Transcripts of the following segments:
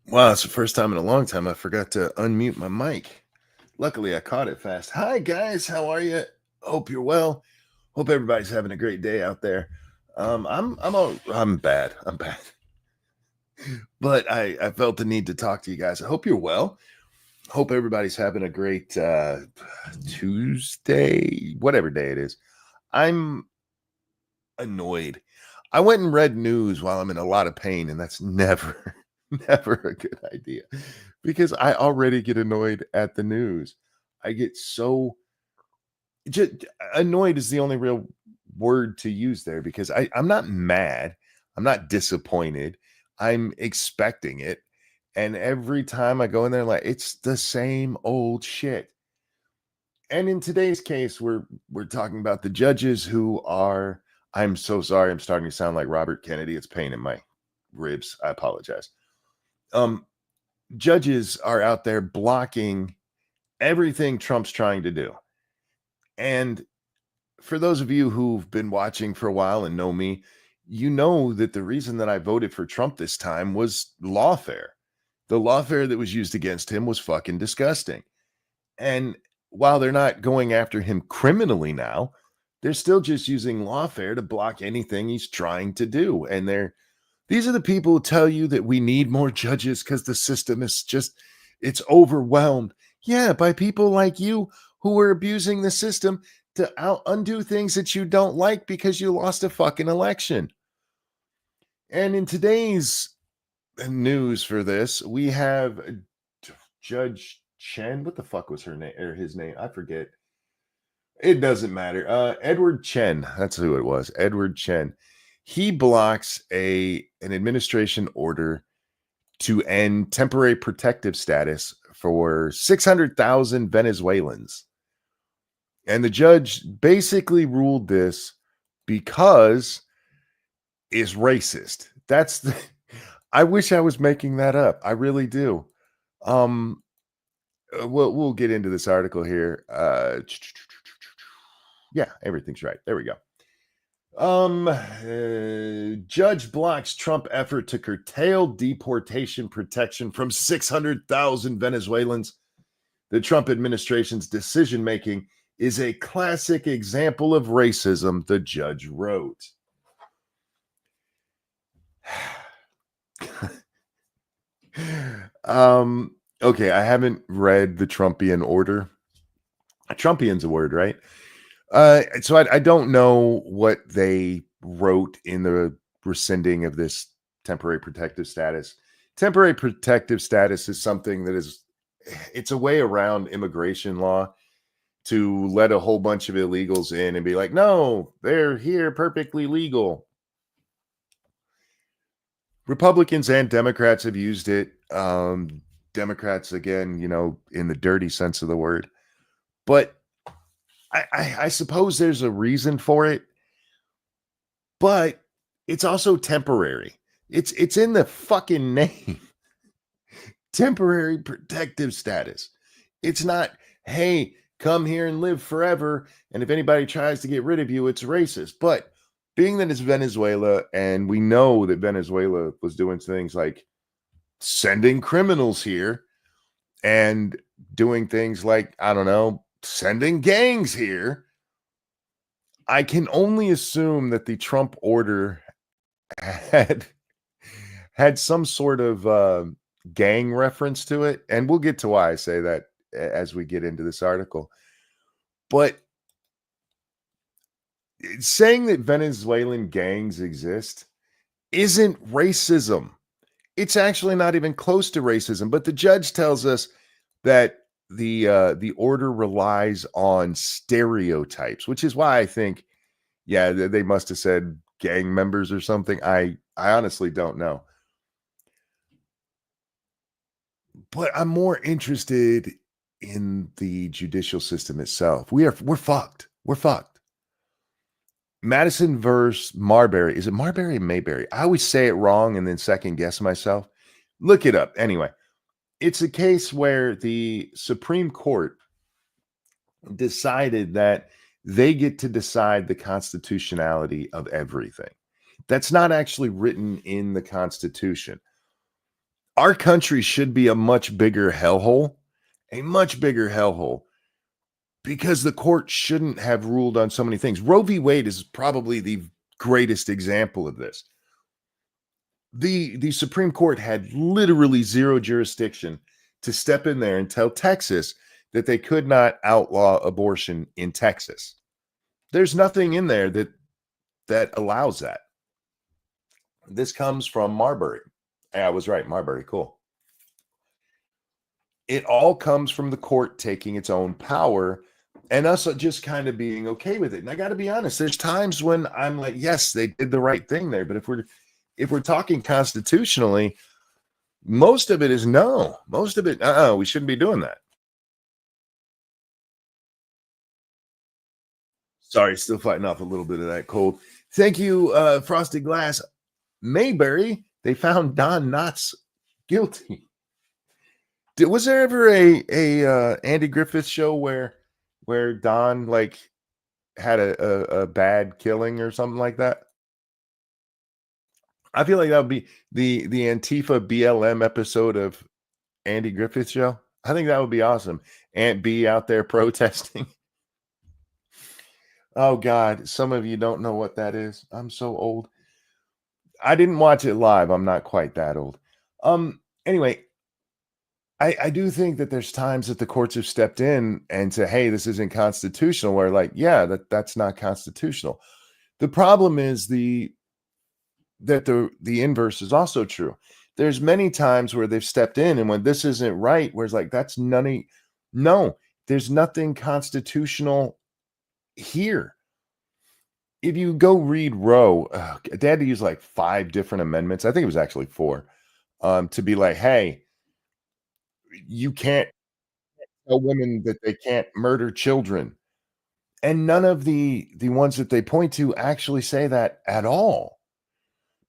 Wow, it's the first time in a long time I forgot to unmute my mic. Luckily, I caught it fast. Hi, guys. How are you? Hope you're well. Hope everybody's having a great day out there. I'm bad. I'm bad, but I felt the need to talk to you guys. I hope you're well. Hope everybody's having a great Tuesday, whatever day it is. I'm annoyed. I went and read news while I'm in a lot of pain, and that's never, never a good idea because I already get annoyed at the news. I get so just annoyed is the only real word to use there because I'm not mad. I'm not disappointed. I'm expecting it. And every time I go in there, like it's the same old shit. And in today's case, we're talking about the judges who are. I'm so sorry. I'm starting to sound like Robert Kennedy. It's pain in my ribs. I apologize. Um, Judges are out there blocking everything Trump's trying to do. And for those of you who've been watching for a while and know me, you know that the reason that I voted for Trump this time was lawfare. The lawfare that was used against him was fucking disgusting. And while they're not going after him criminally now, they're still just using lawfare to block anything he's trying to do. And these are the people who tell you that we need more judges because the system is just it's overwhelmed. Yeah, by people like you who are abusing the system to undo things that you don't like because you lost a fucking election. And in today's news for this, we have Judge Chen. What the fuck was her name or his name? I forget. It doesn't matter. Edward Chen. That's who it was. Edward Chen. He blocks an administration order to end temporary protective status for 600,000 Venezuelans. And the judge basically ruled this because is racist. That's the I wish I was making that up. I really do. Um we'll get into this article here. Yeah, everything's right. There we go. Judge blocks Trump effort to curtail deportation protection from 600,000 Venezuelans. The Trump administration's decision making is a classic example of racism, the judge wrote. Okay, I haven't read the Trumpian order. Trumpian's a word, right? So I don't know what they wrote in the rescinding of this temporary protective status. Temporary protective status is something that is it's a way around immigration law to let a whole bunch of illegals in and be like, no, they're here perfectly legal. Republicans and Democrats have used it. Democrats, again, in the dirty sense of the word. But I suppose there's a reason for it, but it's also temporary. It's in the fucking name. Temporary protective status. It's not, hey, come here and live forever. And if anybody tries to get rid of you, it's racist. But being that it's Venezuela, and we know that Venezuela was doing things like sending criminals here and doing things like, I don't know, sending gangs here. I can only assume that the Trump order had some sort of gang reference to it, and we'll get to why I say that as we get into this article. But saying that Venezuelan gangs exist isn't racism. It's actually not even close to racism. But the judge tells us that the order relies on stereotypes, which is why I think, yeah, they must have said gang members or something. I honestly don't know. But I'm more interested in the judicial system itself. We're fucked. We're fucked. Madison versus Marbury. Is it Marbury or Mayberry? I always say it wrong and then second guess myself. Look it up. Anyway, it's a case where the Supreme Court decided that they get to decide the constitutionality of everything. That's not actually written in the Constitution. Our country should be a much bigger hellhole, a much bigger hellhole, because the court shouldn't have ruled on so many things. Roe v. Wade is probably the greatest example of this. The Supreme Court had literally zero jurisdiction to step in there and tell Texas that they could not outlaw abortion in Texas. There's nothing in there that allows that. This comes from Marbury. Yeah, I was right. Marbury, cool. It all comes from the court taking its own power and us just kind of being okay with it. And I got to be honest, there's times when I'm like, yes, they did the right thing there. But if we're talking constitutionally, most of it is no. Most of it, we shouldn't be doing that. Sorry, still fighting off a little bit of that cold. Thank you, Frosted Glass. Mayberry, they found Don Knotts guilty. Was there ever a Andy Griffith show where Don like had a bad killing or something like that? I feel like that would be the Antifa BLM episode of Andy Griffith show. I think that would be awesome. Aunt B out there protesting. Oh God, some of you don't know what that is. I'm so old. I didn't watch it live. I'm not quite that old. Anyway, I do think that there's times that the courts have stepped in and said, hey, this isn't constitutional, where like, yeah, that's not constitutional. The problem is the inverse is also true. There's many times where they've stepped in and when this isn't right, where it's like, that's no, there's nothing constitutional here. If you go read Roe, they had to use like 5 different amendments. I think it was actually 4, to be like, hey, you can't tell women that they can't murder children. And none of the ones that they point to actually say that at all.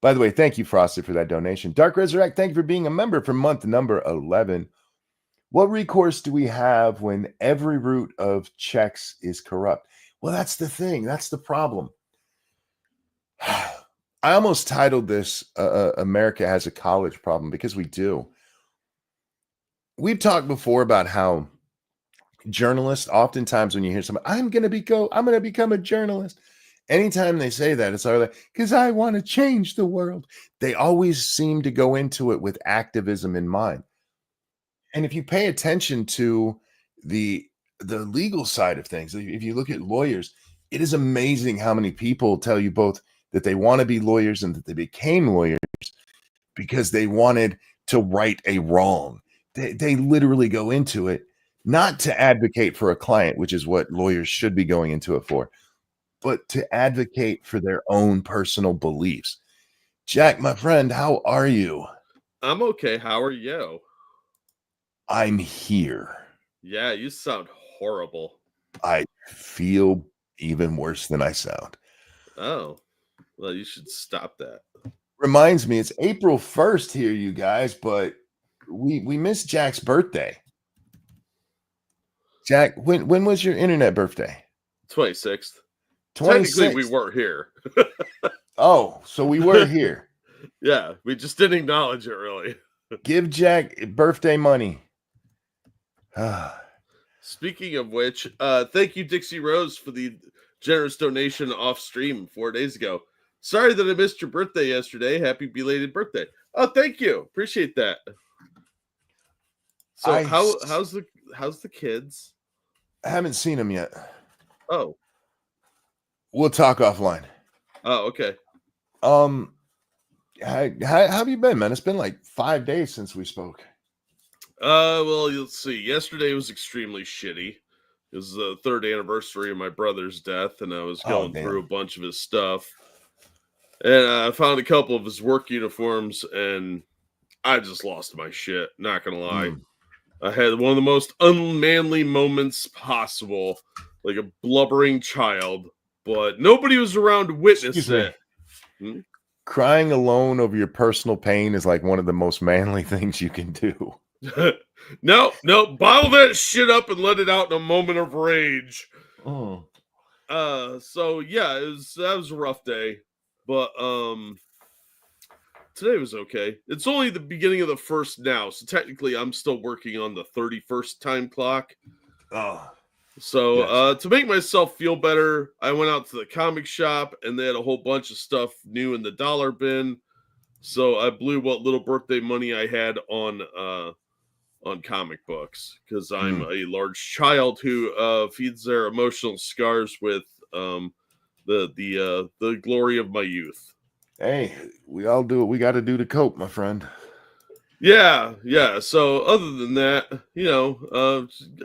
By the way, thank you, Frosted, for that donation. Dark Resurrect, thank you for being a member for month number 11. What recourse do we have when every root of checks is corrupt? Well, that's the thing. That's the problem. I almost titled this America Has a College Problem, because we do. We've talked before about how journalists, oftentimes when you hear somebody, I'm going to become a journalist. Anytime they say that, it's like, because I want to change the world. They always seem to go into it with activism in mind. And if you pay attention to the legal side of things, if you look at lawyers, it is amazing how many people tell you both that they want to be lawyers and that they became lawyers because they wanted to right a wrong. They literally go into it not to advocate for a client, which is what lawyers should be going into it for, but to advocate for their own personal beliefs. Jack, my friend, how are you? I'm okay. How are you? I'm here. Yeah, you sound horrible. I feel even worse than I sound. Oh, well, you should stop that. Reminds me, it's April 1st here, you guys, but we missed Jack's birthday. Jack, when was your internet birthday? 26th. 26th. Technically, we weren't here. Oh, so we were here. Yeah, we just didn't acknowledge it, really. Give Jack birthday money. Speaking of which, thank you, Dixie Rose, for the generous donation off stream 4 days ago. Sorry that I missed your birthday yesterday. Happy belated birthday. Oh, thank you. Appreciate that. So how's the kids? I haven't seen them yet. Oh. We'll talk offline. Oh, okay. How have you been, man? It's been like 5 days since we spoke. Well, you'll see. Yesterday was extremely shitty. It was the 3rd anniversary of my brother's death, and I was going through a bunch of his stuff. And I found a couple of his work uniforms, and I just lost my shit. Not gonna lie. I had one of the most unmanly moments possible, like a blubbering child, but nobody was around to witness it. Crying alone over your personal pain is like one of the most manly things you can do. No, bottle that shit up and let it out in a moment of rage. Oh. So yeah, that was a rough day. But Today was okay. It's only the beginning of the first now, so technically I'm still working on the 31st time clock. Oh. So Yes. to make myself feel better, I went out to the comic shop and they had a whole bunch of stuff new in the dollar bin. So I blew what little birthday money I had on comic books because I'm a large child who feeds their emotional scars with the glory of my youth. Hey, we all do what we got to do to cope, my friend. Yeah. So other than that,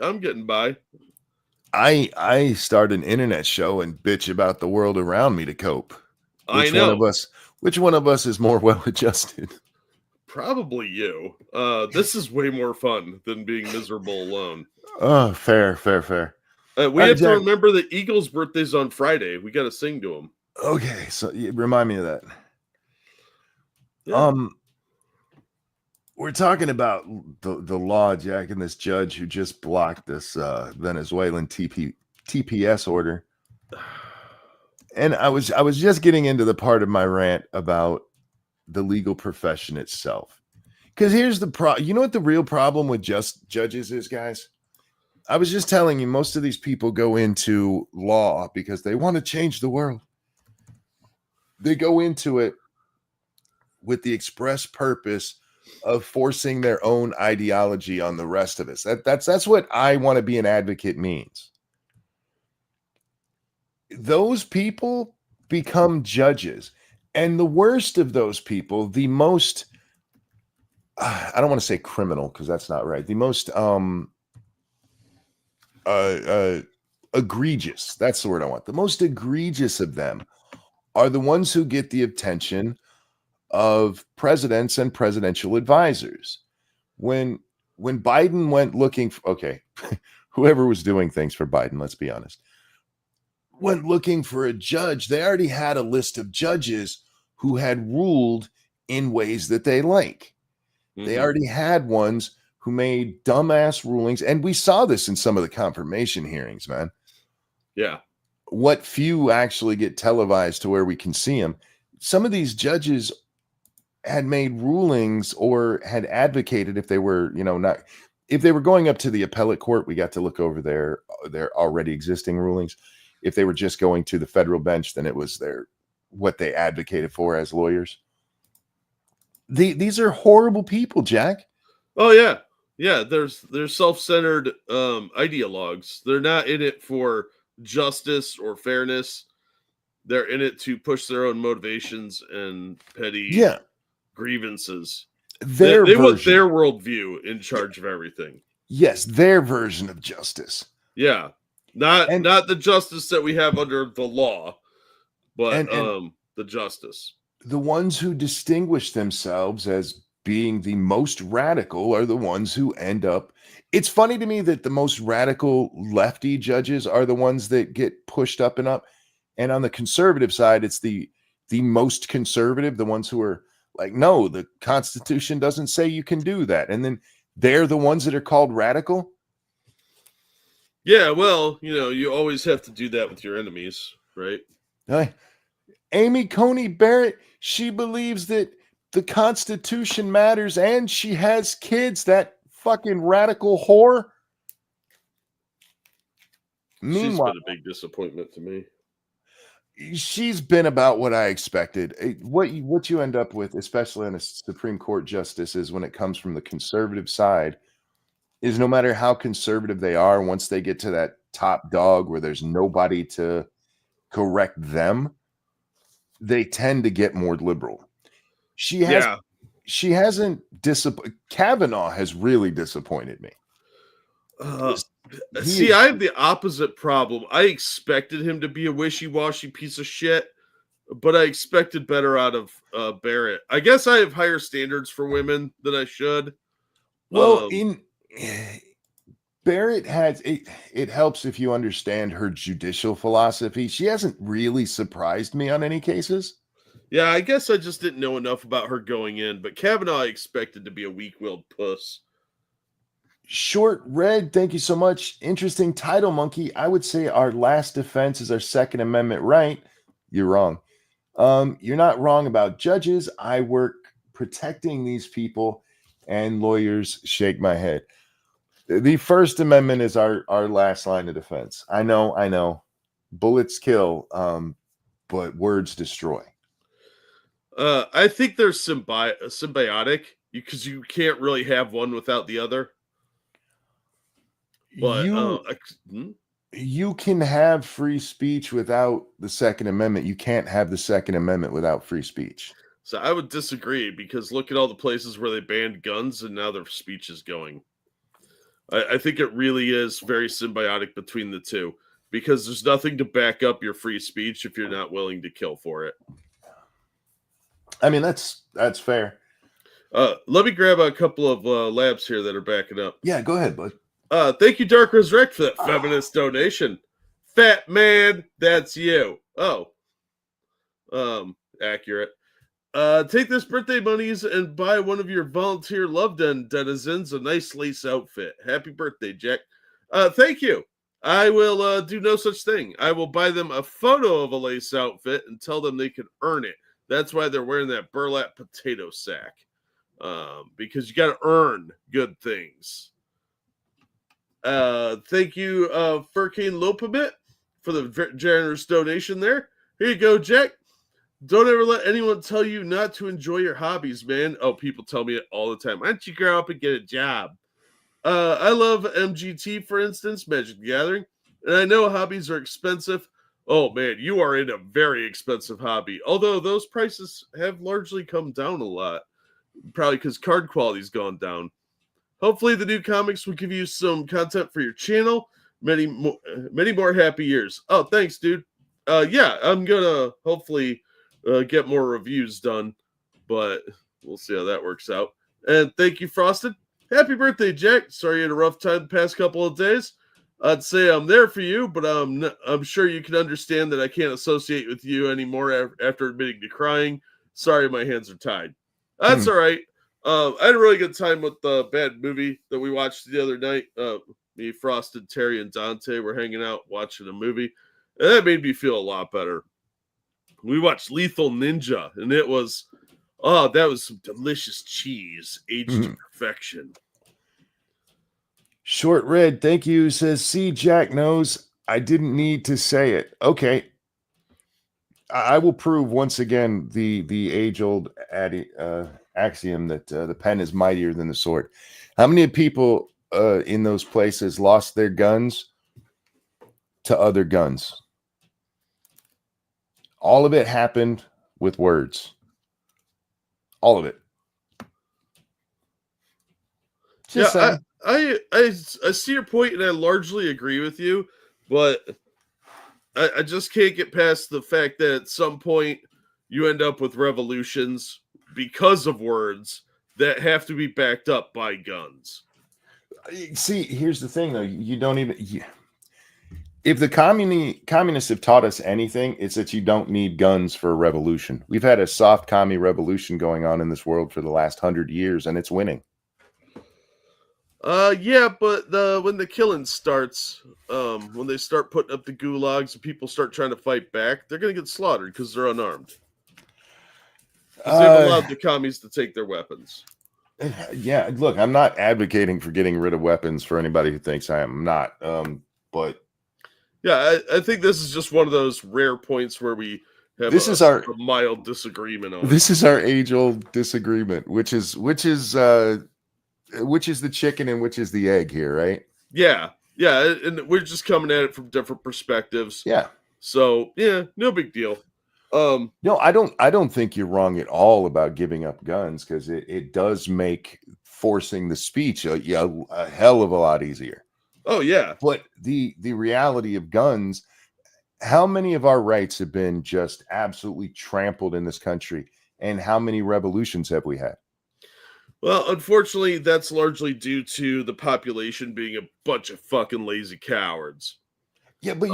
I'm getting by. I start an internet show and bitch about the world around me to cope. I know. Which one of us is more well adjusted? Probably you. This is way more fun than being miserable alone. Oh, fair. We have to remember the Eagles' birthday's on Friday. We got to sing to him. Okay, so remind me of that. Yeah. We're talking about the law, Jack, and this judge who just blocked this Venezuelan TPS order. And I was just getting into the part of my rant about the legal profession itself. Because here's the you know what the real problem with just judges is, guys? I was just telling you, most of these people go into law because they want to change the world. They go into it with the express purpose of forcing their own ideology on the rest of us. That's what I want to be an advocate means. Those people become judges. And the worst of those people, the most, I don't want to say criminal because that's not right. The most egregious, that's the word I want. The most egregious of them are the ones who get the attention of presidents and presidential advisors. When Biden went looking for, whoever was doing things for Biden, let's be honest, went looking for a judge, they already had a list of judges who had ruled in ways that they like. Mm-hmm. They already had ones who made dumbass rulings, and we saw this in some of the confirmation hearings, man. Yeah. What few actually get televised to where we can see them. Some of these judges had made rulings or had advocated if they were, if they were going up to the appellate court, we got to look over their already existing rulings. If they were just going to the federal bench, then it was what they advocated for as lawyers. These are horrible people, Jack. Oh yeah. Yeah, they're self-centered ideologues. They're not in it for justice or fairness. They're in it to push their own motivations and petty grievances. They want their worldview in charge of everything. Yes, their version of justice. Yeah. Not the justice that we have under the law, but the justice. The ones who distinguish themselves as being the most radical are the ones who end up. It's funny to me that the most radical lefty judges are the ones that get pushed up and up. And on the conservative side, it's the most conservative, the ones who are like, no, the Constitution doesn't say you can do that. And then they're the ones that are called radical. Yeah, well, you always have to do that with your enemies, right? Amy Coney Barrett, she believes that the Constitution matters and she has kids, that fucking radical whore. Meanwhile, she's been a big disappointment to me. She's been about what I expected. What you end up with, especially on a Supreme Court justice, is when it comes from the conservative side, is no matter how conservative they are, once they get to that top dog where there's nobody to correct them, they tend to get more liberal. She hasn't disappointed. Kavanaugh has really disappointed me. I have the opposite problem. I expected him to be a wishy-washy piece of shit, but I expected better out of Barrett. I guess I have higher standards for women than I should. Well, Barrett has it helps if you understand her judicial philosophy. She hasn't really surprised me on any cases. Yeah, I guess I just didn't know enough about her going in, but Kavanaugh I expected to be a weak-willed puss. Short Red, thank you so much. Interesting title, Monkey. I would say our last defense is our Second Amendment right. You're wrong. You're not wrong about judges. I work protecting these people and lawyers shake my head. The First Amendment is our last line of defense. I know. Bullets kill, but words destroy. I think they're symbiotic because you can't really have one without the other. But you can have free speech without the Second Amendment. You can't have the Second Amendment without free speech. So I would disagree, because look at all the places where they banned guns and now their speech is going. I think it really is very symbiotic between the two, because there's nothing to back up your free speech if you're not willing to kill for it. I mean, that's fair. Let me grab a couple of labs here that are backing up. Yeah, go ahead, bud. Thank you, Dark Resurrect, for that feminist donation. Fat man, that's you. Oh. Accurate. Take this birthday monies and buy one of your volunteer love den denizens a nice lace outfit. Happy birthday, Jack. Thank you. I will do no such thing. I will buy them a photo of a lace outfit and tell them they can earn it. That's why they're wearing that burlap potato sack. Because you got to earn good things. Thank you, Furcane Lopamit, for the generous donation there. Here you go, Jack. Don't ever let anyone tell you not to enjoy your hobbies, man. Oh, people tell me it all the time. Why don't you grow up and get a job? I love MGT, for instance, Magic the Gathering, and I know hobbies are expensive. Oh, man, you are in a very expensive hobby, although those prices have largely come down a lot, probably because card quality's gone down. Hopefully, the new comics will give you some content for your channel. Many more happy years. Oh, thanks, dude. Yeah, I'm going to hopefully get more reviews done, but we'll see how that works out. And thank you, Frosted. Happy birthday, Jack. Sorry you had a rough time the past couple of days. I'd say I'm there for you, but I'm sure you can understand that I can't associate with you anymore after admitting to crying. Sorry, my hands are tied. That's all right. I had a really good time with the bad movie that we watched the other night. Me, Frosted, Terry, and Dante were hanging out watching a movie, and that made me feel a lot better. We watched Lethal Ninja, and it was, that was some delicious cheese aged to perfection. Short Red, thank you, says, see, Jack knows I didn't need to say it. Okay. I will prove once again the age-old axiom that the pen is mightier than the sword. How many people in those places lost their guns to other guns? All of it happened with words. All of it. Just I see your point, and I largely agree with you, but I just can't get past the fact that at some point you end up with revolutions because of words that have to be backed up by guns. See, here's the thing, though. You don't even... If the communists have taught us anything, it's that you don't need guns for a revolution. We've had a soft commie revolution going on in this world for the last 100 years, and it's winning. Yeah, but when the killing starts, when they start putting up the gulags and people start trying to fight back, they're going to get slaughtered because they're unarmed. They've allowed the commies to take their weapons. Yeah, look, I'm not advocating for getting rid of weapons for anybody who thinks I am. I'm not, but... Yeah, I think this is just one of those rare points where we have a mild disagreement on. This is our age-old disagreement, which is the chicken and which is the egg here, right? Yeah, and we're just coming at it from different perspectives. Yeah. So yeah, no big deal. No, I don't think you're wrong at all about giving up guns, because it does make forcing the speech a hell of a lot easier. Oh yeah. But the reality of guns, how many of our rights have been just absolutely trampled in this country, and how many revolutions have we had? Well, unfortunately, that's largely due to the population being a bunch of fucking lazy cowards. Yeah, but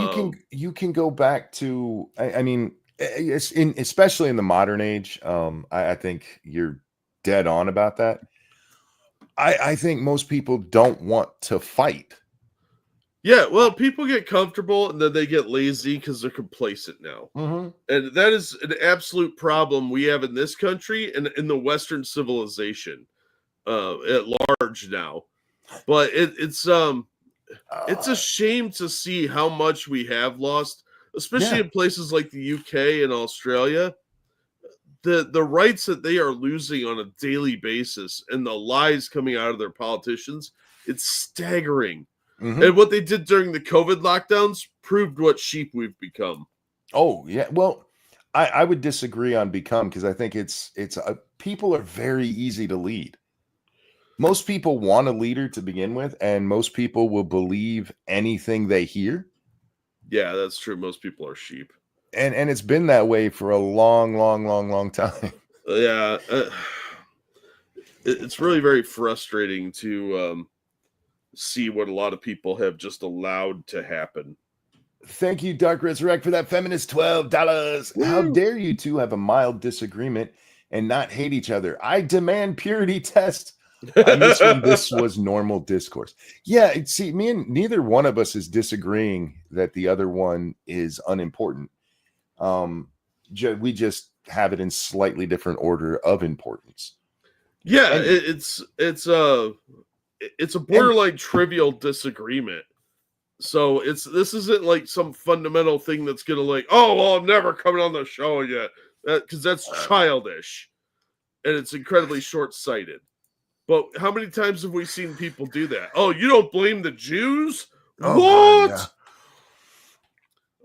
you can go back to, I mean, especially in the modern age. I think you're dead on about that. I think most people don't want to fight. Yeah, well, people get comfortable and then they get lazy because they're complacent now. Mm-hmm. And that is an absolute problem we have in this country and in the Western civilization at large now. But it's a shame to see how much we have lost, especially in places like the UK and Australia. The rights that they are losing on a daily basis and the lies coming out of their politicians, it's staggering. Mm-hmm. And what they did during the COVID lockdowns proved what sheep we've become. Oh, yeah. Well, I would disagree on become because I think it's people are very easy to lead. Most people want a leader to begin with, and most people will believe anything they hear. Yeah, that's true. Most people are sheep. And it's been that way for a long time. Yeah. It's really very frustrating to see what a lot of people have just allowed to happen. Thank you, Dark Resurrect, for that feminist $12. Woo! How dare you two have a mild disagreement and not hate each other? I demand purity test. I miss when this was normal discourse. Yeah, see, me and neither one of us is disagreeing that the other one is unimportant. We just have it in slightly different order of importance. Yeah, and it's a borderline trivial disagreement. So this isn't like some fundamental thing that's gonna like, oh well, I'm never coming on the show yet, because that's childish, and it's incredibly short-sighted. But how many times have we seen people do that? Oh, you don't blame the Jews? Oh, what? God, yeah.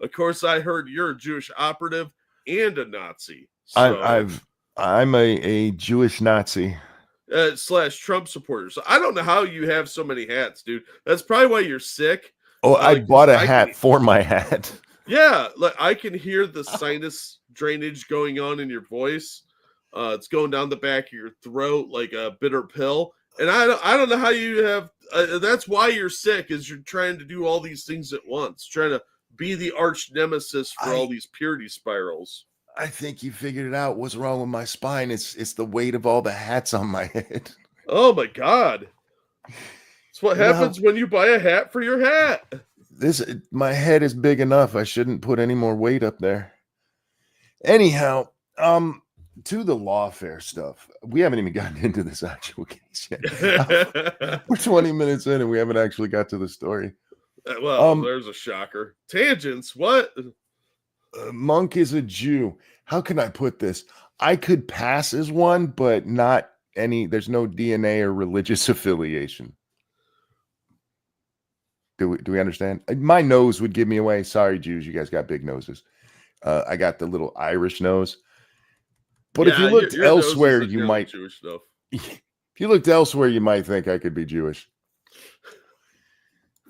Of course, I heard you're a Jewish operative and a Nazi. So. I'm a Jewish Nazi. / Trump supporter. So I don't know how you have so many hats, dude. That's probably why you're sick. Oh, I bought a hat for my hat. Yeah, like I can hear the sinus drainage going on in your voice. It's going down the back of your throat like a bitter pill. And I don't know how you have. That's why you're sick. Is you're trying to do all these things at once, trying to be the arch nemesis for all these purity spirals. I think you figured it out. What's wrong with my spine? It's the weight of all the hats on my head. Oh my God. It's what happens when you buy a hat for your hat. My head is big enough. I shouldn't put any more weight up there. Anyhow, to the lawfare stuff. We haven't even gotten into this actual case yet. We're 20 minutes in and we haven't actually got to the story. Well, there's a shocker. Tangents, what? Monk is a Jew. How can I put this? I could pass as one, but not any. There's no DNA or religious affiliation. Do we understand? My nose would give me away. Sorry, Jews. You guys got big noses. I got the little Irish nose. But if you looked elsewhere, you might. Jewish stuff. If you looked elsewhere, you might think I could be Jewish.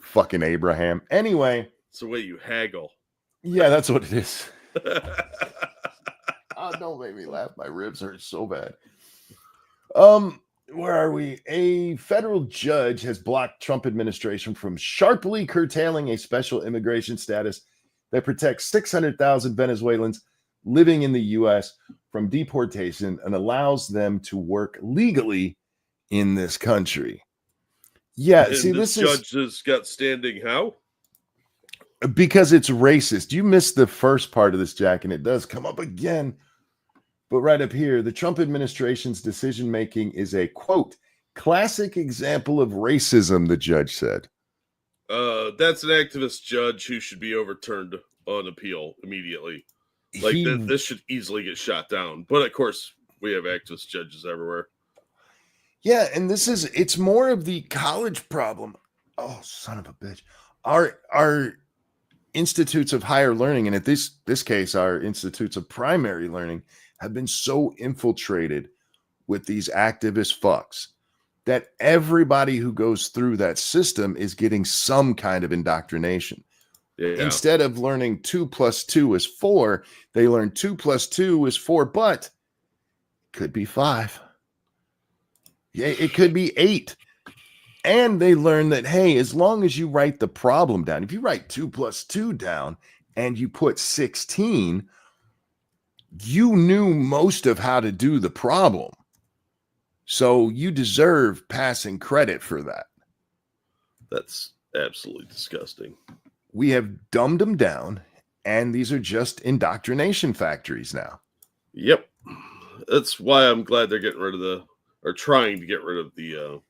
Fucking Abraham. Anyway. It's the way you haggle. Yeah, that's what it is. Oh, don't make me laugh. My ribs hurt so bad. Where are we? A federal judge has blocked Trump administration from sharply curtailing a special immigration status that protects 600,000 Venezuelans living in the U.S. from deportation and allows them to work legally in this country. Yeah, and see, this judge has got standing how? Because it's racist. You missed the first part of this, Jack, and it does come up again. But right up here, the Trump administration's decision-making is a, quote, classic example of racism, the judge said. That's an activist judge who should be overturned on appeal immediately. Like, this should easily get shot down. But, of course, we have activist judges everywhere. Yeah, and it's more of the college problem. Oh, son of a bitch. Our institutes of higher learning, and at this case, our institutes of primary learning, have been so infiltrated with these activist fucks that everybody who goes through that system is getting some kind of indoctrination. Yeah. Instead of learning 2 + 2 is 4, they learn 2 + 2 is 4, but could be 5. Yeah, it could be 8. And they learn that, hey, as long as you write the problem down, if you write 2 + 2 down and you put 16, you knew most of how to do the problem. So you deserve passing credit for that. That's Absolutely disgusting. We have dumbed them down, and these are just indoctrination factories now. Yep. That's why I'm glad they're getting rid of trying to get rid of the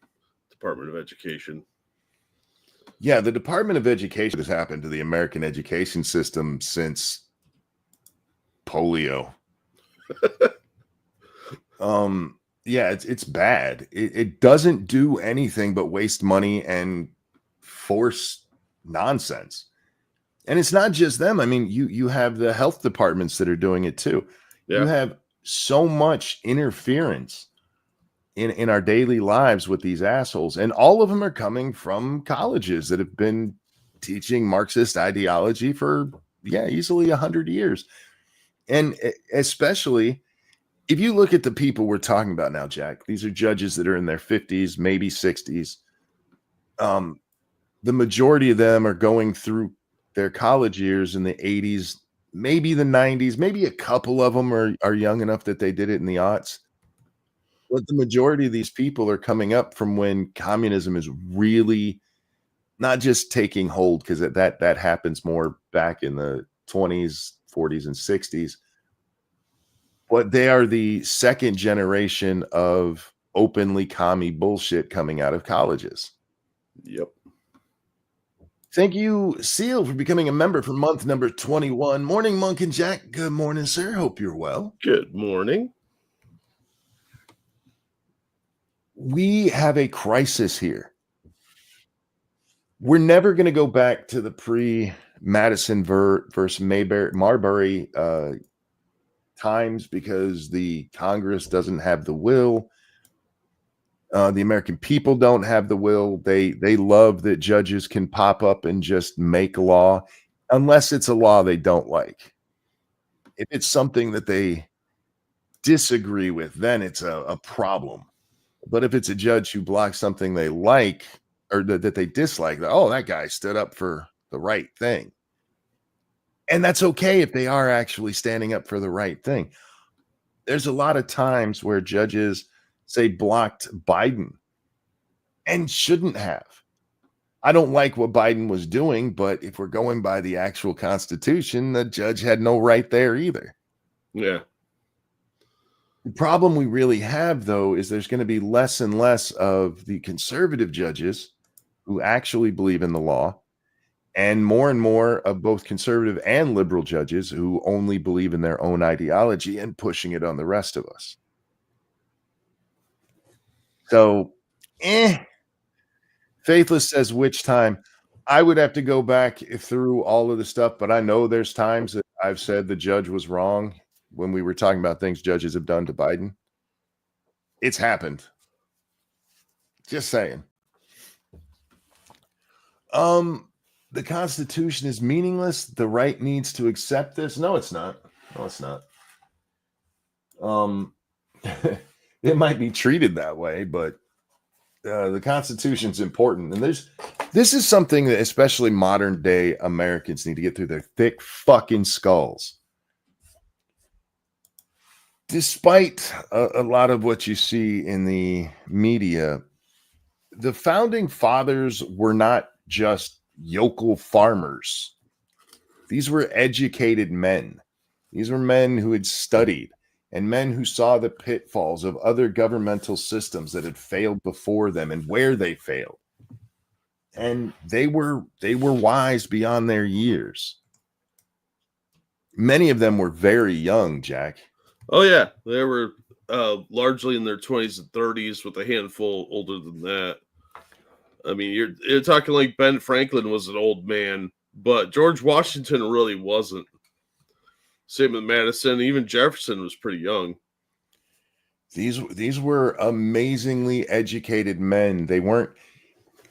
Department of Education. Yeah, the Department of Education has happened to the American education system since polio. Yeah, it's bad. It doesn't do anything but waste money and force nonsense. And it's not just them. I mean, you have the health departments that are doing it too. Yeah. You have so much interference in our daily lives with these assholes, and all of them are coming from colleges that have been teaching Marxist ideology for easily 100 years. And especially if you look at the people we're talking about now, Jack, these are judges that are in their 50s, maybe 60s. The majority of them are going through their college years in the 80s, maybe the 90s, maybe a couple of them are young enough that they did it in the aughts. But the majority of these people are coming up from when communism is really not just taking hold, because that happens more back in the 20s, 40s, and 60s. But they are the second generation of openly commie bullshit coming out of colleges. Yep. Thank you, Seal, for becoming a member for month number 21. Morning, Monk and Jack. Good morning, sir. Hope you're well. Good morning. We have a crisis here. We're never going to go back to the pre-Madison versus Marbury times because the Congress doesn't have the will. The American people don't have the will. They love that judges can pop up and just make law, unless it's a law they don't like. If it's something that they disagree with, then it's a problem. But if it's a judge who blocks something they like or that they dislike, that guy stood up for the right thing. And that's okay if they are actually standing up for the right thing. There's a lot of times where judges say blocked Biden and shouldn't have. I don't like what Biden was doing, but if we're going by the actual Constitution, the judge had no right there either. Yeah. The problem we really have, though, is there's going to be less and less of the conservative judges who actually believe in the law, and more of both conservative and liberal judges who only believe in their own ideology and pushing it on the rest of us. So, Faithless says, which time? I would have to go back through all of the stuff, but I know there's times that I've said the judge was wrong when we were talking about things judges have done to Biden. It's happened. Just saying. The Constitution is meaningless. The right needs to accept this. No, it's not. No, it's not. It might be treated that way, but the Constitution is important. And this is something that especially modern day Americans need to get through their thick fucking skulls. Despite a lot of what you see in the media, the founding fathers were not just yokel farmers. These were educated men. These were men who had studied and men who saw the pitfalls of other governmental systems that had failed before them and where they failed. And they were wise beyond their years. Many of them were very young, Jack. Oh, yeah. They were largely in their 20s and 30s, with a handful older than that. I mean, you're talking like Ben Franklin was an old man, but George Washington really wasn't. Same with Madison. Even Jefferson was pretty young. These were amazingly educated men. They weren't.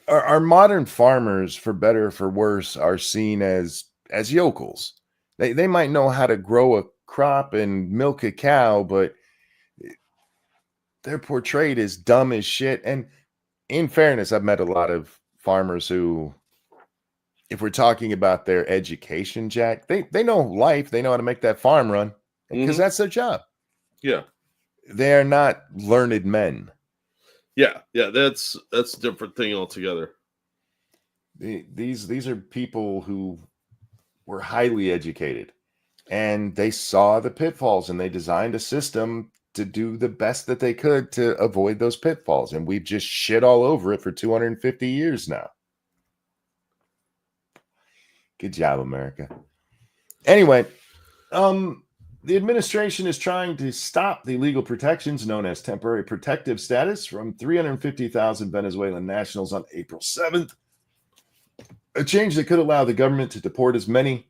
Our modern farmers, for better or for worse, are seen as yokels. They might know how to grow a crop and milk a cow, but they're portrayed as dumb as shit. And in fairness, I've met a lot of farmers who, if we're talking about their education, Jack, they know life. They know how to make that farm run because that's their job. Yeah. They are not learned men. Yeah. That's a different thing altogether. These are people who were highly educated, and they saw the pitfalls, and they designed a system to do the best that they could to avoid those pitfalls. And we've just shit all over it for 250 years now. Good job, America. Anyway, the administration is trying to stop the legal protections known as temporary protective status from 350,000 Venezuelan nationals on April 7th. A change that could allow the government to deport many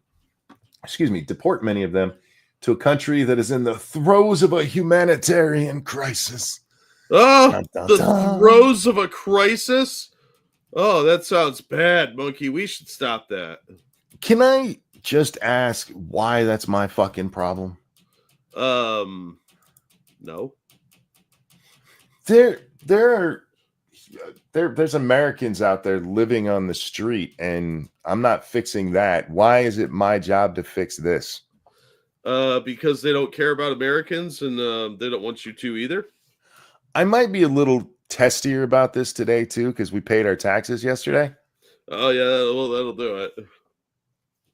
of them to a country that is in the throes of a humanitarian crisis. Oh, dun, dun, the dun. Throes of a crisis? Oh, that sounds bad, Monkey. We should stop that. Can I just ask why that's my fucking problem? No. There's Americans out there living on the street, and I'm not fixing that. Why is it my job to fix this? Because they don't care about Americans, and they don't want you to either. I might be a little testier about this today too, because we paid our taxes yesterday. Oh yeah, that'll do it.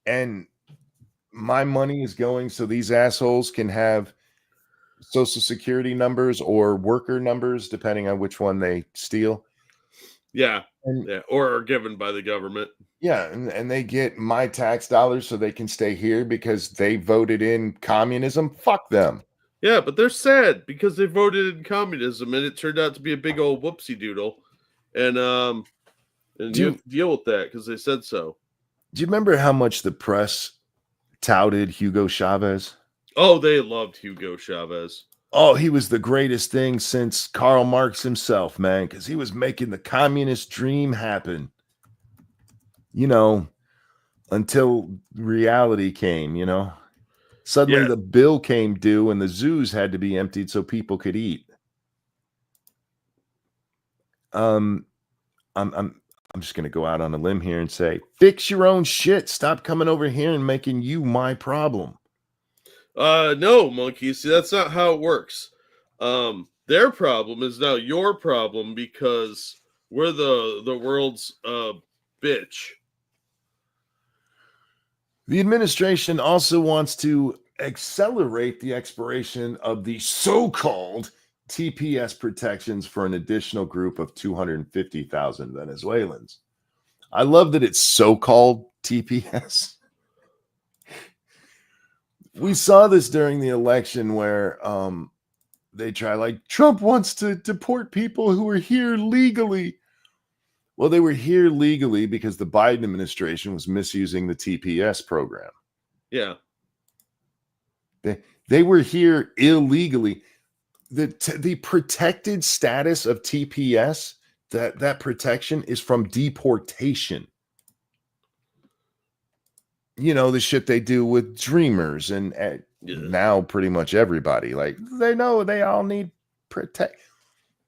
And my money is going so these assholes can have social security numbers or worker numbers, depending on which one they steal. Yeah, or are given by the government. Yeah, and they get my tax dollars so they can stay here because they voted in communism. Fuck them. Yeah, but they're sad because they voted in communism and it turned out to be a big old whoopsie doodle. And you have to deal with that because they said so. Do you remember how much the press touted Hugo Chavez? Oh, they loved Hugo Chavez. Oh, he was the greatest thing since Karl Marx himself, man, because he was making the communist dream happen. You know, until reality came, you know. Suddenly the bill came due and the zoos had to be emptied so people could eat. I'm just going to go out on a limb here and say, fix your own shit. Stop coming over here and making you my problem. No, Monkey. See, that's not how it works. Their problem is now your problem because we're the world's bitch. The administration also wants to accelerate the expiration of the so-called TPS protections for an additional group of 250,000 Venezuelans. I love that it's so-called TPS. We saw this during the election where they try, like, Trump wants to deport people who are here legally. Well, they were here legally because the Biden administration was misusing the TPS program. Yeah. They were here illegally. The protected status of TPS, that protection is from deportation. You know, the shit they do with Dreamers and now pretty much everybody. Like, they know they all need protect.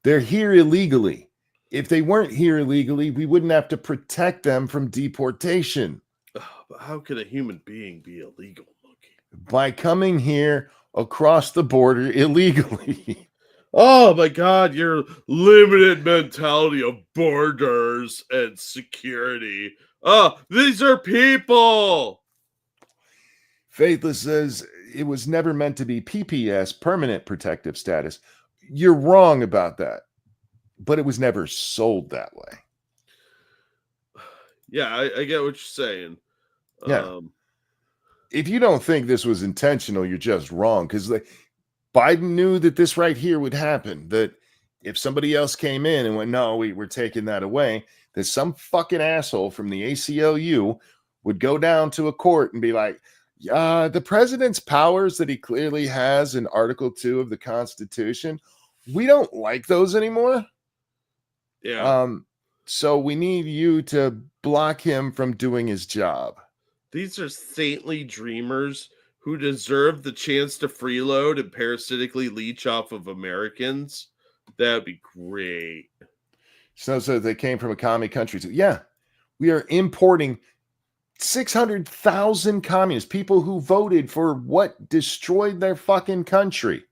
They're here illegally. If they weren't here illegally, we wouldn't have to protect them from deportation. But how could a human being be illegal, Monkey? By coming here across the border illegally. Oh my God, your limited mentality of borders and security. Oh, these are people. Faithless says it was never meant to be PPS, permanent protective status. You're wrong about that. But it was never sold that way. Yeah, I get what you're saying. Yeah. If you don't think this was intentional, you're just wrong. Because Biden knew that this right here would happen. That if somebody else came in and went, no, we're taking that away, that some fucking asshole from the ACLU would go down to a court and be like, the president's powers that he clearly has in Article 2 of the Constitution, we don't like those anymore. Yeah. So we need you to block him from doing his job. These are saintly dreamers who deserve the chance to freeload and parasitically leech off of Americans. That would be great. So they came from a commie country. So yeah, we are importing 600,000 communists, people who voted for what destroyed their fucking country.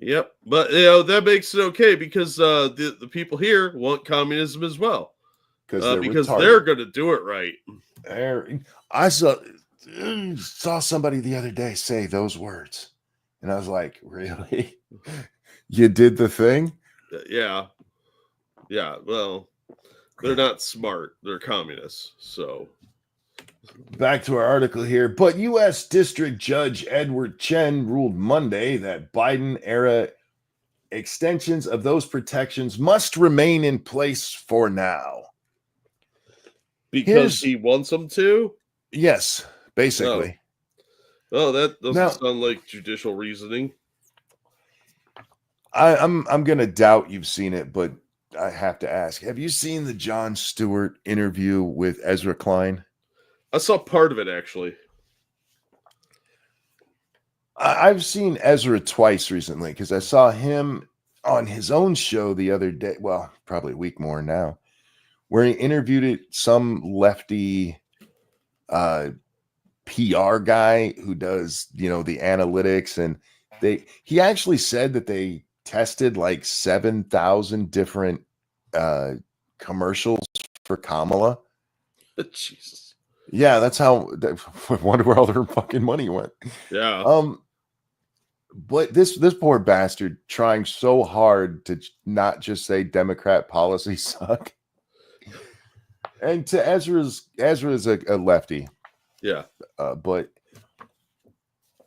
Yep, but you know that makes it okay because the people here want communism as well. because they're going to do it right. I saw somebody the other day say those words, and I was like, really? You did the thing? Yeah. Well, they're not smart. They're communists. So back to our article here. But U.S. District Judge Edward Chen ruled Monday that Biden-era extensions of those protections must remain in place for now. Because he wants them to? Yes, basically. Oh, that doesn't sound like judicial reasoning. I'm going to doubt you've seen it, but I have to ask. Have you seen the Jon Stewart interview with Ezra Klein? I saw part of it, actually. I've seen Ezra twice recently because I saw him on his own show the other day. Well, probably a week more now, where he interviewed some lefty PR guy who does, the analytics, and he actually said that they tested like 7,000 different commercials for Kamala. Jesus. Yeah, that's how. I wonder where all their fucking money went. Yeah. But this poor bastard trying so hard to not just say Democrat policies suck. And to Ezra's a lefty. Yeah. But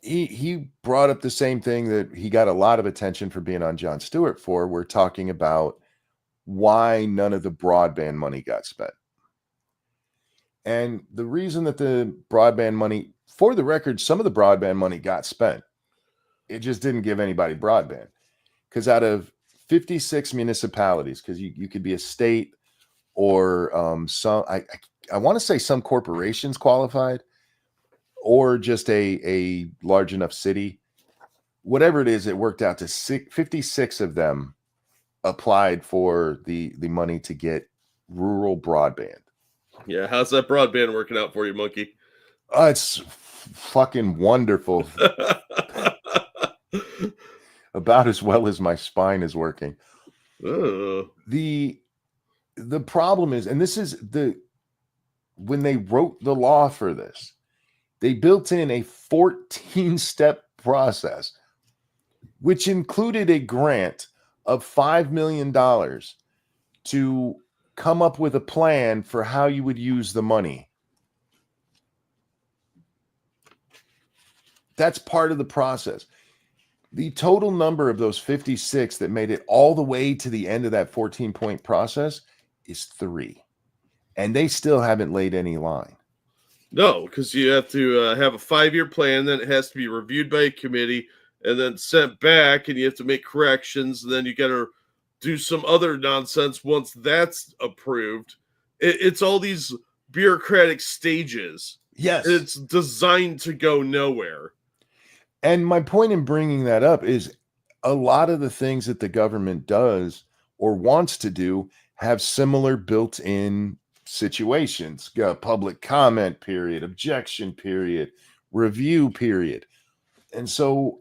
he brought up the same thing that he got a lot of attention for being on Jon Stewart for. We're talking about why none of the broadband money got spent. And the reason that the broadband money, for the record, some of the broadband money got spent. It just didn't give anybody broadband. Because out of 56 municipalities, because you could be a state or some, I want to say some corporations qualified, or just a large enough city. Whatever it is, it worked out to 56 of them applied for the money to get rural broadband. Yeah, how's that broadband working out for you, Monkey? It's fucking wonderful. About as well as my spine is working. The problem is, and this is when they wrote the law for this, they built in a 14-step process, which included a grant of $5 million to come up with a plan for how you would use the money. That's part of the process. The total number of those 56 that made it all the way to the end of that 14-point process is 3. And they still haven't laid any line. No, because you have to have a 5-year plan, then it has to be reviewed by a committee and then sent back, and you have to make corrections, and then you got to do some other nonsense once that's approved. It's all these bureaucratic stages. Yes. It's designed to go nowhere. And my point in bringing that up is a lot of the things that the government does or wants to do have similar built-in situations. Public comment period, objection period, review period. And so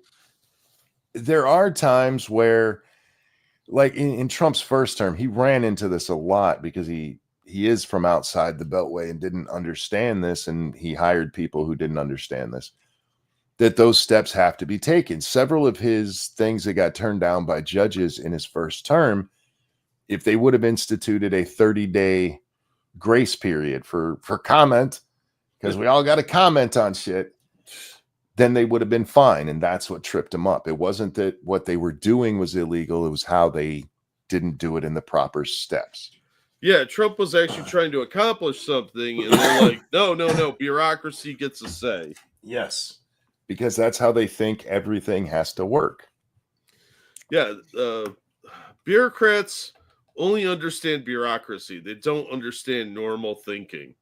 there are times where, like in Trump's first term, he ran into this a lot because he is from outside the Beltway and didn't understand this, and he hired people who didn't understand this, that those steps have to be taken. Several of his things that got turned down by judges in his first term, if they would have instituted a 30-day grace period for comment, because we all got to comment on shit, then they would have been fine. And that's what tripped them up. It wasn't that what they were doing was illegal. It was how they didn't do it in the proper steps. Yeah, Trump was actually trying to accomplish something, and they're like, no, bureaucracy gets a say. Yes, because that's how they think everything has to work. Yeah, bureaucrats only understand bureaucracy. They don't understand normal thinking.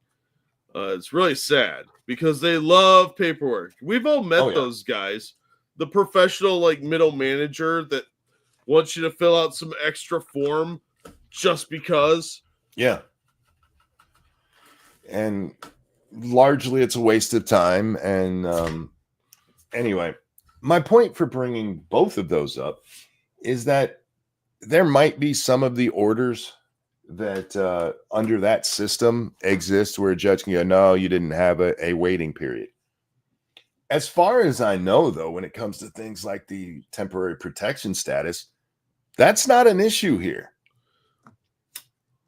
It's really sad because they love paperwork. We've all met those guys. The professional, like, middle manager that wants you to fill out some extra form just because. Yeah. And largely it's a waste of time. And anyway, my point for bringing both of those up is that there might be some of the orders that under that system exists where a judge can go, no, you didn't have a waiting period. As far as I know, though, when it comes to things like the temporary protection status, that's not an issue here.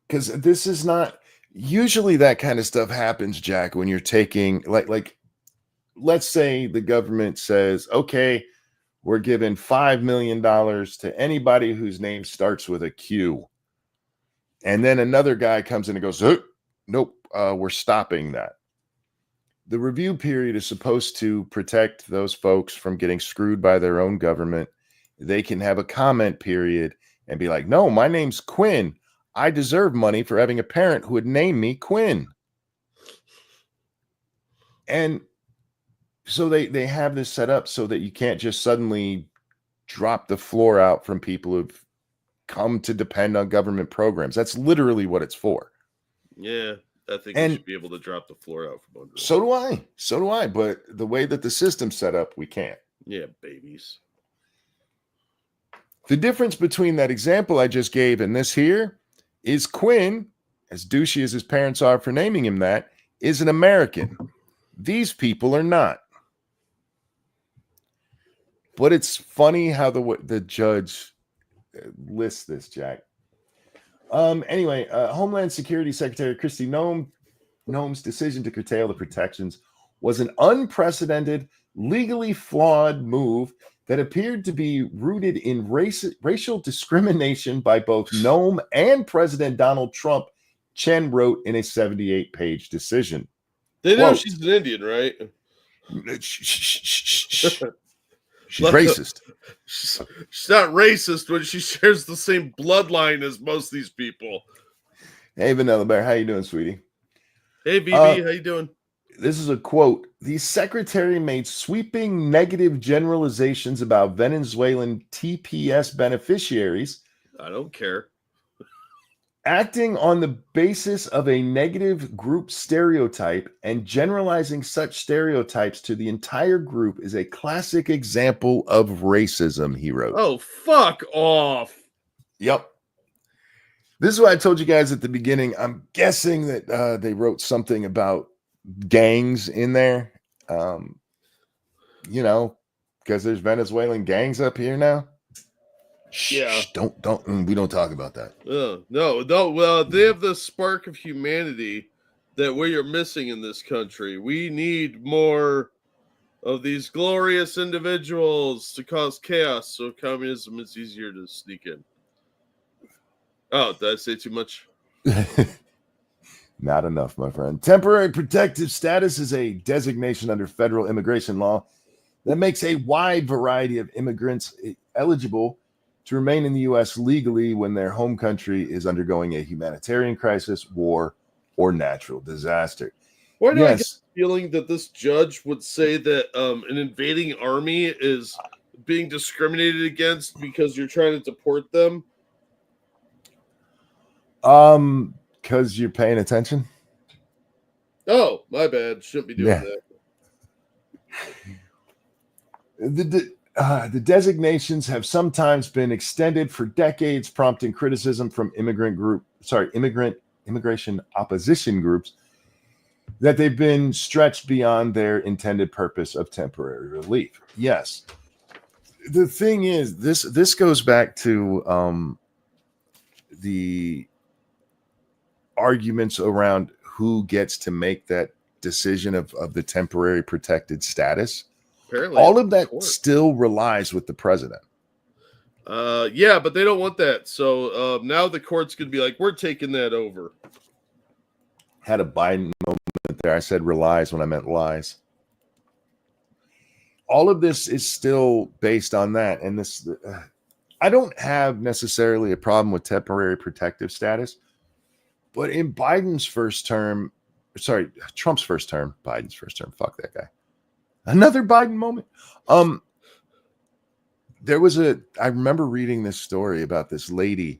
Because this is not usually that kind of stuff happens, Jack, when you're taking like let's say the government says, okay, we're giving $5 million to anybody whose name starts with a Q. And then another guy comes in and goes, oh, nope, we're stopping that. The review period is supposed to protect those folks from getting screwed by their own government. They can have a comment period and be like, no, my name's Quinn. I deserve money for having a parent who would name me Quinn. And so they have this set up so that you can't just suddenly drop the floor out from people who've come to depend on government programs. That's literally what it's for. Yeah, I think you should be able to drop the floor out from under. So do I. But the way that the system's set up, we can't. Yeah, babies. The difference between that example I just gave and this here is Quinn, as douchey as his parents are for naming him that, is an American. These people are not. But it's funny how the judge lists this, Jack. Anyway, Homeland Security Secretary Kristi Noem's decision to curtail the protections was an unprecedented, legally flawed move that appeared to be rooted in racial discrimination by both Noem and President Donald Trump, Chen wrote in a 78-page decision. They know she's an Indian, right? She's racist. She's not racist when she shares the same bloodline as most of these people. Hey, Vanilla Bear, how you doing, sweetie? Hey, BB, how you doing? This is a quote. The secretary made sweeping negative generalizations about Venezuelan TPS beneficiaries. I don't care. Acting on the basis of a negative group stereotype and generalizing such stereotypes to the entire group is a classic example of racism, he wrote. Oh, fuck off. Yep. This is what I told you guys at the beginning. I'm guessing that they wrote something about gangs in there. Because there's Venezuelan gangs up here now. Yeah. Don't we don't talk about that. No. Well, they have the spark of humanity that we are missing in this country. We need more of these glorious individuals to cause chaos, so communism is easier to sneak in. Oh, did I say too much? Not enough, my friend. Temporary protective status is a designation under federal immigration law that makes a wide variety of immigrants eligible to remain in the U.S. legally when their home country is undergoing a humanitarian crisis, war, or natural disaster. Why do I get the feeling that this judge would say that an invading army is being discriminated against because you're trying to deport them? Because you're paying attention. Oh, my bad. Shouldn't be doing that. The designations have sometimes been extended for decades, prompting criticism from immigration opposition groups that they've been stretched beyond their intended purpose of temporary relief. Yes. The thing is, this goes back to the arguments around who gets to make that decision of the temporary protected status. Apparently, all of that still relies with the president. Yeah, but they don't want that. So now the court's going to be like, we're taking that over. Had a Biden moment there. I said relies when I meant lies. All of this is still based on that. And this, I don't have necessarily a problem with temporary protective status, but in Trump's first term, Biden's first term, fuck that guy. Another Biden moment. I remember reading this story about this lady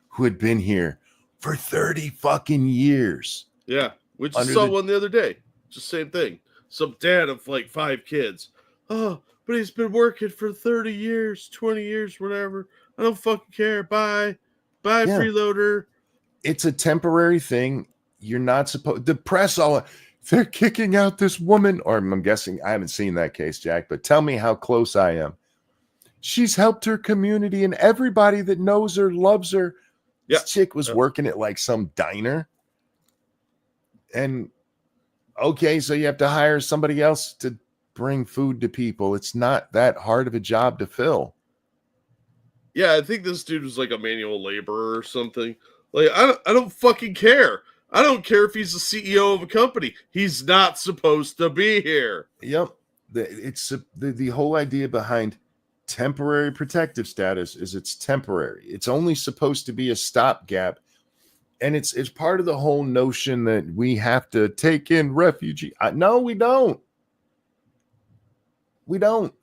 who had been here for 30 fucking years. Yeah, we just saw one the other day. Just same thing. Some dad of like 5 kids. Oh, but he's been working for 30 years, 20 years, whatever. I don't fucking care. Bye, freeloader. It's a temporary thing. You're not supposed. The press all. They're kicking out this woman, or I'm guessing I haven't seen that case, Jack. But tell me how close I am. She's helped her community, and everybody that knows her loves her. Yep. This chick was working at like some diner, and okay, so you have to hire somebody else to bring food to people. It's not that hard of a job to fill. Yeah, I think this dude was like a manual laborer or something. Like, I don't fucking care. I don't care if he's the CEO of a company. He's not supposed to be here. Yep. It's the whole idea behind temporary protective status is it's temporary. It's only supposed to be a stopgap. And it's part of the whole notion that we have to take in refugee. No, we don't. We don't.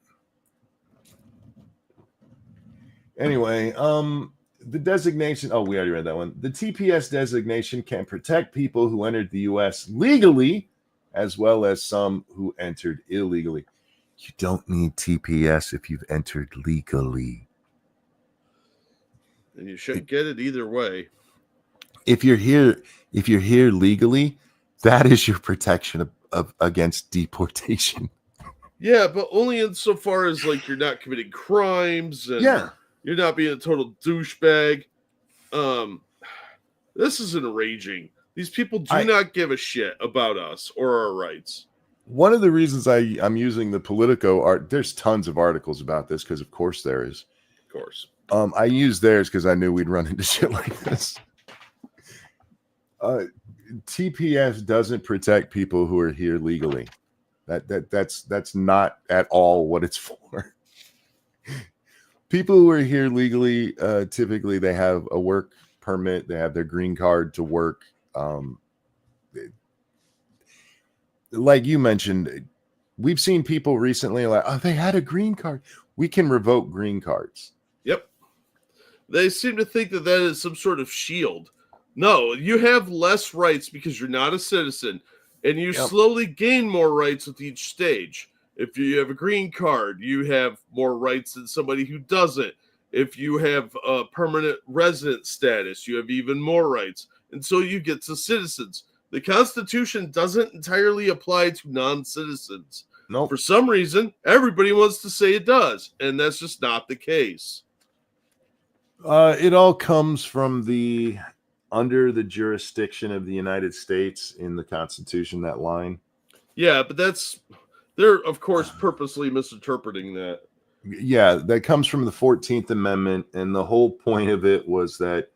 Anyway, the designation. Oh, we already read that one. The TPS designation can protect people who entered the U.S. legally, as well as some who entered illegally. You don't need TPS if you've entered legally. And you shouldn't get it either way. If you're here legally, that is your protection of against deportation. Yeah, but only insofar as like you're not committing crimes and you're not being a total douchebag. This is enraging. These people do not give a shit about us or our rights. One of the reasons I'm using the Politico art, there's tons of articles about this because of course there is. Of course. I used theirs because I knew we'd run into shit like this. TPS doesn't protect people who are here legally. That's not at all what it's for. People who are here legally, typically they have a work permit, they have their green card to work. Like you mentioned, we've seen people recently like, oh, they had a green card. We can revoke green cards. Yep. They seem to think that is some sort of shield. No, you have less rights because you're not a citizen, and you slowly gain more rights with each stage. If you have a green card, you have more rights than somebody who doesn't. If you have a permanent resident status, you have even more rights. And so you get to citizens. The Constitution doesn't entirely apply to non-citizens. No. For some reason, everybody wants to say it does, and that's just not the case. It all comes from under the jurisdiction of the United States in the Constitution, that line. Yeah, but they're, of course, purposely misinterpreting that. Yeah, that comes from the 14th Amendment, and the whole point of it was that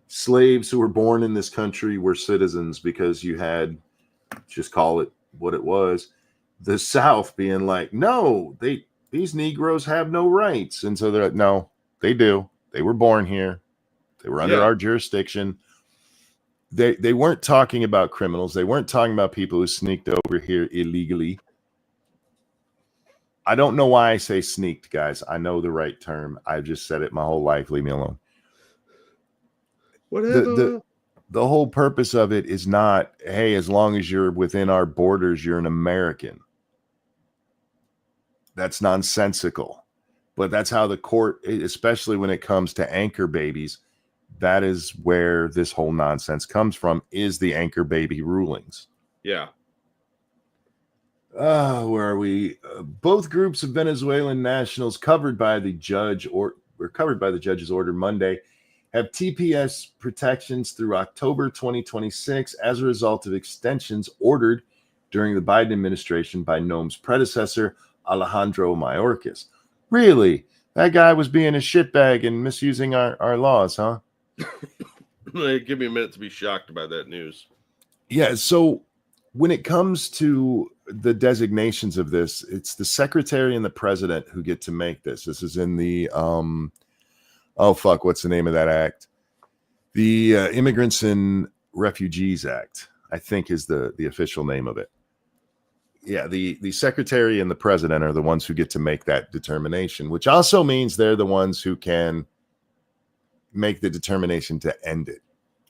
slaves who were born in this country were citizens because you had, just call it what it was, the South being like, no, these Negroes have no rights. And so they're like, no, they do. They were born here. They were under our jurisdiction. They weren't talking about criminals. They weren't talking about people who sneaked over here illegally. I don't know why I say sneaked, guys. I know the right term. I've just said it my whole life. Leave me alone. Whatever. The whole purpose of it is not, hey, as long as you're within our borders, you're an American. That's nonsensical. But that's how the court, especially when it comes to anchor babies, that is where this whole nonsense comes from, is the anchor baby rulings. Yeah. Where are we? Both groups of Venezuelan nationals covered by the judge's order Monday have TPS protections through October 2026 as a result of extensions ordered during the Biden administration by Noem's predecessor, Alejandro Mayorkas. Really? That guy was being a shitbag and misusing our laws, huh? Give me a minute to be shocked by that news. Yeah, so when it comes to the designations of this, it's the secretary and the president who get to make this. This is in the what's the name of that act? The Immigrants and Refugees Act, I think, is the official name of it. Yeah, the secretary and the president are the ones who get to make that determination, which also means they're the ones who can make the determination to end it.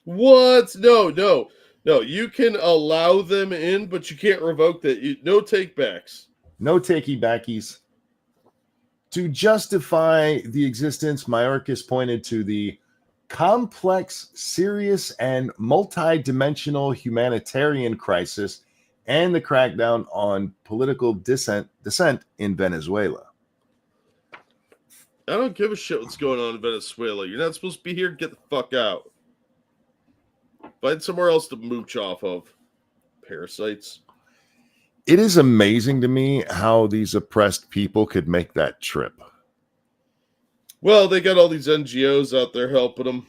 What? No. You can allow them in, but you can't revoke that. No take-backs. No takey-backies. To justify the existence, Mayorkas pointed to the complex, serious, and multi-dimensional humanitarian crisis and the crackdown on political dissent in Venezuela. I don't give a shit what's going on in Venezuela. You're not supposed to be here. Get the fuck out. Find somewhere else to mooch off of. Parasites. It is amazing to me how these oppressed people could make that trip. Well, they got all these NGOs out there helping them.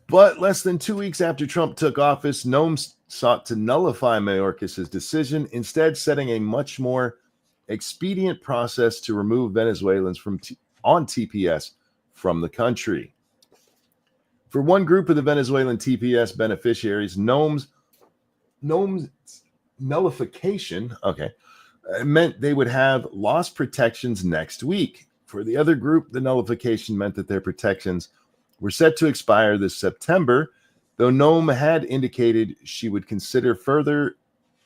But less than 2 weeks after Trump took office, Noem sought to nullify Mayorkas' decision, instead setting a much more expedient process to remove Venezuelans on TPS from the country. For one group of the Venezuelan TPS beneficiaries, Noem's nullification, meant they would have lost protections next week. For the other group, the nullification meant that their protections were set to expire this September, though Noem had indicated she would consider further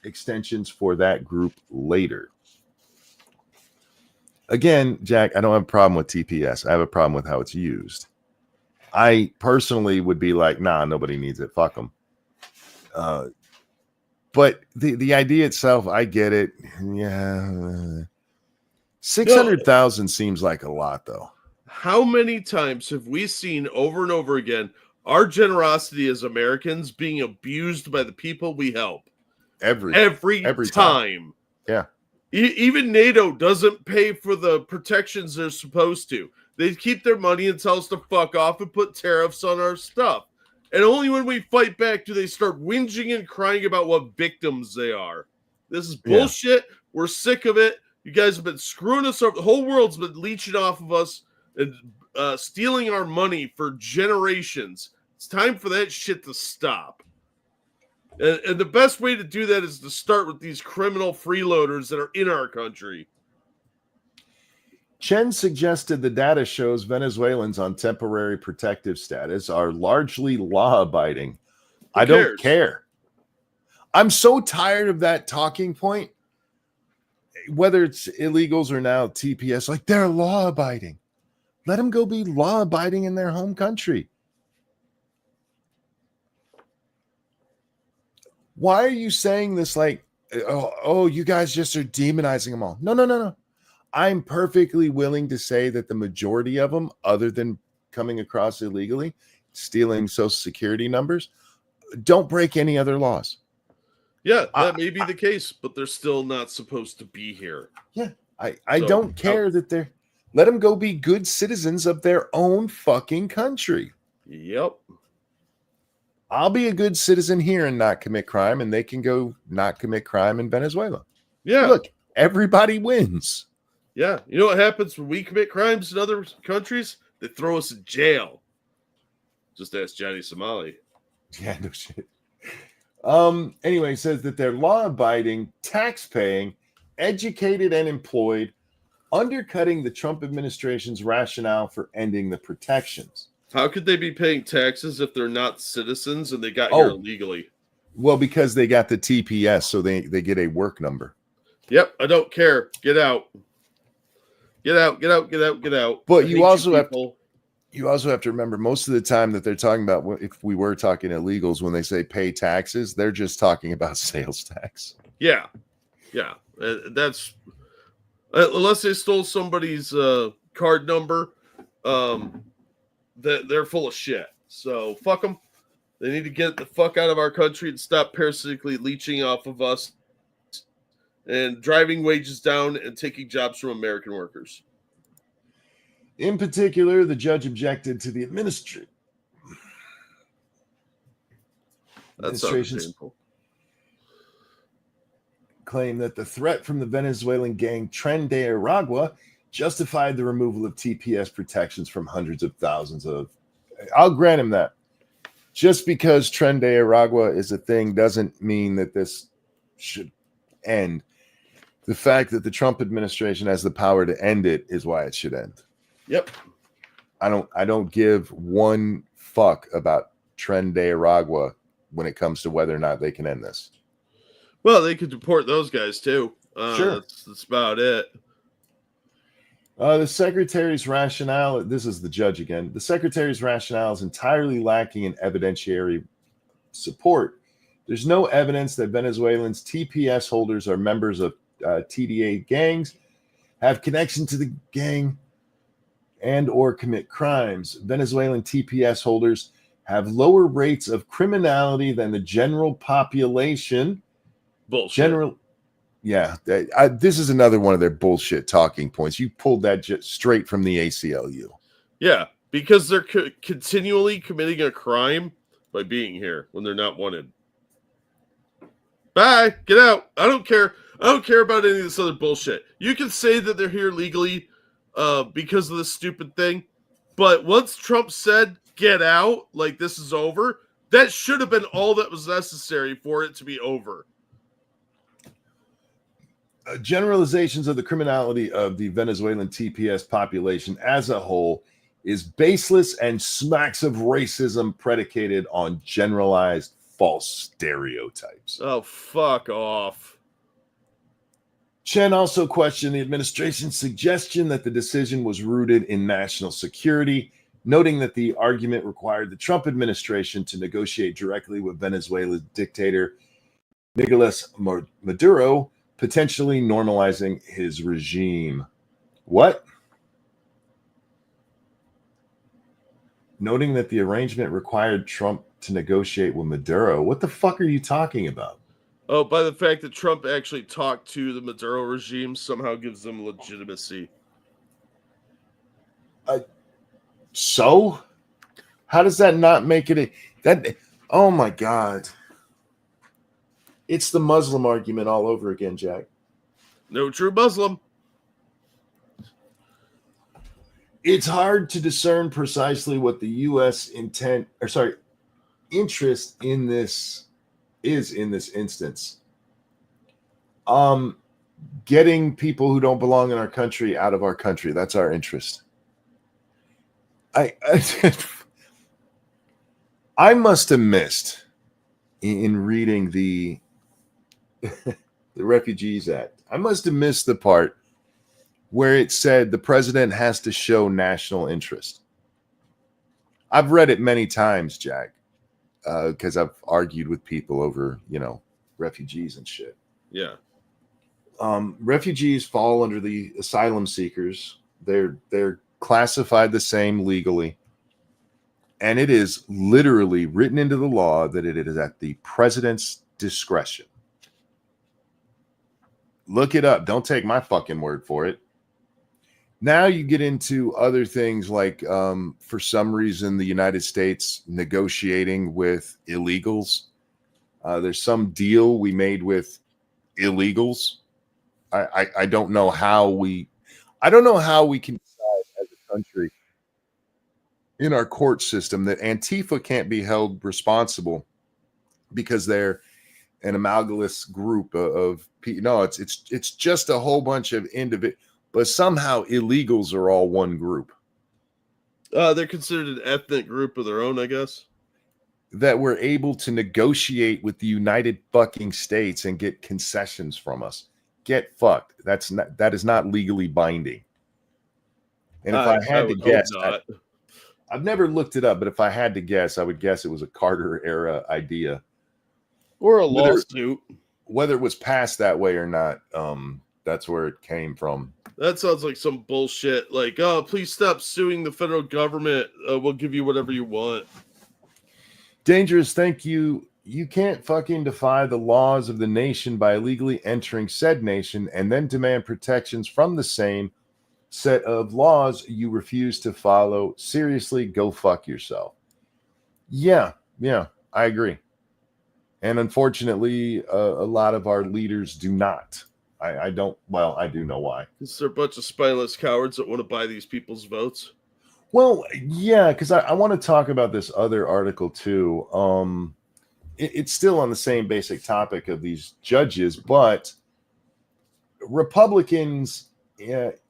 extensions for that group later. Again, Jack, I don't have a problem with TPS. I have a problem with how it's used. I personally would be like, nah, nobody needs it. Fuck them. But the idea itself, I get it. Yeah. 600,000 seems like a lot, though. How many times have we seen over and over again our generosity as Americans being abused by the people we help? Every time. Yeah. Even NATO doesn't pay for the protections they're supposed to. They keep their money and tell us to fuck off and put tariffs on our stuff. And only when we fight back do they start whinging and crying about what victims they are. This is bullshit. Yeah. We're sick of it. You guys have been screwing us over. The whole world's been leeching off of us and stealing our money for generations. It's time for that shit to stop. And the best way to do that is to start with these criminal freeloaders that are in our country. Chen suggested the data shows Venezuelans on temporary protective status are largely law-abiding. I don't care. I'm so tired of that talking point. Whether it's illegals or now TPS, like they're law-abiding. Let them go be law-abiding in their home country. Why are you saying this like, oh, you guys just are demonizing them all? No. I'm perfectly willing to say that the majority of them, other than coming across illegally, stealing Social Security numbers, don't break any other laws. Yeah, that may be the case, but they're still not supposed to be here. Yeah, I don't care that they're... Let them go be good citizens of their own fucking country. Yep. I'll be a good citizen here and not commit crime, and they can go not commit crime in Venezuela. Yeah. Look, everybody wins. Yeah. You know what happens when we commit crimes in other countries? They throw us in jail. Just ask Johnny Somali. Yeah, no shit. Anyway, it says that they're law-abiding, tax-paying, educated, and employed, undercutting the Trump administration's rationale for ending the protections. How could they be paying taxes if they're not citizens and they got here illegally? Well, because they got the TPS, so they get a work number. Yep, I don't care. Get out. Get out. But you also have to remember, most of the time that they're talking about, if we were talking illegals, when they say pay taxes, they're just talking about sales tax. Yeah. That's unless they stole somebody's card number, that they're full of shit. So fuck them. They need to get the fuck out of our country and stop parasitically leeching off of us and driving wages down and taking jobs from American workers. In particular, the judge objected to the administration's claim that the threat from the Venezuelan gang Tren de Aragua justified the removal of TPS protections from hundreds of thousands of... I'll grant him that. Just because Tren de Aragua is a thing doesn't mean that this should end. The fact that the Trump administration has the power to end it is why it should end. Yep. I don't give one fuck about Tren de Aragua when it comes to whether or not they can end this. Well, they could deport those guys too. Sure. That's about it. The secretary's rationale, this is the judge again, the secretary's rationale is entirely lacking in evidentiary support. There's no evidence that Venezuelans TPS holders are members of TDA gangs, have connection to the gang, and or commit crimes. Venezuelan TPS holders have lower rates of criminality than the general population. Bullshit. Yeah, this is another one of their bullshit talking points. You pulled that straight from the ACLU. Yeah, because they're continually committing a crime by being here when they're not wanted. Bye, get out. I don't care. I don't care about any of this other bullshit. You can say that they're here legally because of this stupid thing, but once Trump said get out, like this is over, that should have been all that was necessary for it to be over. Generalizations of the criminality of the Venezuelan TPS population as a whole is baseless and smacks of racism predicated on generalized false stereotypes. Oh, fuck off. Chen also questioned the administration's suggestion that the decision was rooted in national security, noting that the argument required the Trump administration to negotiate directly with Venezuela's dictator Nicolas Maduro, potentially normalizing his regime. What? Noting that the arrangement required Trump to negotiate with Maduro. What the fuck are you talking about? Oh, by the fact that Trump actually talked to the Maduro regime somehow gives them legitimacy. So? How does that not make it oh my God. It's the Muslim argument all over again, Jack. No true Muslim. It's hard to discern precisely what the U.S. interest in this is in this instance. Getting people who don't belong in our country out of our country. That's our interest. I must have missed in reading the Refugees Act. I must have missed the part where it said the president has to show national interest. I've read it many times, Jack, because I've argued with people over, refugees and shit. Yeah. Refugees fall under the asylum seekers. They're classified the same legally. And it is literally written into the law that it is at the president's discretion. Look it up. Don't take my fucking word for it. Now you get into other things like, for some reason, the United States negotiating with illegals. There's some deal we made with illegals. I don't know how we can decide as a country in our court system that Antifa can't be held responsible because they're an amalgamous group of people. No, it's just a whole bunch of individuals, but somehow illegals are all one group. They're considered an ethnic group of their own, I guess. That we're able to negotiate with the United fucking States and get concessions from us. Get fucked. That is not legally binding. And if I had to guess, I've never looked it up, but if I had to guess, I would guess it was a Carter era idea. Or a lawsuit. Whether it was passed that way or not, that's where it came from. That sounds like some bullshit. Like, oh, please stop suing the federal government. We'll give you whatever you want. Dangerous, thank you. You can't fucking defy the laws of the nation by illegally entering said nation and then demand protections from the same set of laws you refuse to follow. Seriously, go fuck yourself. Yeah, I agree. And unfortunately, a lot of our leaders do not. I do know why. Because they're a bunch of spineless cowards that want to buy these people's votes. Well, yeah, because I want to talk about this other article too. It's still on the same basic topic of these judges, but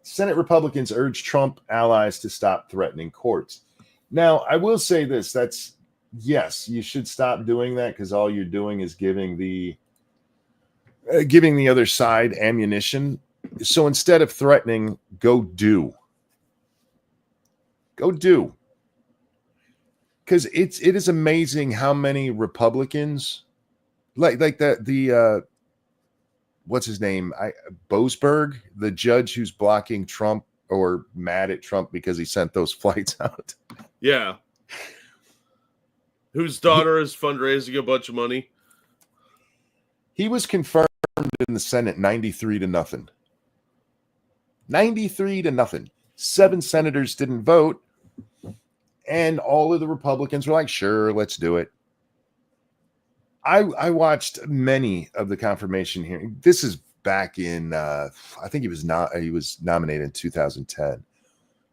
Senate Republicans urge Trump allies to stop threatening courts. Now, I will say this, yes, you should stop doing that because all you're doing is giving the other side ammunition. So instead of threatening, go do. Go do. Because it is amazing how many Republicans, like the what's his name? Boasberg, the judge who's blocking Trump or mad at Trump because he sent those flights out. Yeah. Whose daughter is fundraising a bunch of money. He was confirmed in the Senate 93-0. 93-0. 7 senators didn't vote. And all of the Republicans were like, sure, let's do it. I watched many of the confirmation hearings. This is back in, I think he was nominated in 2010.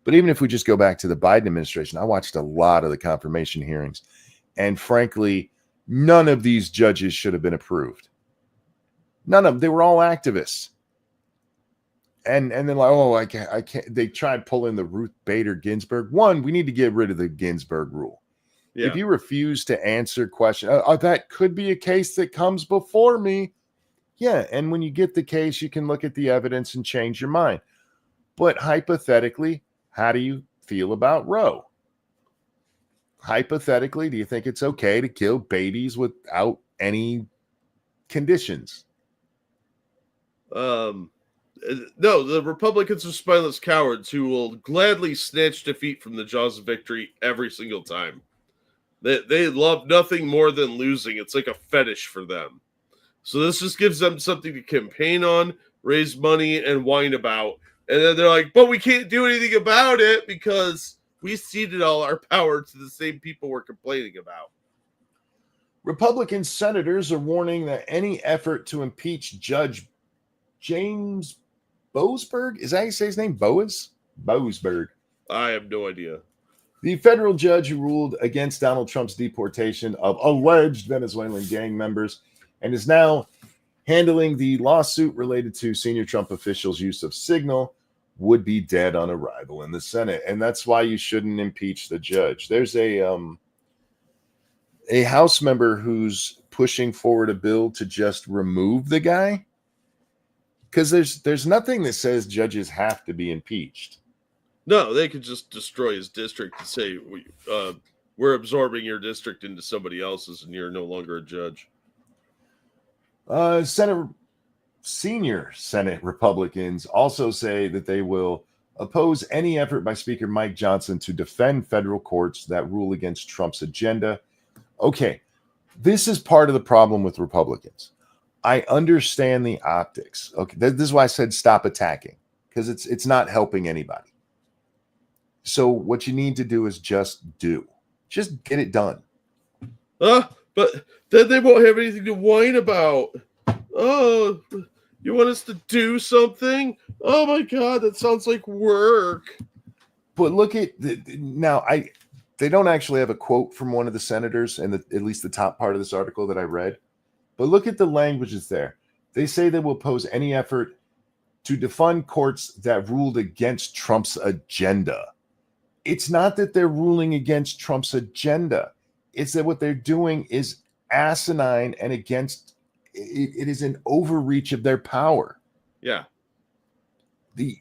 But even if we just go back to the Biden administration, I watched a lot of the confirmation hearings. And frankly, none of these judges should have been approved. None of them. They were all activists. And then like, oh, I can't. They tried pulling the Ruth Bader Ginsburg. One, we need to get rid of the Ginsburg rule. Yeah. If you refuse to answer questions, that could be a case that comes before me. Yeah, and when you get the case, you can look at the evidence and change your mind. But hypothetically, how do you feel about Roe? Hypothetically, do you think it's okay to kill babies without any conditions? No, the Republicans are spineless cowards who will gladly snatch defeat from the jaws of victory every single time. They love nothing more than losing. It's like a fetish for them. So this just gives them something to campaign on, raise money, and whine about. And then they're like, but we can't do anything about it because we ceded all our power to the same people we're complaining about. Republican senators are warning that any effort to impeach Judge James Boasberg, is that how you say his name? Boasberg. I have no idea. The federal judge who ruled against Donald Trump's deportation of alleged Venezuelan gang members and is now handling the lawsuit related to senior Trump officials' use of Signal would be dead on arrival in the Senate. And that's why you shouldn't impeach the judge. There's a House member who's pushing forward a bill to just remove the guy. Because there's nothing that says judges have to be impeached. No, they could just destroy his district and say, we're absorbing your district into somebody else's and you're no longer a judge. Senior Senate Republicans also say that they will oppose any effort by Speaker Mike Johnson to defend federal courts that rule against Trump's agenda. Okay, this is part of the problem with Republicans. I understand the optics. Okay, this is why I said stop attacking, because it's not helping anybody. So what you need to do is just get it done. But then they won't have anything to whine about. Oh, you want us to do something? Oh my God, that sounds like work. But look at they don't actually have a quote from one of the senators in at least the top part of this article that I read. But look at the languages there. They say they will oppose any effort to defund courts that ruled against Trump's agenda. It's not that they're ruling against Trump's agenda. It's that what they're doing is asinine and against it is an overreach of their power. Yeah. The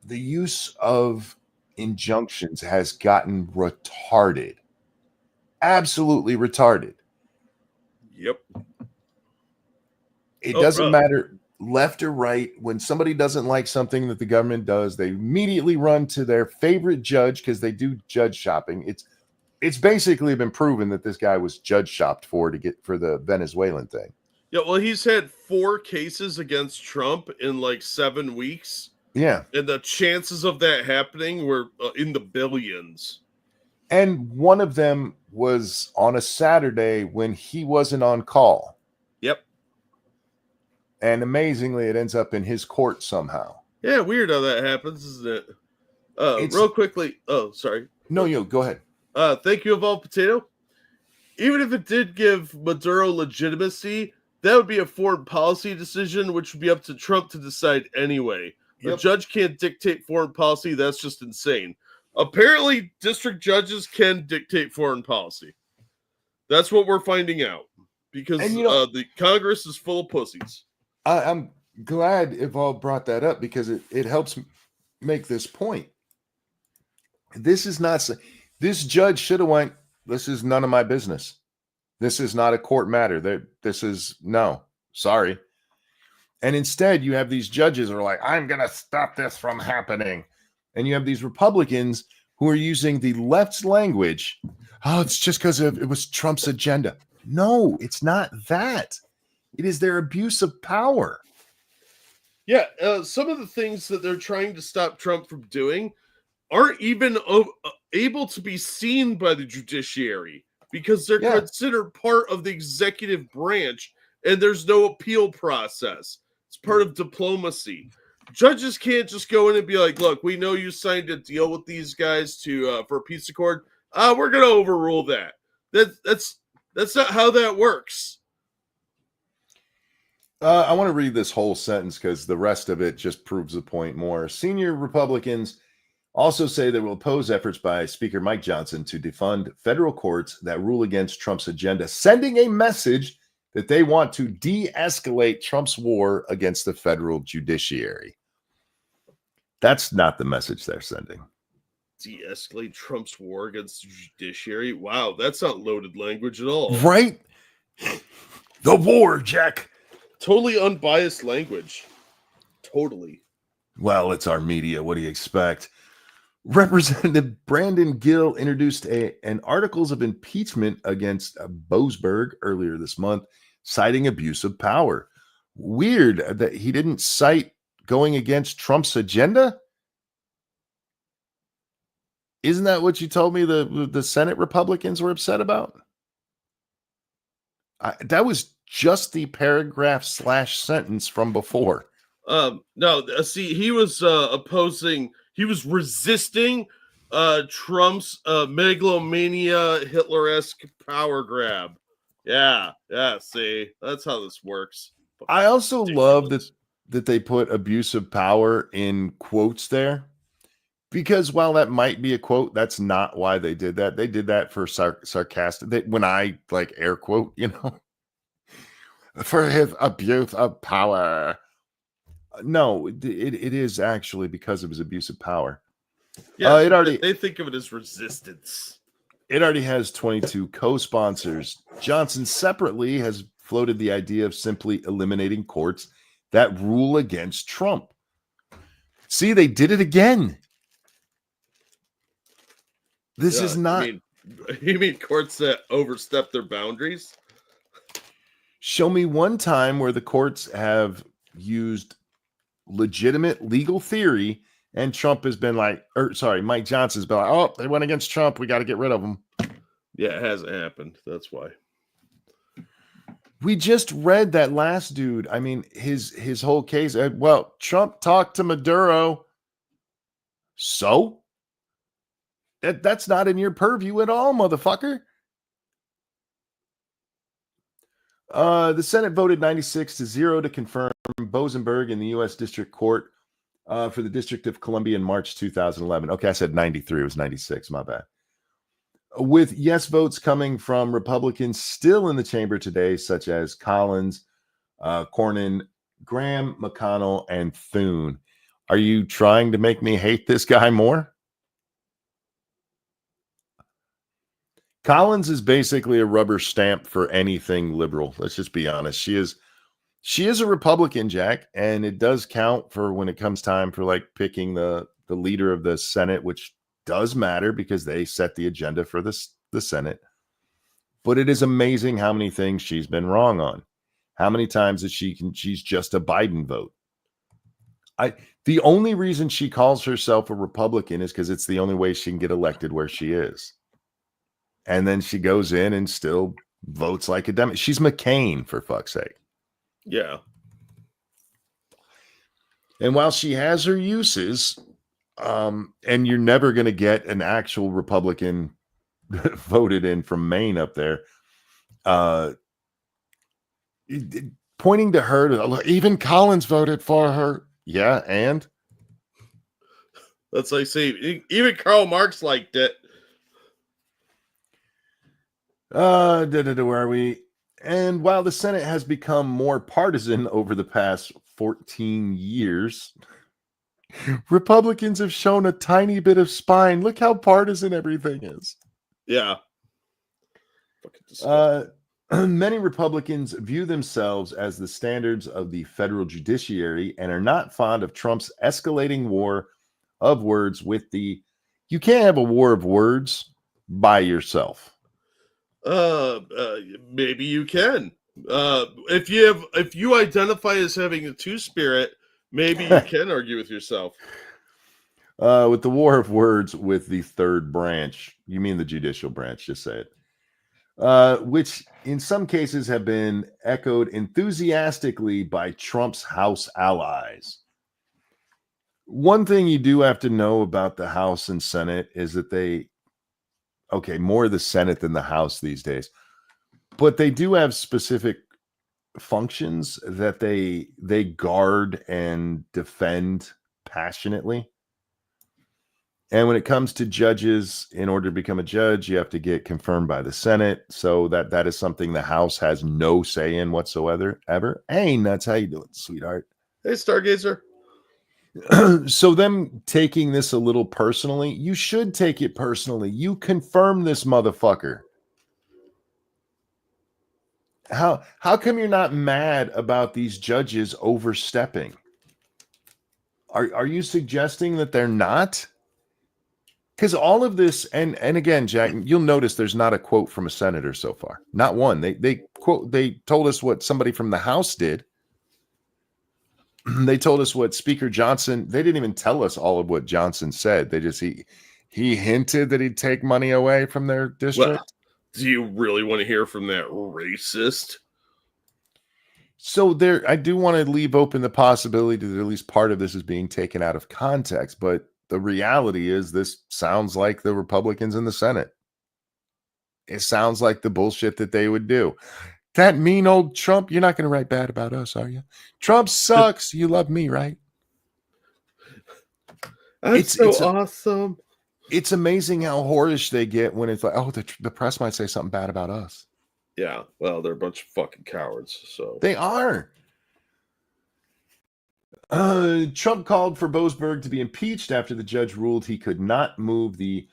use of injunctions has gotten retarded. Absolutely retarded. Yep. It doesn't matter left or right. When somebody doesn't like something that the government does, they immediately run to their favorite judge because they do judge shopping. It's basically been proven that this guy was judge shopped for the Venezuelan thing. Yeah, well, he's had 4 cases against Trump in like 7 weeks. Yeah. And the chances of that happening were in the billions. And one of them was on a Saturday when he wasn't on call. Yep. And amazingly, it ends up in his court somehow. Yeah, weird how that happens, isn't it? Real quickly. Oh, sorry. No, go ahead. Thank you, Evolved Potato. Even if it did give Maduro legitimacy, that would be a foreign policy decision, which would be up to Trump to decide anyway. Yep. A judge can't dictate foreign policy. That's just insane. Apparently, district judges can dictate foreign policy. That's what we're finding out because the Congress is full of pussies. I'm glad Evolve brought that up because it helps make this point. This is not, this judge should have went, this is none of my business. This is not a court matter. This is, no, sorry. And instead, you have these judges who are like, I'm going to stop this from happening. And you have these Republicans who are using the left's language. Oh, it's just because it was Trump's agenda. No, it's not that. It is their abuse of power. Yeah, some of the things that they're trying to stop Trump from doing aren't even able to be seen by the judiciary because they're considered part of the executive branch and there's no appeal process. It's part of diplomacy. Judges can't just go in and be like, look, we know you signed a deal with these guys for a peace accord. We're going to overrule that. That's not how that works. I want to read this whole sentence because the rest of it just proves the point more. Senior Republicans also say they will oppose efforts by Speaker Mike Johnson to defund federal courts that rule against Trump's agenda, sending a message that they want to de-escalate Trump's war against the federal judiciary. That's not the message they're sending. De-escalate Trump's war against the judiciary? Wow, that's not loaded language at all. Right? The war, Jack. Totally unbiased language. Totally. Well, it's our media. What do you expect? Representative Brandon Gill introduced an articles of impeachment against Boasberg earlier this month, citing abuse of power. Weird that he didn't cite going against Trump's agenda. Isn't that what you told me the Senate Republicans were upset about? That was just the paragraph / sentence from before. No, see, he was opposing, he was resisting Trump's megalomania Hitler-esque power grab. Yeah, see, that's how this works. I also love that they put abuse of power in quotes there. Because while that might be a quote, that's not why they did that. They did that for sarcastic. When I like air quote, for his abuse of power. No, it is actually because of his abuse of power. Yeah, they think of it as resistance. It already has 22 co-sponsors. Johnson separately has floated the idea of simply eliminating courts that rule against Trump. See, they did it again. This is not... You mean courts that overstep their boundaries? Show me one time where the courts have used legitimate legal theory and Trump has been like, Mike Johnson's been like, oh, they went against Trump. We got to get rid of them. Yeah, it hasn't happened. That's why. We just read that last dude. I mean, his whole case. Well, Trump talked to Maduro. So? That's not in your purview at all, motherfucker. The Senate voted 96-0 to confirm Boasberg in the U.S. District Court for the District of Columbia in March 2011. Okay, I said 93. It was 96. My bad. With yes votes coming from Republicans still in the chamber today, such as Collins, Cornyn, Graham, McConnell, and Thune. Are you trying to make me hate this guy more? Collins is basically a rubber stamp for anything liberal. Let's just be honest. She is a Republican, Jack, and it does count for when it comes time for like picking the leader of the Senate, which does matter because they set the agenda for the Senate. But it is amazing how many things she's been wrong on. How many times that she's just a Biden vote. The only reason she calls herself a Republican is because it's the only way she can get elected where she is. And then she goes in and still votes like a Democrat. She's McCain, for fuck's sake. Yeah. And while she has her uses, and you're never going to get an actual Republican voted in from Maine up there, pointing to her, even Collins voted for her. Yeah, and? That's like saying, even Karl Marx liked it. Where are we? And while the Senate has become more partisan over the past 14 years, Republicans have shown a tiny bit of spine. Look how partisan everything is. Yeah. Many Republicans view themselves as the standards of the federal judiciary and are not fond of Trump's escalating war of words with the you can't have a war of words by yourself. Maybe you can. If you identify as having a two-spirit, maybe you can argue with yourself. With the war of words with the third branch, you mean the judicial branch, just say it. Which in some cases have been echoed enthusiastically by Trump's House allies. One thing you do have to know about the House and Senate is that more the Senate than the House these days, but they do have specific functions that they guard and defend passionately. And when it comes to judges, in order to become a judge, you have to get confirmed by the Senate. So that is something the House has no say in whatsoever. Hey, Nuts, how you doing, sweetheart? Hey, Stargazer. So them taking this a little personally, you should take it personally. You confirm this motherfucker. How come you're not mad about these judges overstepping? Are you suggesting that they're not? Because all of this, and again, Jack, you'll notice there's not a quote from a senator so far. Not one. They told us what somebody from the House did. They told us what Speaker Johnson. They didn't even tell us all of what Johnson said. They just he hinted that he'd take money away from their district. Well, do you really want to hear from that racist? So I do want to leave open the possibility that at least part of this is being taken out of context, but the reality is this sounds like the Republicans in the Senate. It sounds like the bullshit that they would do. That mean old Trump, you're not going to write bad about us, are you? Trump sucks. You love me, right? It's awesome. It's amazing how whorish they get when it's like, oh, the press might say something bad about us. Yeah, well, they're a bunch of fucking cowards. So they are. Trump called for Boasberg to be impeached after the judge ruled he could not invoke the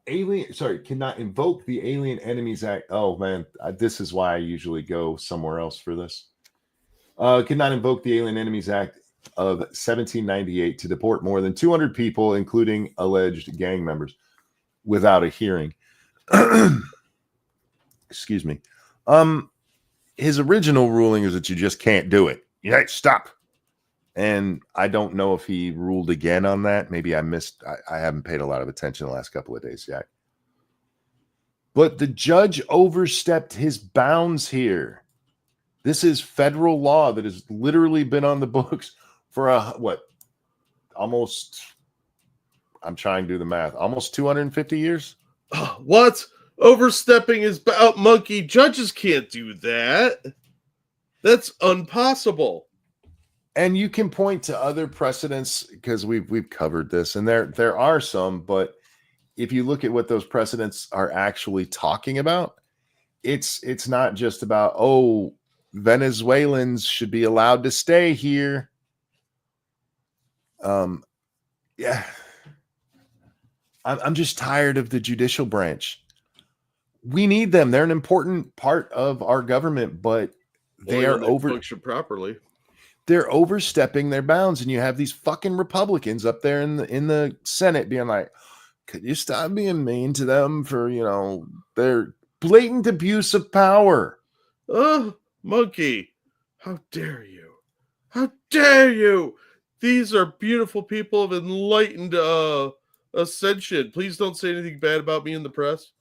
Alien Enemies Act. Oh man, this is why I usually go somewhere else for this. Could not invoke the Alien Enemies Act of 1798 to deport more than 200 people, including alleged gang members, without a hearing. Excuse me. His original ruling is that you just can't do it. Yeah, stop. And I don't know if he ruled again on that. Maybe I missed. I haven't paid a lot of attention the last couple of days yet. But the judge overstepped his bounds here. This is federal law that has literally been on the books for almost, I'm trying to do the math, almost 250 years? What? Overstepping is about monkey. Judges can't do that. That's impossible. And you can point to other precedents because we've covered this, and there are some, but if you look at what those precedents are actually talking about, it's not just about, oh, Venezuelans should be allowed to stay here. Yeah. I'm just tired of the judicial branch. We need them. They're an important part of our government, but they are function properly. They're overstepping their bounds, and you have these fucking Republicans up there in the Senate being like, could you stop being mean to them for, their blatant abuse of power? Oh, monkey, how dare you? How dare you? These are beautiful people of enlightened ascension. Please don't say anything bad about me in the press.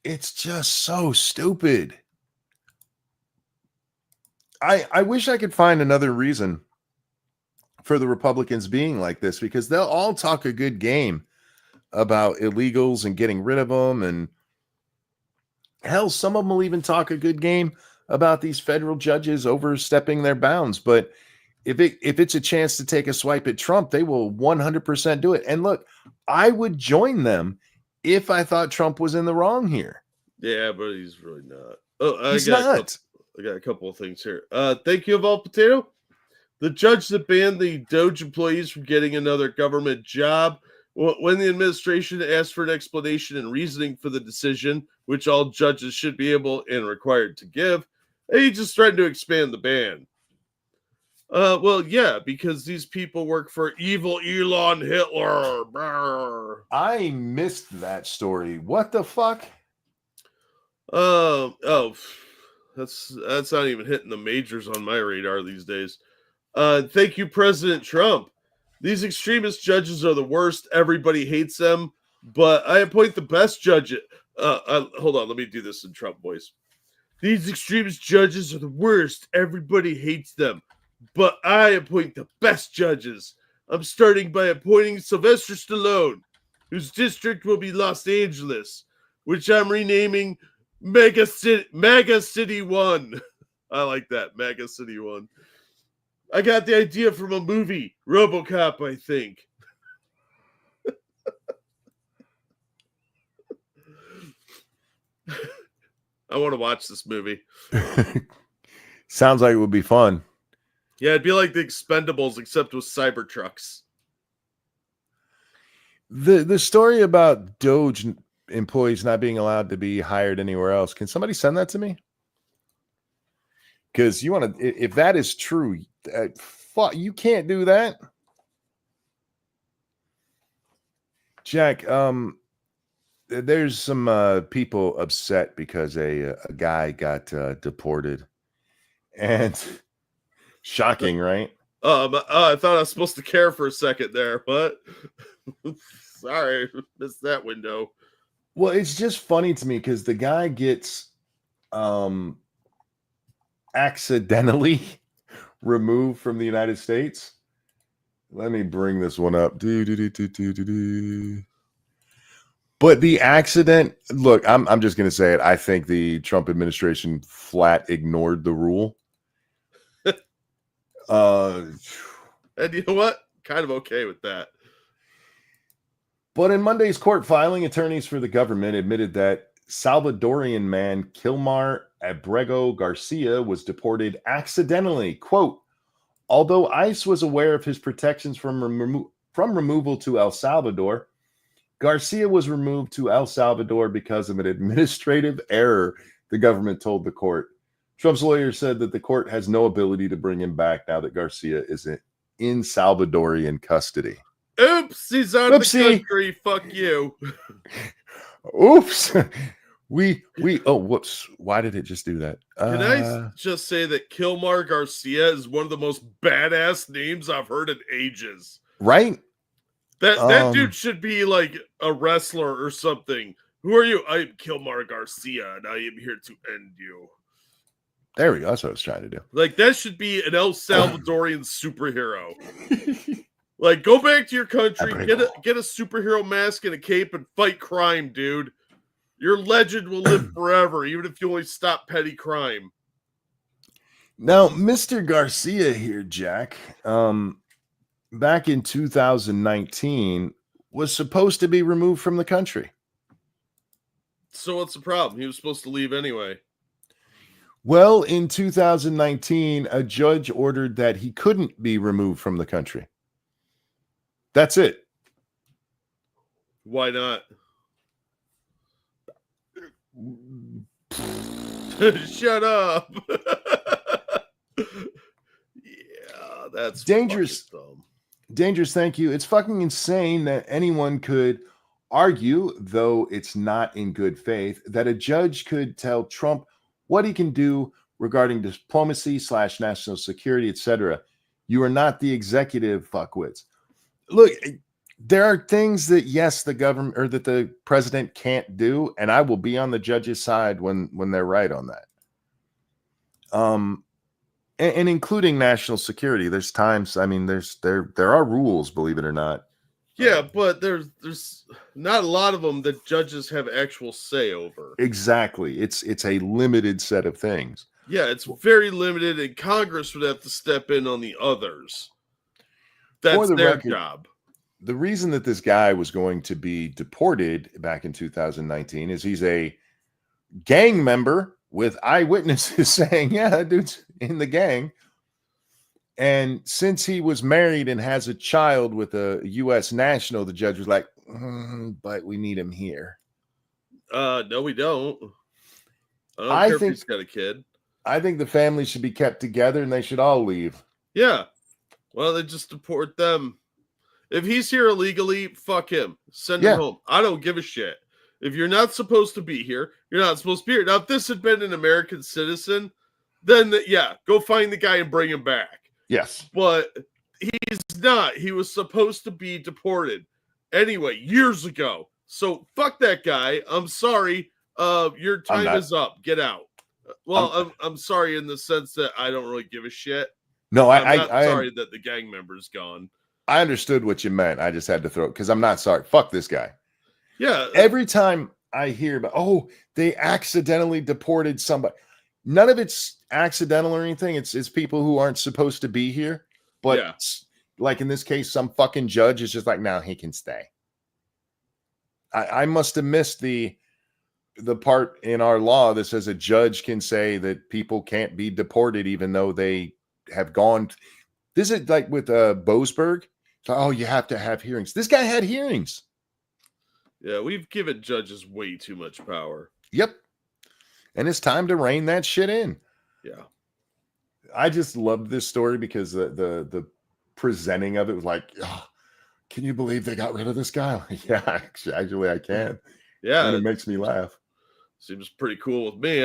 It's just so stupid. I wish I could find another reason for the Republicans being like this, because they'll all talk a good game about illegals and getting rid of them. And hell, some of them will even talk a good game about these federal judges overstepping their bounds. But if it's a chance to take a swipe at Trump, they will 100% do it. And look, I would join them if I thought Trump was in the wrong here. Yeah, but he's really not. Oh, he's not. I got a couple of things here. Thank you, Evolved Potato. The judge that banned the Doge employees from getting another government job, when the administration asked for an explanation and reasoning for the decision, which all judges should be able and required to give, he just threatened to expand the ban. Well, yeah, because these people work for evil Elon Hitler. Brr. I missed that story. What the fuck? That's not even hitting the majors on my radar these days. Thank you, President Trump. These extremist judges are the worst. Everybody hates them, but I appoint the best judge. Hold on, let me do this in Trump voice. These extremist judges are the worst. Everybody hates them, but I appoint the best judges. I'm starting by appointing Sylvester Stallone, whose district will be Los Angeles, which I'm renaming Mega City 1. I like that, Mega City 1. I got the idea from a movie, RoboCop, I think. I want to watch this movie. Sounds like it would be fun. Yeah, it'd be like the Expendables, except with Cybertrucks. The story about Doge employees not being allowed to be hired anywhere else. Can somebody send that to me? Because you want to, if that is true, you can't do that. Jack, there's some people upset because a guy got deported, and shocking, right? I thought I was supposed to care for a second there. What? Sorry, missed that window. Well, it's just funny to me because the guy gets accidentally removed from the United States. Let me bring this one up. But the accident, look, I'm just going to say it. I think the Trump administration flat ignored the rule. And you know what? Kind of okay with that. But in Monday's court filing, attorneys for the government admitted that Salvadorian man Kilmar Abrego Garcia was deported accidentally. Quote, although ICE was aware of his protections from removal to El Salvador, Garcia was removed to El Salvador because of an administrative error, the government told the court. Trump's lawyer said that the court has no ability to bring him back now that Garcia is in Salvadorian custody. Oops, he's out of the country. Fuck you. Oops. Whoops. Why did it just do that? Can I just say that Kilmar Garcia is one of the most badass names I've heard in ages. Right? That dude should be like a wrestler or something. Who are you? I'm Kilmar Garcia, and I am here to end you. There we go. That's what I was trying to do. Like, that should be an El Salvadorian superhero. Like, go back to your country, get a superhero mask and a cape, and fight crime, dude. Your legend will live forever, even if you only stop petty crime. Now, Mr. Garcia here, Jack, back in 2019, was supposed to be removed from the country. So what's the problem? He was supposed to leave anyway. Well, in 2019, a judge ordered that he couldn't be removed from the country. That's it. Why not? Shut up. Yeah, that's dangerous. Dangerous, thank you. It's fucking insane that anyone could argue, though it's not in good faith, that a judge could tell Trump what he can do regarding diplomacy / national security, etc. You are not the executive, fuckwits. Look, there are things that, yes, the government or that the president can't do, and I will be on the judge's side when they're right on that. And including national security. There's times, I mean, there are rules, believe it or not. Yeah, but there's not a lot of them that judges have actual say over. Exactly. It's a limited set of things. Yeah, it's very limited, and Congress would have to step in on the others. That's their job. The reason that this guy was going to be deported back in 2019 is he's a gang member with eyewitnesses saying, yeah, that dude's in the gang. And since he was married and has a child with a U.S. national, the judge was like, but we need him here. No, we don't. I don't care if he's got a kid. I think the family should be kept together and they should all leave. Yeah. Well, they just deport them. If he's here illegally, fuck him. Send him home. I don't give a shit. If you're not supposed to be here, you're not supposed to be here. Now, if this had been an American citizen, then go find the guy and bring him back. Yes. But he's not. He was supposed to be deported anyway, years ago. So fuck that guy. I'm sorry. Your time is up. Get out. Well, I'm sorry in the sense that I don't really give a shit. No, I'm not sorry that the gang member's gone. I understood what you meant. I just had to throw it because I'm not sorry. Fuck this guy. Yeah. Every time I hear about, they accidentally deported somebody. None of it's accidental or anything. It's people who aren't supposed to be here. But like in this case, some fucking judge is just like, no, he can stay. I must have missed the part in our law that says a judge can say that people can't be deported even though they have gone. This is like with Boasberg. So, you have to have hearings. This guy had hearings. Yeah, we've given judges way too much power. Yep. And it's time to rein that shit in. Yeah. I just loved this story because the presenting of it was like, can you believe they got rid of this guy? Yeah, actually I can. Yeah. And it makes me laugh. Seems pretty cool with me.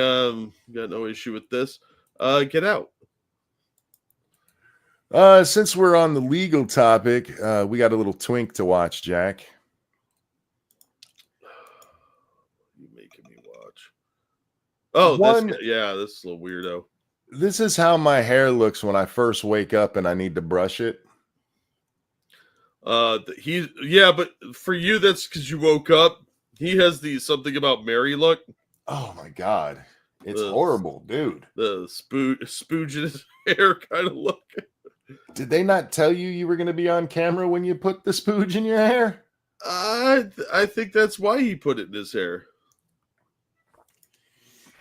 Got no issue with this. Get out. Since we're on the legal topic, we got a little twink to watch, Jack. You making me watch? Oh, this is a little weirdo. This is how my hair looks when I first wake up and I need to brush it. But for you, that's because you woke up. He has the something about Mary look. Oh my god, it's horrible, dude. The spooge in his hair kind of look. Did they not tell you were going to be on camera when you put the spooge in your hair? I think that's why he put it in his hair.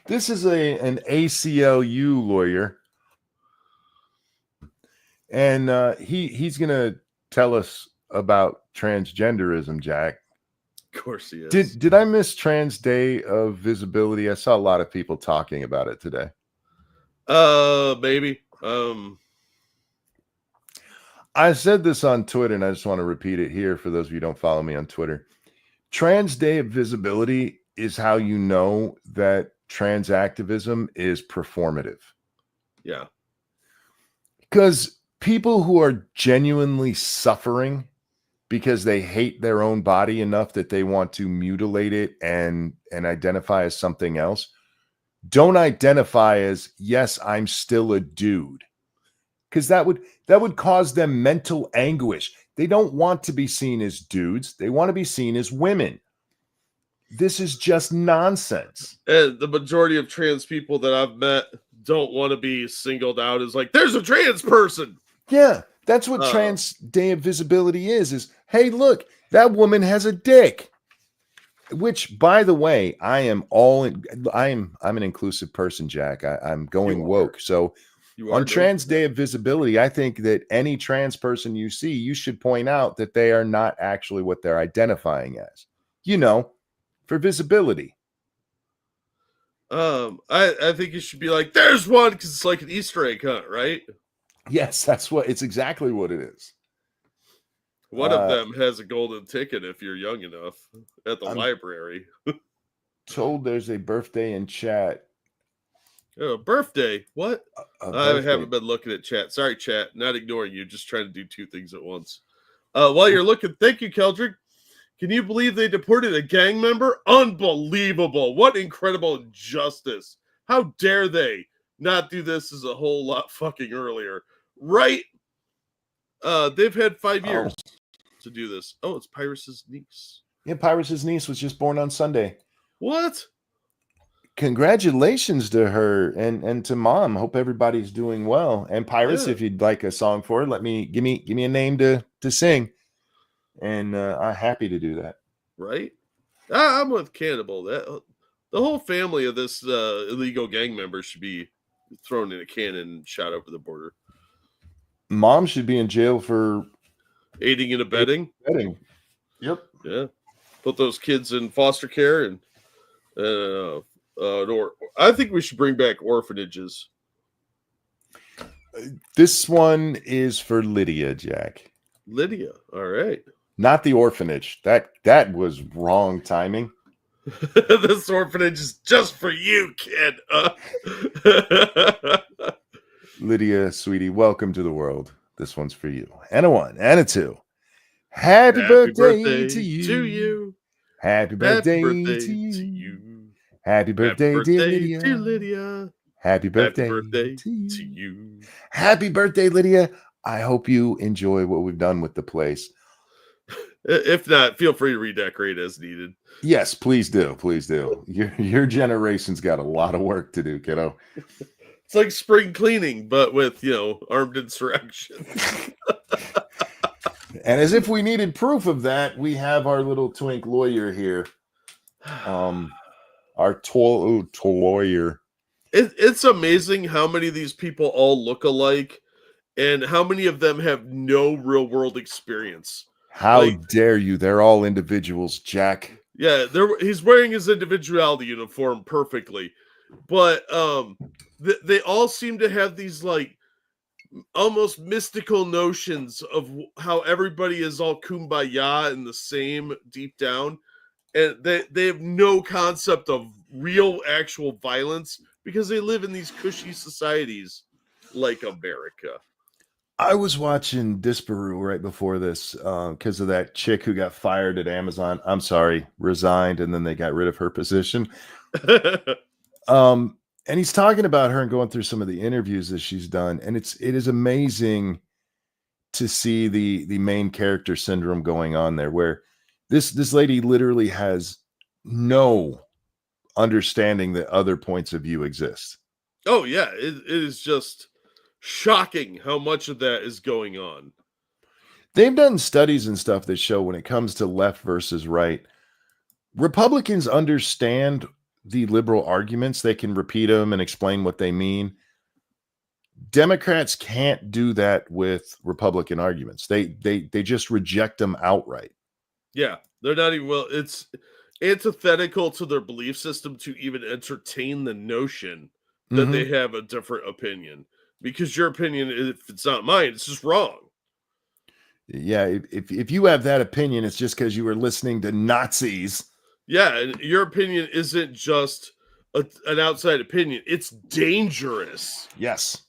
This is an ACLU lawyer, and he's going to tell us about transgenderism, Jack. Of course he is. Did I miss Trans Day of Visibility? I saw a lot of people talking about it today. Maybe. I said this on Twitter, and I just want to repeat it here for those of you who don't follow me on Twitter. Trans Day of Visibility is how you know that trans activism is performative. Yeah. Because people who are genuinely suffering because they hate their own body enough that they want to mutilate it and identify as something else don't identify as, yes, I'm still a dude. Because that would cause them mental anguish. They don't want to be seen as dudes. They want to be seen as women. This is just nonsense. And the majority of trans people that I've met don't want to be singled out as like, there's a trans person. Yeah, that's what Trans Day of Visibility is, hey, look, that woman has a dick. Which, by the way, I'm an inclusive person, Jack. I'm going woke. So on Trans Day of Visibility, I think that any trans person you see, you should point out that they are not actually what they're identifying as. For visibility. I think you should be like, there's one, because it's like an Easter egg hunt, right? Yes, it's exactly what it is. One of them has a golden ticket if you're young enough at the library. Told there's a birthday in chat. Oh, birthday? What? I haven't been looking at chat. Sorry, chat. Not ignoring you. Just trying to do two things at once. While you're looking, thank you, Keldrick. Can you believe they deported a gang member? Unbelievable. What incredible injustice. How dare they not do this as a whole lot fucking earlier? Right? They've had 5 years to do this. Oh, it's Pyrus's niece. Yeah, Pyrus's niece was just born on Sunday. What? Congratulations to her and to mom. Hope everybody's doing well. And Pyrus, if you'd like a song for her, give me a name to sing. And I'm happy to do that. Right? I'm with Cannibal. The whole family of this illegal gang member should be thrown in a cannon and shot over the border. Mom should be in jail for aiding and abetting. Yep. Yeah. Put those kids in foster care and or I think we should bring back orphanages. This one is for Lydia, Jack. Lydia. All right. Not the orphanage. That was wrong timing. This orphanage is just for you, kid. Lydia, sweetie, welcome to the world. This one's for you. And a 1 and a 2. Happy birthday to you. Happy birthday to you. Happy birthday, dear Lydia. Happy birthday to you. Happy birthday, Lydia. I hope you enjoy what we've done with the place. If not, feel free to redecorate as needed. Yes, please do. Please do. Your generation's got a lot of work to do, kiddo. It's like spring cleaning, but with, armed insurrection. And as if we needed proof of that, we have our little twink lawyer here. Our lawyer. It's amazing how many of these people all look alike and how many of them have no real world experience. How dare you? They're all individuals, Jack. Yeah, he's wearing his individuality uniform perfectly. But they all seem to have these almost mystical notions of how everybody is all kumbaya and the same deep down. And they have no concept of real actual violence because they live in these cushy societies like America. I was watching Disparu right before this because of that chick who got fired at Amazon. I'm sorry, resigned, and then they got rid of her position. And he's talking about her and going through some of the interviews that she's done, and it is amazing to see the main character syndrome going on there, where this lady literally has no understanding that other points of view exist. Oh yeah, it is just shocking how much of that is going on. They've done studies and stuff that show when it comes to left versus right, Republicans understand the liberal arguments. They can repeat them and explain what they mean. Democrats can't do that with Republican arguments. They just reject them outright. Yeah, they're not even it's antithetical to their belief system to even entertain the notion that they have a different opinion. Because your opinion, if it's not mine, it's just wrong. Yeah, if you have that opinion, it's just because you were listening to Nazis. Yeah, and your opinion isn't just an outside opinion. It's dangerous. Yes.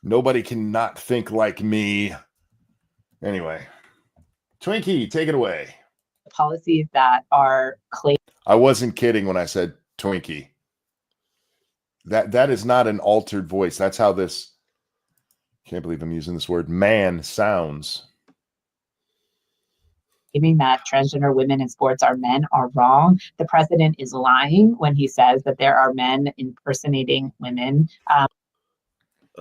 Nobody can not think like me. Anyway, Twinkie, take it away. Policies that are clear. I wasn't kidding when I said Twinkie. That is not an altered voice. That's how this, can't believe I'm using this word, man sounds. Claiming that transgender women in sports are men are wrong. The president is lying when he says that there are men impersonating women.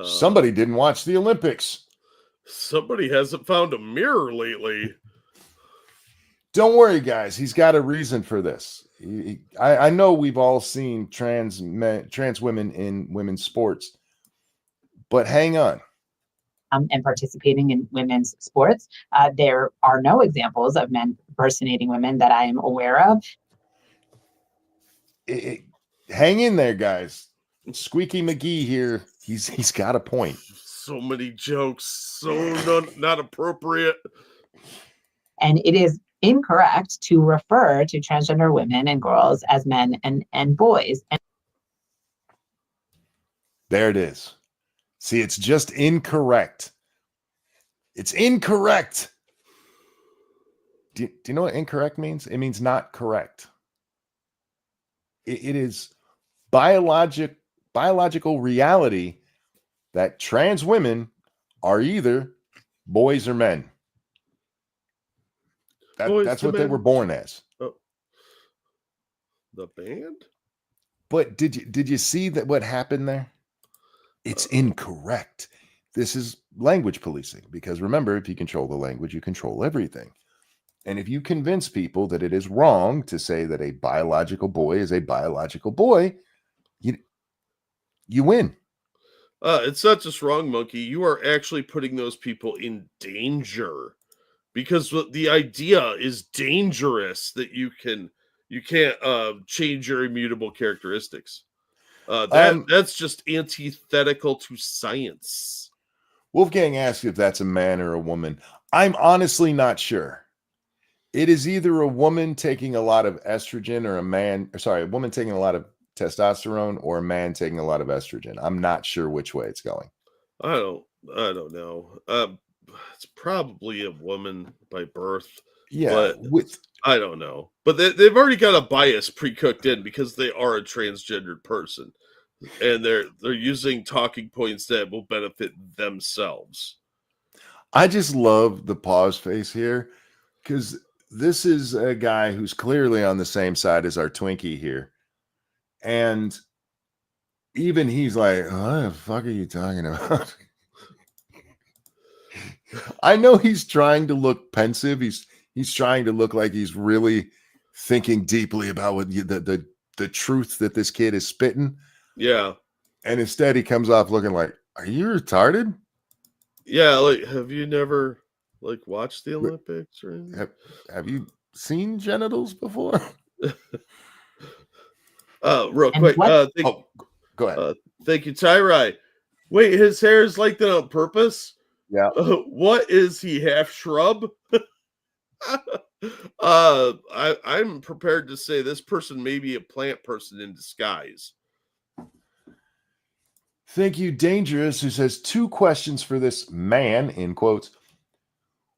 Somebody didn't watch the Olympics. Somebody hasn't found a mirror lately. Don't worry, guys. He's got a reason for this. I know we've all seen trans women in women's sports, but hang on. And participating in women's sports. There are no examples of men impersonating women that I am aware of. Hang in there, guys. Squeaky McGee here. He's got a point. So many jokes, so not appropriate. And it is incorrect to refer to transgender women and girls as men and boys. There it is. See, it's just incorrect. It's incorrect. Do you know what incorrect means? It means not correct. It is biological reality that trans women are either boys or men. That's what they were born as. Oh. The band? But did you see that what happened there? It's incorrect. This is language policing, because remember, if you control the language, you control everything. And if you convince people that it is wrong to say that a biological boy is a biological boy, you win. It's not just wrong, Monkey. You are actually putting those people in danger because the idea is dangerous that you can't change your immutable characteristics. That's just antithetical to science. Wolfgang asked if that's a man or a woman. I'm honestly not sure. It is either a woman taking a lot of estrogen or a woman taking a lot of testosterone or a man taking a lot of estrogen. I'm not sure which way it's going. I don't know. It's probably a woman by birth. Yeah, but I don't know. But they've already got a bias pre-cooked in because they are a transgendered person, and they're using talking points that will benefit themselves. I just love the pause face here because this is a guy who's clearly on the same side as our Twinkie here. And even he's like, what the fuck are you talking about? I know he's trying to look pensive. He's trying to look like he's really thinking deeply about what the truth that this kid is spitting. Yeah. And instead he comes off looking like, are you retarded? Yeah, like, have you never like watched the Olympics or anything? Have you seen genitals before? Real quick. Go ahead. Thank you, Tyrai. Wait, his hair is like that on purpose? Yeah. What is he, half shrub? I'm prepared to say this person may be a plant person in disguise. Thank you, Dangerous, who says 2 questions for this man, in quotes.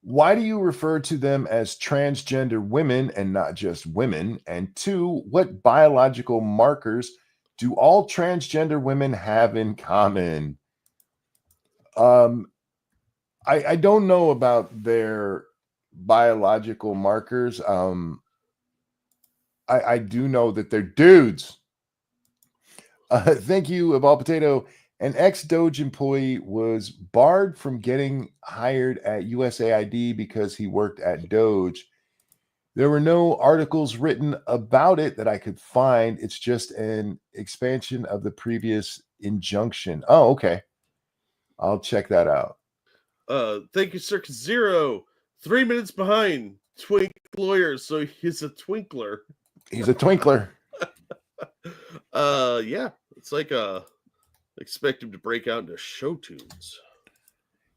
Why do you refer to them as transgender women and not just women? And 2, what biological markers do all transgender women have in common? I don't know about their biological markers. I do know that they're dudes. Thank you, Ball Potato. An ex-Doge employee was barred from getting hired at USAID because he worked at Doge. There were no articles written about it that I could find. It's just an expansion of the previous injunction. Oh, okay. I'll check that out. Thank you, Circus Zero. 3 minutes behind Twink Lawyer, so he's a twinkler. He's a twinkler. Yeah, it's like expect him to break out into show tunes.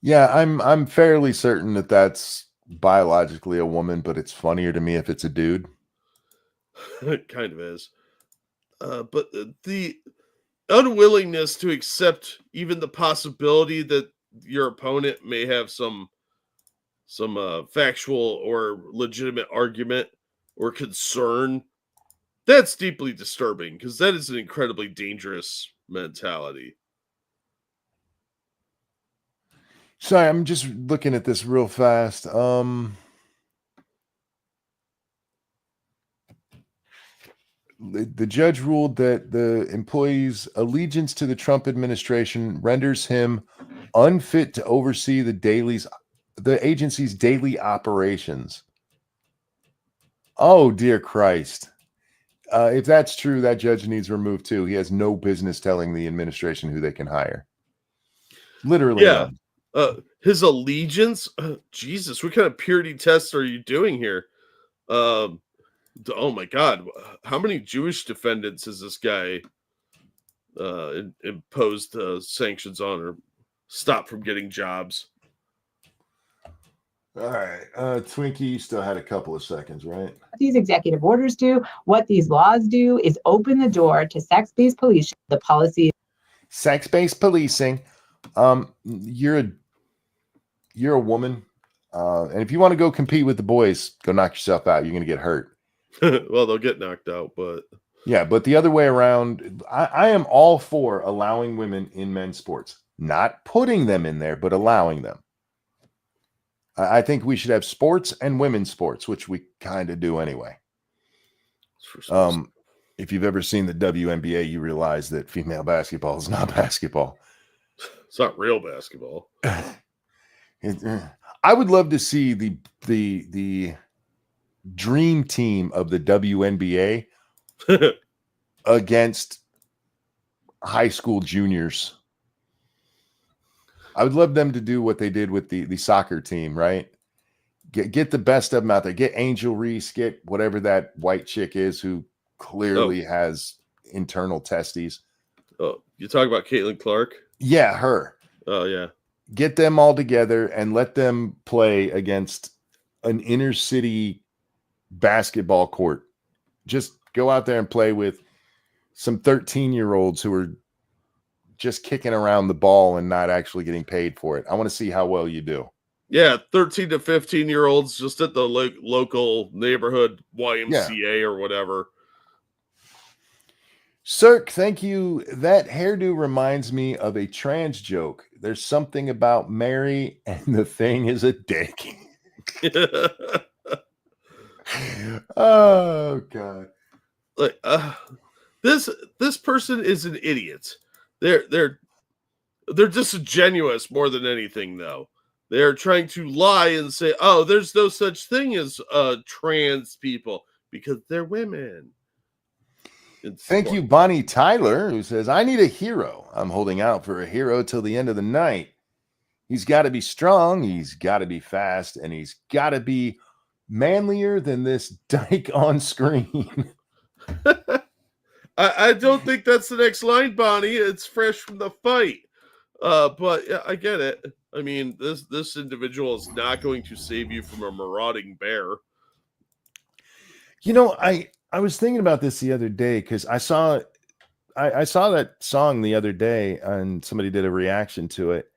Yeah, I'm fairly certain that that's biologically a woman, but it's funnier to me if it's a dude. It kind of is. But the unwillingness to accept even the possibility that your opponent may have some factual or legitimate argument or concern, that's deeply disturbing because that is an incredibly dangerous mentality. Sorry, I'm just looking at this real fast. The judge ruled that the employee's allegiance to the Trump administration renders him unfit to oversee the agency's daily operations. Oh, dear Christ. If that's true, that judge needs removed too. He has no business telling the administration who they can hire. Literally. Yeah. His allegiance? Jesus, what kind of purity tests are you doing here? Oh my God. How many Jewish defendants has this guy imposed sanctions on or stopped from getting jobs? All right. Twinkie, you still had a couple of seconds, right? What these executive orders do, what these laws do is open the door to sex-based policing. The policy. Sex-based policing. You're a woman. And if you want to go compete with the boys, go knock yourself out. You're going to get hurt. Well, they'll get knocked out, but yeah, but the other way around, I am all for allowing women in men's sports, not putting them in there, but allowing them. I think we should have sports and women's sports, which we kind of do anyway. If you've ever seen the WNBA, you realize that female basketball is not basketball. It's not real basketball. I would love to see the dream team of the WNBA against high school juniors. I would love them to do what they did with the soccer team, right? Get the best of them out there. Get Angel Reese, get whatever that white chick is who clearly has internal testes. Oh, you talk about Caitlin Clark? Yeah, her. Oh, yeah. Get them all together and let them play against an inner city basketball court. Just go out there and play with some 13-year-olds who are just kicking around the ball and not actually getting paid for it. I want to see how well you do. Yeah, 13 to 15-year-olds just at the local neighborhood YMCA or whatever. Cirque, thank you. That hairdo reminds me of a trans joke. There's something about Mary and the thing is a dick. Oh, God. Like, this person is an idiot. They're disingenuous more than anything, though. They're trying to lie and say, "Oh, there's no such thing as trans people because they're women." Thank you, Bonnie Tyler, who says, "I need a hero. I'm holding out for a hero till the end of the night. He's got to be strong. He's got to be fast, and he's got to be manlier than this dyke on screen." I don't think that's the next line, Bonnie. It's fresh from the fight. But yeah, I get it. I mean, this individual is not going to save you from a marauding bear. You know, I was thinking about this the other day because I saw that song the other day and somebody did a reaction to it.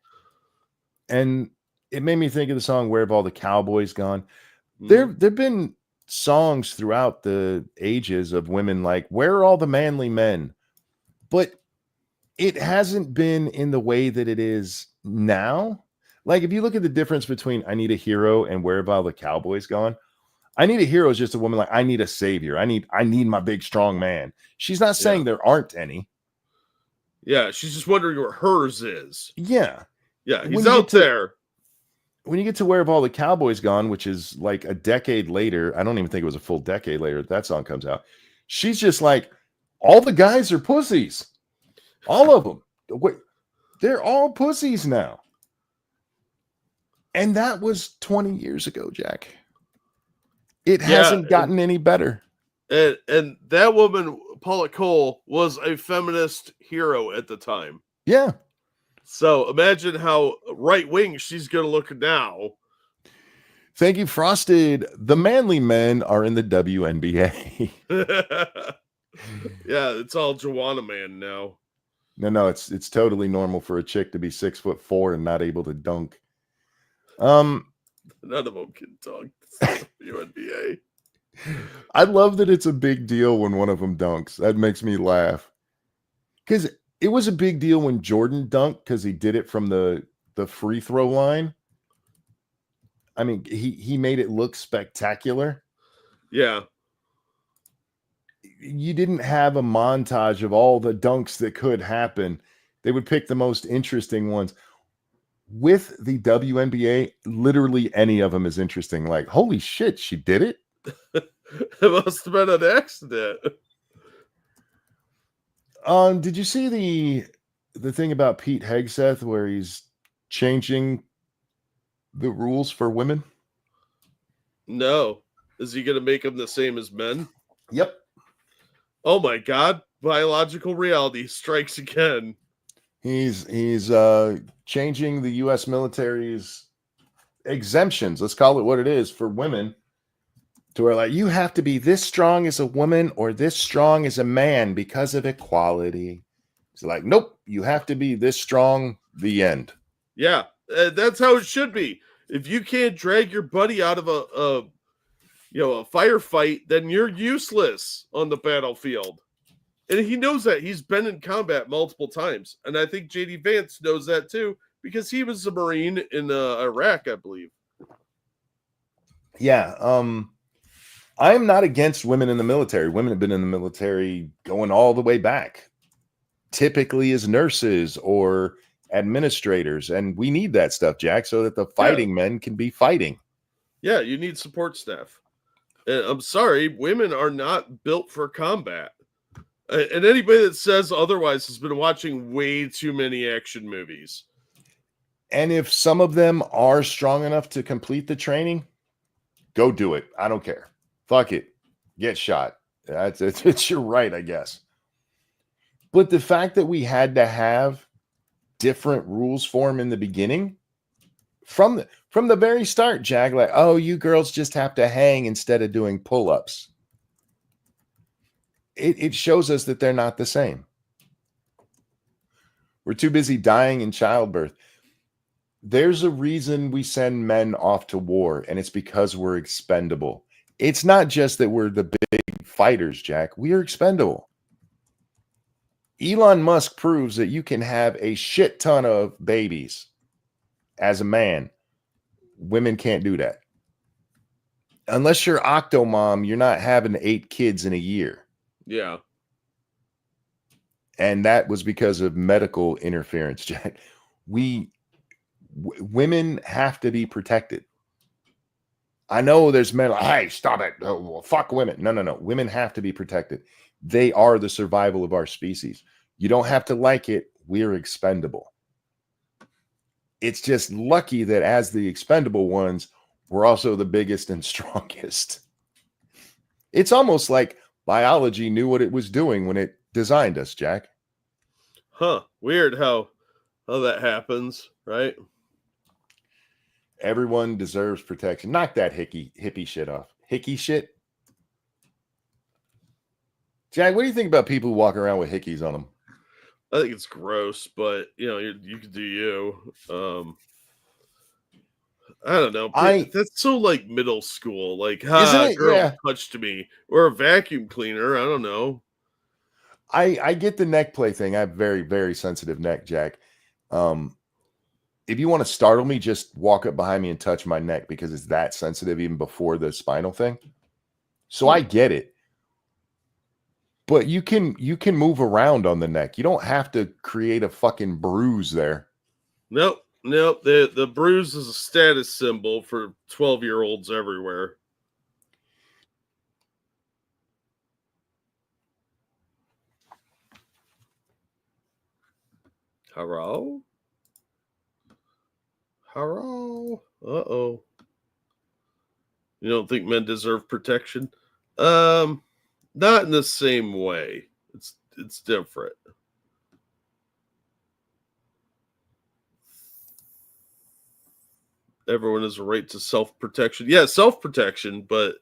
And it made me think of the song "Where Have All the Cowboys Gone?" There've been songs throughout the ages of women like, "Where are all the manly men?" But it hasn't been in the way that it is now. Like, if you look at the difference between "I Need a Hero" and "Where Have All the Cowboys Gone?" "I Need a Hero" is just a woman like, "I need a savior. I need my big strong man." She's not saying there aren't any. Yeah, she's just wondering what hers is. Yeah. Yeah, he's out there. When you get to "Where Have All the Cowboys Gone," which is like a decade later, I don't even think it was a full decade later that song comes out. She's just like, all the guys are pussies. All of them. They're all pussies now. And that was 20 years ago, Jack. It hasn't gotten any better. And that woman, Paula Cole, was a feminist hero at the time. Yeah. So imagine how right-wing she's going to look now. Thank you, Frosted. The manly men are in the WNBA. Yeah, it's all Joanna Man now. No, it's totally normal for a chick to be 6'4" and not able to dunk. None of them can dunk. WNBA. I love that it's a big deal when one of them dunks. That makes me laugh. Because it was a big deal when Jordan dunked because he did it from the free throw line. I mean, he made it look spectacular. Yeah. You didn't have a montage of all the dunks that could happen. They would pick the most interesting ones. With the WNBA, literally any of them is interesting. Like, holy shit, she did it? It must have been an accident. Did you see the thing about Pete Hegseth where he's changing the rules for women? No. Is he going to make them the same as men? Yep. Oh my God. Biological reality strikes again. He's changing the U.S. military's exemptions, let's call it what it is, for women to where, like, you have to be this strong as a woman or this strong as a man because of equality. It's like, nope, you have to be this strong, the end. Yeah, that's how it should be. If you can't drag your buddy out of a firefight, then you're useless on the battlefield. And he knows that. He's been in combat multiple times. And I think JD Vance knows that too, because he was a Marine in Iraq, I believe. Yeah. I'm not against women in the military. Women have been in the military going all the way back, typically as nurses or administrators. And we need that stuff, Jack, so that the fighting men can be fighting. Yeah, you need support staff. And I'm sorry, women are not built for combat. And anybody that says otherwise has been watching way too many action movies. And if some of them are strong enough to complete the training, go do it. I don't care. Fuck it. Get shot. It's your right, I guess. But the fact that we had to have different rules for them in the beginning, from the very start, Jag, like, oh, you girls just have to hang instead of doing pull-ups. It shows us that they're not the same. We're too busy dying in childbirth. There's a reason we send men off to war, and it's because we're expendable. It's not just that we're the big fighters, Jack. We are expendable. Elon Musk proves that you can have a shit ton of babies as a man. Women can't do that. Unless you're Octomom, you're not having 8 kids in a year. Yeah. And that was because of medical interference, Jack. Women have to be protected. I know there's men like, hey, stop it. Oh, fuck women. No. Women have to be protected. They are the survival of our species. You don't have to like it. We're expendable. It's just lucky that as the expendable ones, we're also the biggest and strongest. It's almost like biology knew what it was doing when it designed us, Jack. Huh. Weird how that happens, right? Everyone deserves protection. Knock that hippie shit off. Hickey shit. Jack, what do you think about people who walk around with hickeys on them? I think it's gross, but you can do you. I don't know. That's so like middle school. Like, girl touched me, or a vacuum cleaner. I don't know. I get the neck play thing. I have very, very sensitive neck, Jack. If you want to startle me, just walk up behind me and touch my neck because it's that sensitive even before the spinal thing. So I get it. But you can move around on the neck. You don't have to create a fucking bruise there. Nope. The bruise is a status symbol for 12-year-olds everywhere. Hello? Uh-oh. You don't think men deserve protection? Not in the same way. It's different. Everyone has a right to self-protection. Yeah, self-protection, but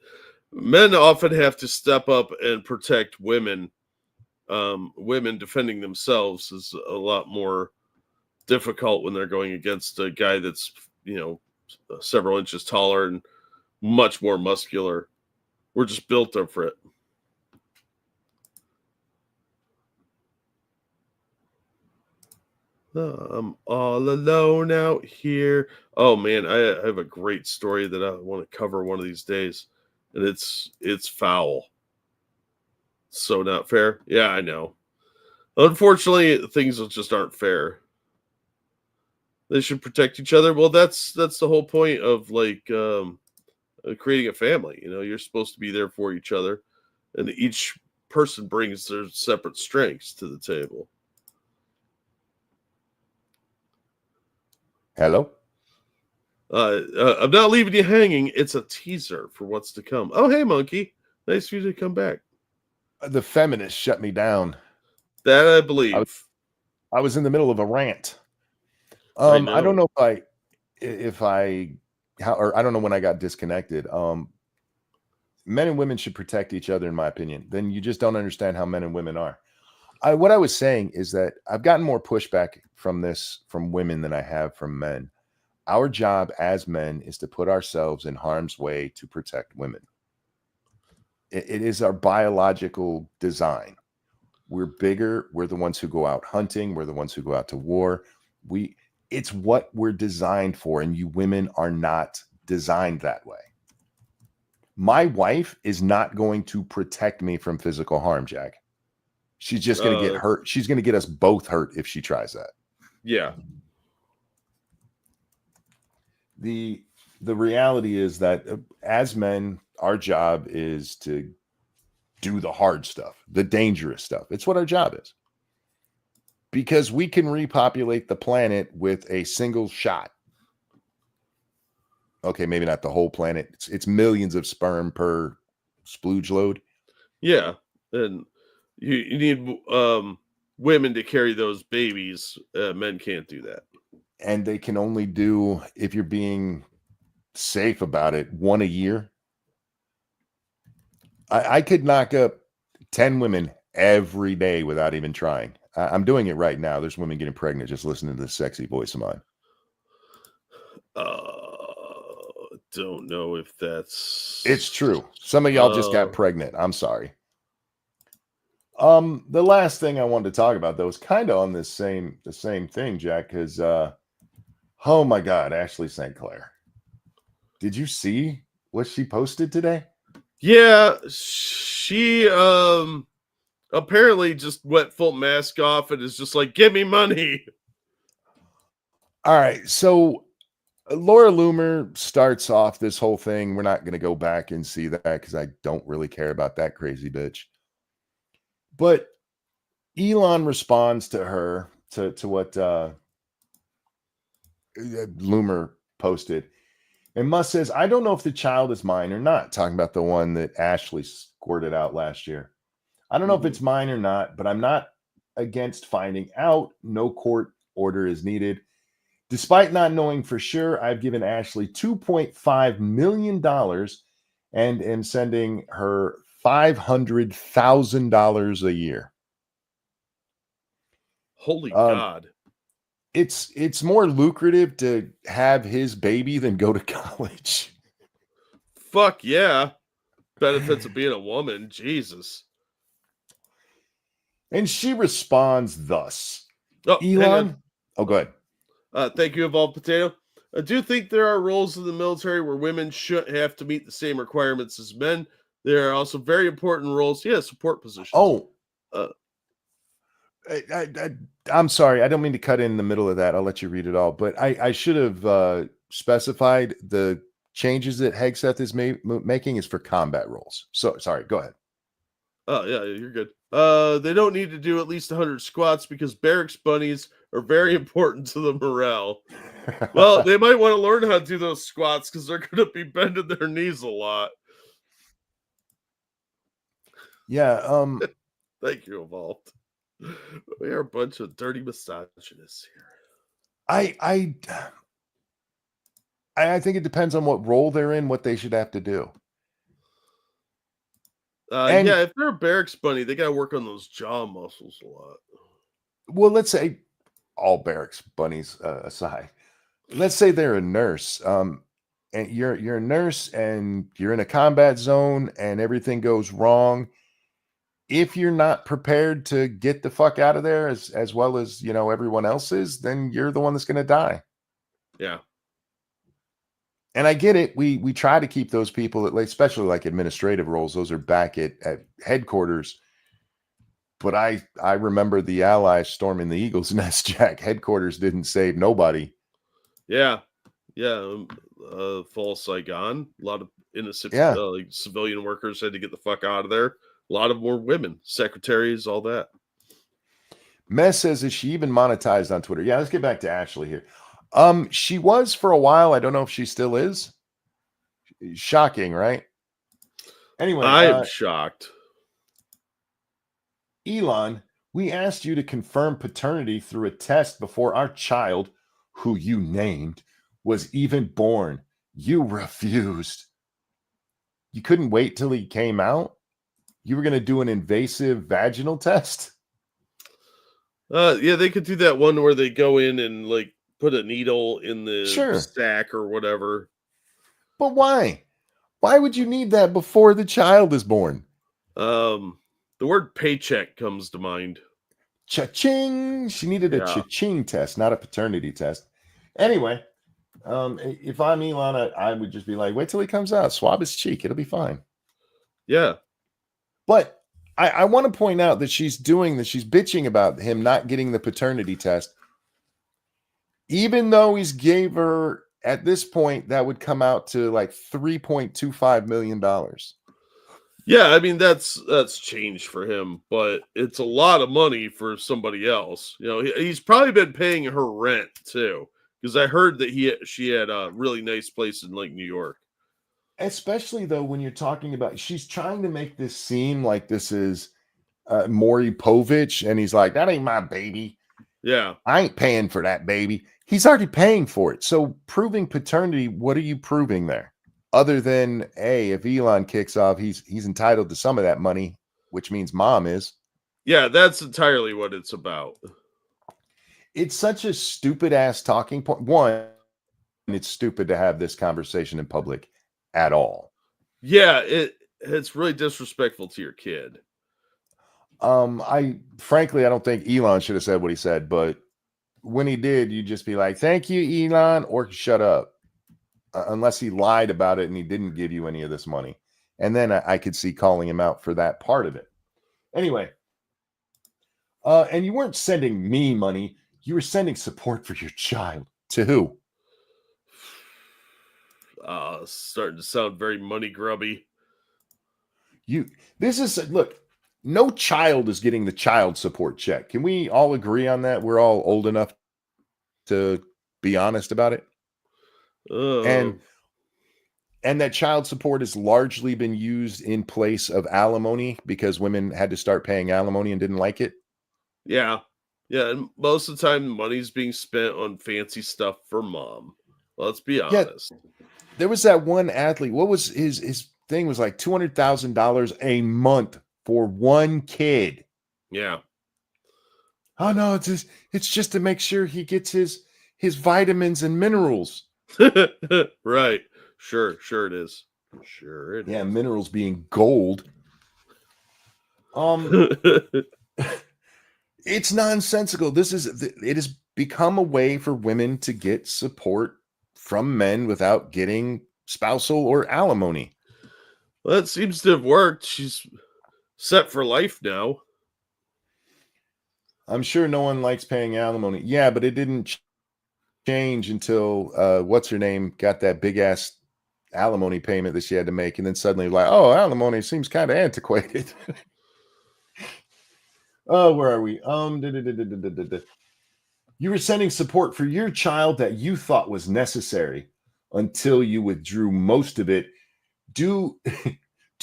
men often have to step up and protect women. Women defending themselves is a lot more difficult when they're going against a guy that's, several inches taller and much more muscular. We're just built up for it. I'm all alone out here. Oh man, I have a great story that I want to cover one of these days, and it's foul. So not fair. Yeah, I know. Unfortunately, things just aren't fair. They should protect each other. Well, that's the whole point of creating a family. You're supposed to be there for each other, and each person brings their separate strengths to the table. Hello? I'm not leaving you hanging. It's a teaser for what's to come. Oh, hey, Monkey. Nice for you to come back. The feminists shut me down. That I believe. I was in the middle of a rant. I don't know if I don't know when I got disconnected. Men and women should protect each other, in my opinion. Then you just don't understand how men and women are. What I was saying is that I've gotten more pushback from women than I have from men. Our job as men is to put ourselves in harm's way to protect women. It is our biological design. We're bigger. We're the ones who go out hunting. We're the ones who go out to war. It's what we're designed for, and you women are not designed that way. My wife is not going to protect me from physical harm, Jack. She's just going to get hurt. She's going to get us both hurt if she tries that. Yeah. The reality is that as men, our job is to do the hard stuff, the dangerous stuff. It's what our job is. Because we can repopulate the planet with a single shot. Okay, maybe not the whole planet. It's millions of sperm per splooge load. Yeah, and you need women to carry those babies. Men can't do that. And they can only do, if you're being safe about it, one a year. I could knock up 10 women every day without even trying. I'm doing it right now. There's women getting pregnant just listening to this sexy voice of mine. Don't know if that's... It's true. Some of y'all just got pregnant. I'm sorry. The last thing I wanted to talk about, though, is kind of on the same thing, Jack, because oh my God, Ashley St. Clair. Did you see what she posted today? Yeah, she apparently just went full mask off and is just like, give me money. All right, so Laura Loomer starts off this whole thing. We're not going to go back and see that because I don't really care about that crazy bitch. But Elon responds to her, to what Loomer posted. And Musk says, I don't know if the child is mine or not. Talking about the one that Ashley squirted out last year. I don't know if it's mine or not, but I'm not against finding out. No court order is needed. Despite not knowing for sure, I've given Ashley $2.5 million and am sending her $500,000 a year. Holy God. It's more lucrative to have his baby than go to college. Fuck yeah. Benefits of being a woman. Jesus. And she responds thus. Oh, Elon. Oh, go ahead. Thank you, Evolved Potato. I do think there are roles in the military where women shouldn't have to meet the same requirements as men. There are also very important roles. Yeah, support positions. Oh. I'm sorry. I don't mean to cut in the middle of that. I'll let you read it all. But I should have specified the changes that Hegseth is making is for combat roles. So, sorry. Go ahead. Oh, yeah, you're good. They don't need to do at least 100 squats because barracks bunnies are very important to the morale. Well, they might want to learn how to do those squats because they're going to be bending their knees a lot. Yeah. Thank you, Evolved. We are a bunch of dirty misogynists here. I think it depends on what role they're in, what they should have to do. Yeah, if they're a barracks bunny, they got to work on those jaw muscles a lot. Well, let's say all barracks bunnies aside. Let's say they're a nurse. And you're a nurse and you're in a combat zone and everything goes wrong. If you're not prepared to get the fuck out of there as well as, everyone else is, then you're the one that's going to die. Yeah. And I get it. We try to keep those people, especially like administrative roles. Those are back at headquarters. But I remember the Allies storming the Eagle's Nest, Jack. Headquarters didn't save nobody. Yeah. Yeah. Fall Saigon. A lot of innocent civilian workers had to get the fuck out of there. A lot of more women, secretaries, all that. Mess says, is she even monetized on Twitter? Yeah, let's get back to Ashley here. She was for a while. I don't know if she still is. Shocking, right? Anyway, I am shocked. Elon, we asked you to confirm paternity through a test before our child, who you named, was even born. You refused. You couldn't wait till he came out? You were going to do an invasive vaginal test? Yeah, they could do that one where they go in and put a needle in the sack or whatever. But why? Why would you need that before the child is born? The word paycheck comes to mind. Cha-ching! She needed a cha-ching test, not a paternity test. Anyway, if I'm Elon, I would just be like, wait till he comes out. Swab his cheek. It'll be fine. Yeah. But I want to point out that she's doing this. She's bitching about him not getting the paternity test. Even though he's gave her, at this point, that would come out to like $3.25 million. Yeah, I mean that's changed for him, but it's a lot of money for somebody else. You know, he's probably been paying her rent too, because I heard that she had a really nice place in like New York. Especially though, when you're talking about, she's trying to make this seem like this is Maury Povich, and he's like, "That ain't my baby. Yeah, I ain't paying for that baby." He's already paying for it. So proving paternity, what are you proving there? Other than, hey, if Elon kicks off, he's entitled to some of that money, which means mom is. yeah, that's entirely what it's about. It's such a stupid ass talking point. One, it's stupid to have this conversation in public at all. Yeah, it's really disrespectful to your kid. I frankly, I don't think Elon should have said what he said, but when he did, you just be like, "Thank you, Elon," or shut up. Unless he lied about it and he didn't give you any of this money, and then I could see calling him out for that part of it. Anyway, and you weren't sending me money; you were sending support for your child. To who? Starting to sound very money grubby. This is, look. No child is getting the child support check. Can we all agree on that? We're all old enough to be honest about it. And that child support has largely been used in place of alimony because women had to start paying alimony and didn't like it. Yeah. Yeah, and most of the time money's being spent on fancy stuff for mom. Let's be honest. Yeah, there was that one athlete. What was his thing? Was like $200,000 a month for one kid. Yeah. Oh no, it's just to make sure he gets his vitamins and minerals. Right. Sure it is. Sure it is. Yeah, minerals being gold. It's nonsensical. It has become a way for women to get support from men without getting spousal or alimony. Well, that seems to have worked. She's set for life now. I'm sure no one likes paying alimony. Yeah, but it didn't change until what's her name got that big ass alimony payment that she had to make, and then suddenly like, oh, alimony seems kind of antiquated. Oh, where are we? You were sending support for your child that you thought was necessary until you withdrew most of it to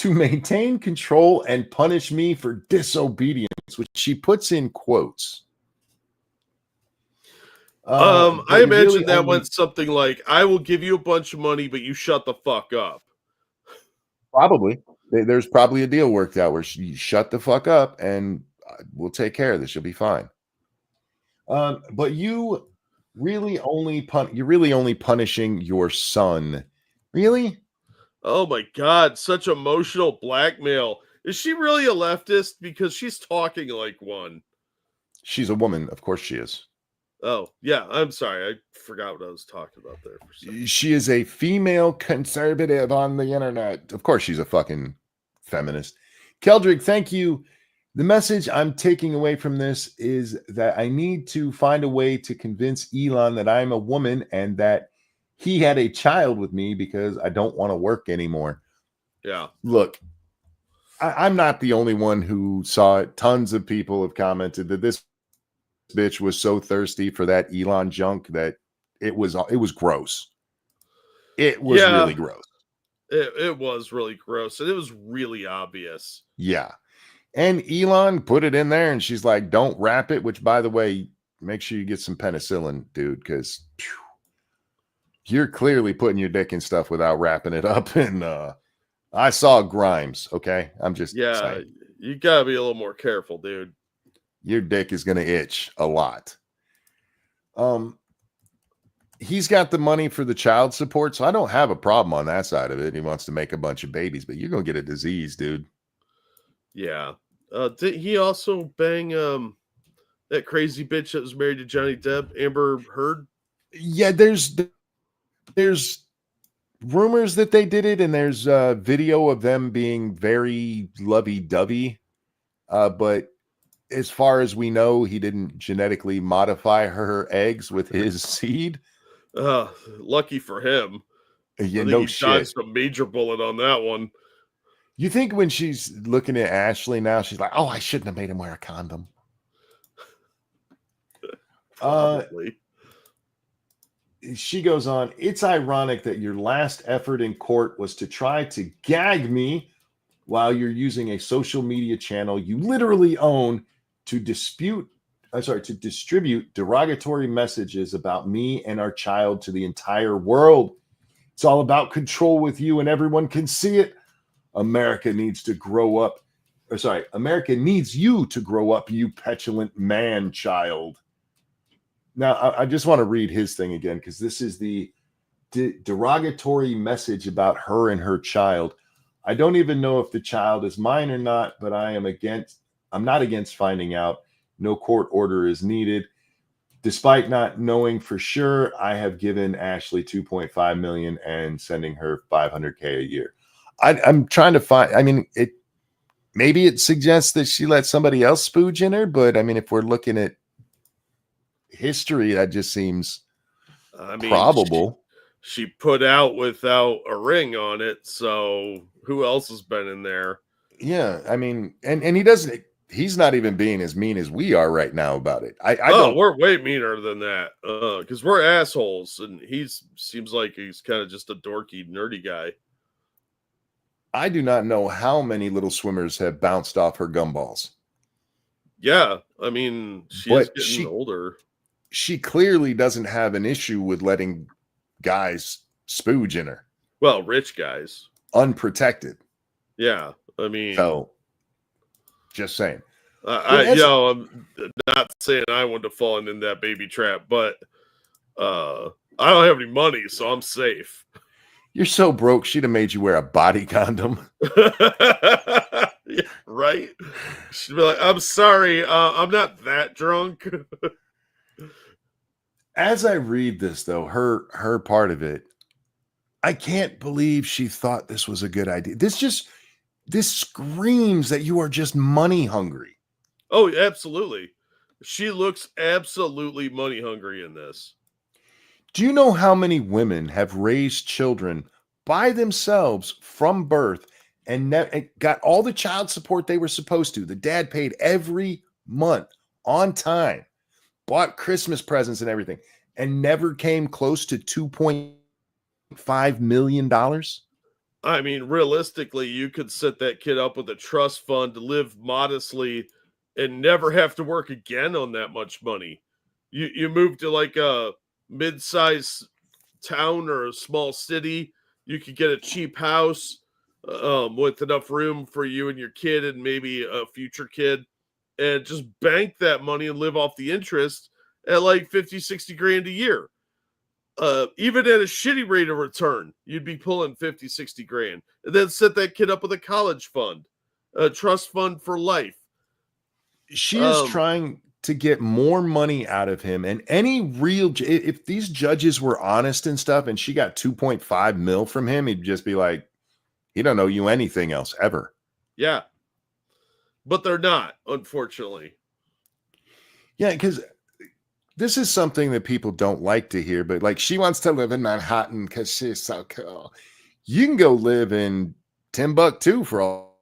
maintain control and punish me for disobedience, which she puts in quotes. I imagine that went something like, "I will give you a bunch of money, but you shut the fuck up." Probably. There's probably a deal worked out where you shut the fuck up and we'll take care of this. You'll be fine. But you really only you're really only punishing your son. Really? Oh my God, such emotional blackmail. Is she really a leftist? Because she's talking like one. She's a woman. Of course she is. Oh, yeah. I'm sorry. I forgot what I was talking about there. She is a female conservative on the internet. Of course she's a fucking feminist. Keldrick, thank you. The message I'm taking away from this is that I need to find a way to convince Elon that I'm a woman and that he had a child with me because I don't want to work anymore. Yeah. Look, I'm not the only one who saw it. Tons of people have commented that this bitch was so thirsty for that Elon junk that it was gross. It was really gross. It was really gross. And it was really obvious. Yeah. And Elon put it in there and she's like, don't wrap it, which, by the way, make sure you get some penicillin, dude, because you're clearly putting your dick in stuff without wrapping it up. And I saw Grimes. Okay. I'm just saying. You gotta be a little more careful, dude. Your dick is gonna itch a lot. He's got the money for the child support, so I don't have a problem on that side of it. He wants to make a bunch of babies, but you're gonna get a disease, dude. Yeah. Did he also bang that crazy bitch that was married to Johnny Depp, Amber Heard? Yeah, there's rumors that they did it, and there's a video of them being very lovey-dovey. But as far as we know, he didn't genetically modify her eggs with his seed. Lucky for him. Yeah, no shit. Dodged a major bullet on that one. You think when she's looking at Ashley now, she's like, "Oh, I shouldn't have made him wear a condom." Probably. She goes on, "It's ironic that your last effort in court was to try to gag me while you're using a social media channel you literally own to distribute derogatory messages about me and our child to the entire world. It's all about control with you, and everyone can see it. America needs to grow up. America needs you to grow up, you petulant man child." Now, I just want to read his thing again, because this is the derogatory message about her and her child. "I don't even know if the child is mine or not, but I'm not against finding out. No court order is needed. Despite not knowing for sure, I have given Ashley $2.5 million and sending her $500K a year." I'm trying to find, maybe it suggests that she let somebody else spooge in her, but if we're looking at history, that just seems probable. She put out without a ring on it, so who else has been in there? Yeah, and he's not even being as mean as we are right now about it. We're way meaner than that, because we're assholes, and seems like he's kind of just a dorky, nerdy guy. I do not know how many little swimmers have bounced off her gumballs. Yeah, she's getting older. She clearly doesn't have an issue with letting guys spooge in her. Well, rich guys. Unprotected. Yeah, So, just saying. I'm not saying I want to fall in that baby trap, but I don't have any money, so I'm safe. You're so broke, she'd have made you wear a body condom. Yeah, right? She'd be like, "I'm sorry, I'm not that drunk." As I read this, though, her part of it, I can't believe she thought this was a good idea. This screams that you are just money hungry. Oh, absolutely. She looks absolutely money hungry in this. Do you know how many women have raised children by themselves from birth and got all the child support they were supposed to? The dad paid every month on time, bought Christmas presents and everything, and never came close to $2.5 million? Realistically, you could set that kid up with a trust fund to live modestly and never have to work again on that much money. You move to like a mid-sized town or a small city, you could get a cheap house with enough room for you and your kid and maybe a future kid, and just bank that money and live off the interest at like 50, 60 grand a year. Even at a shitty rate of return, you'd be pulling 50, 60 grand, and then set that kid up with a college fund, a trust fund for life. She is trying to get more money out of him, and if these judges were honest and stuff and she got 2.5 mil from him, he'd just be like, he don't owe you anything else ever. Yeah, but they're not, unfortunately. Yeah, because this is something that people don't like to hear, but like, she wants to live in Manhattan because she's so cool. You can go live in Timbuktu for all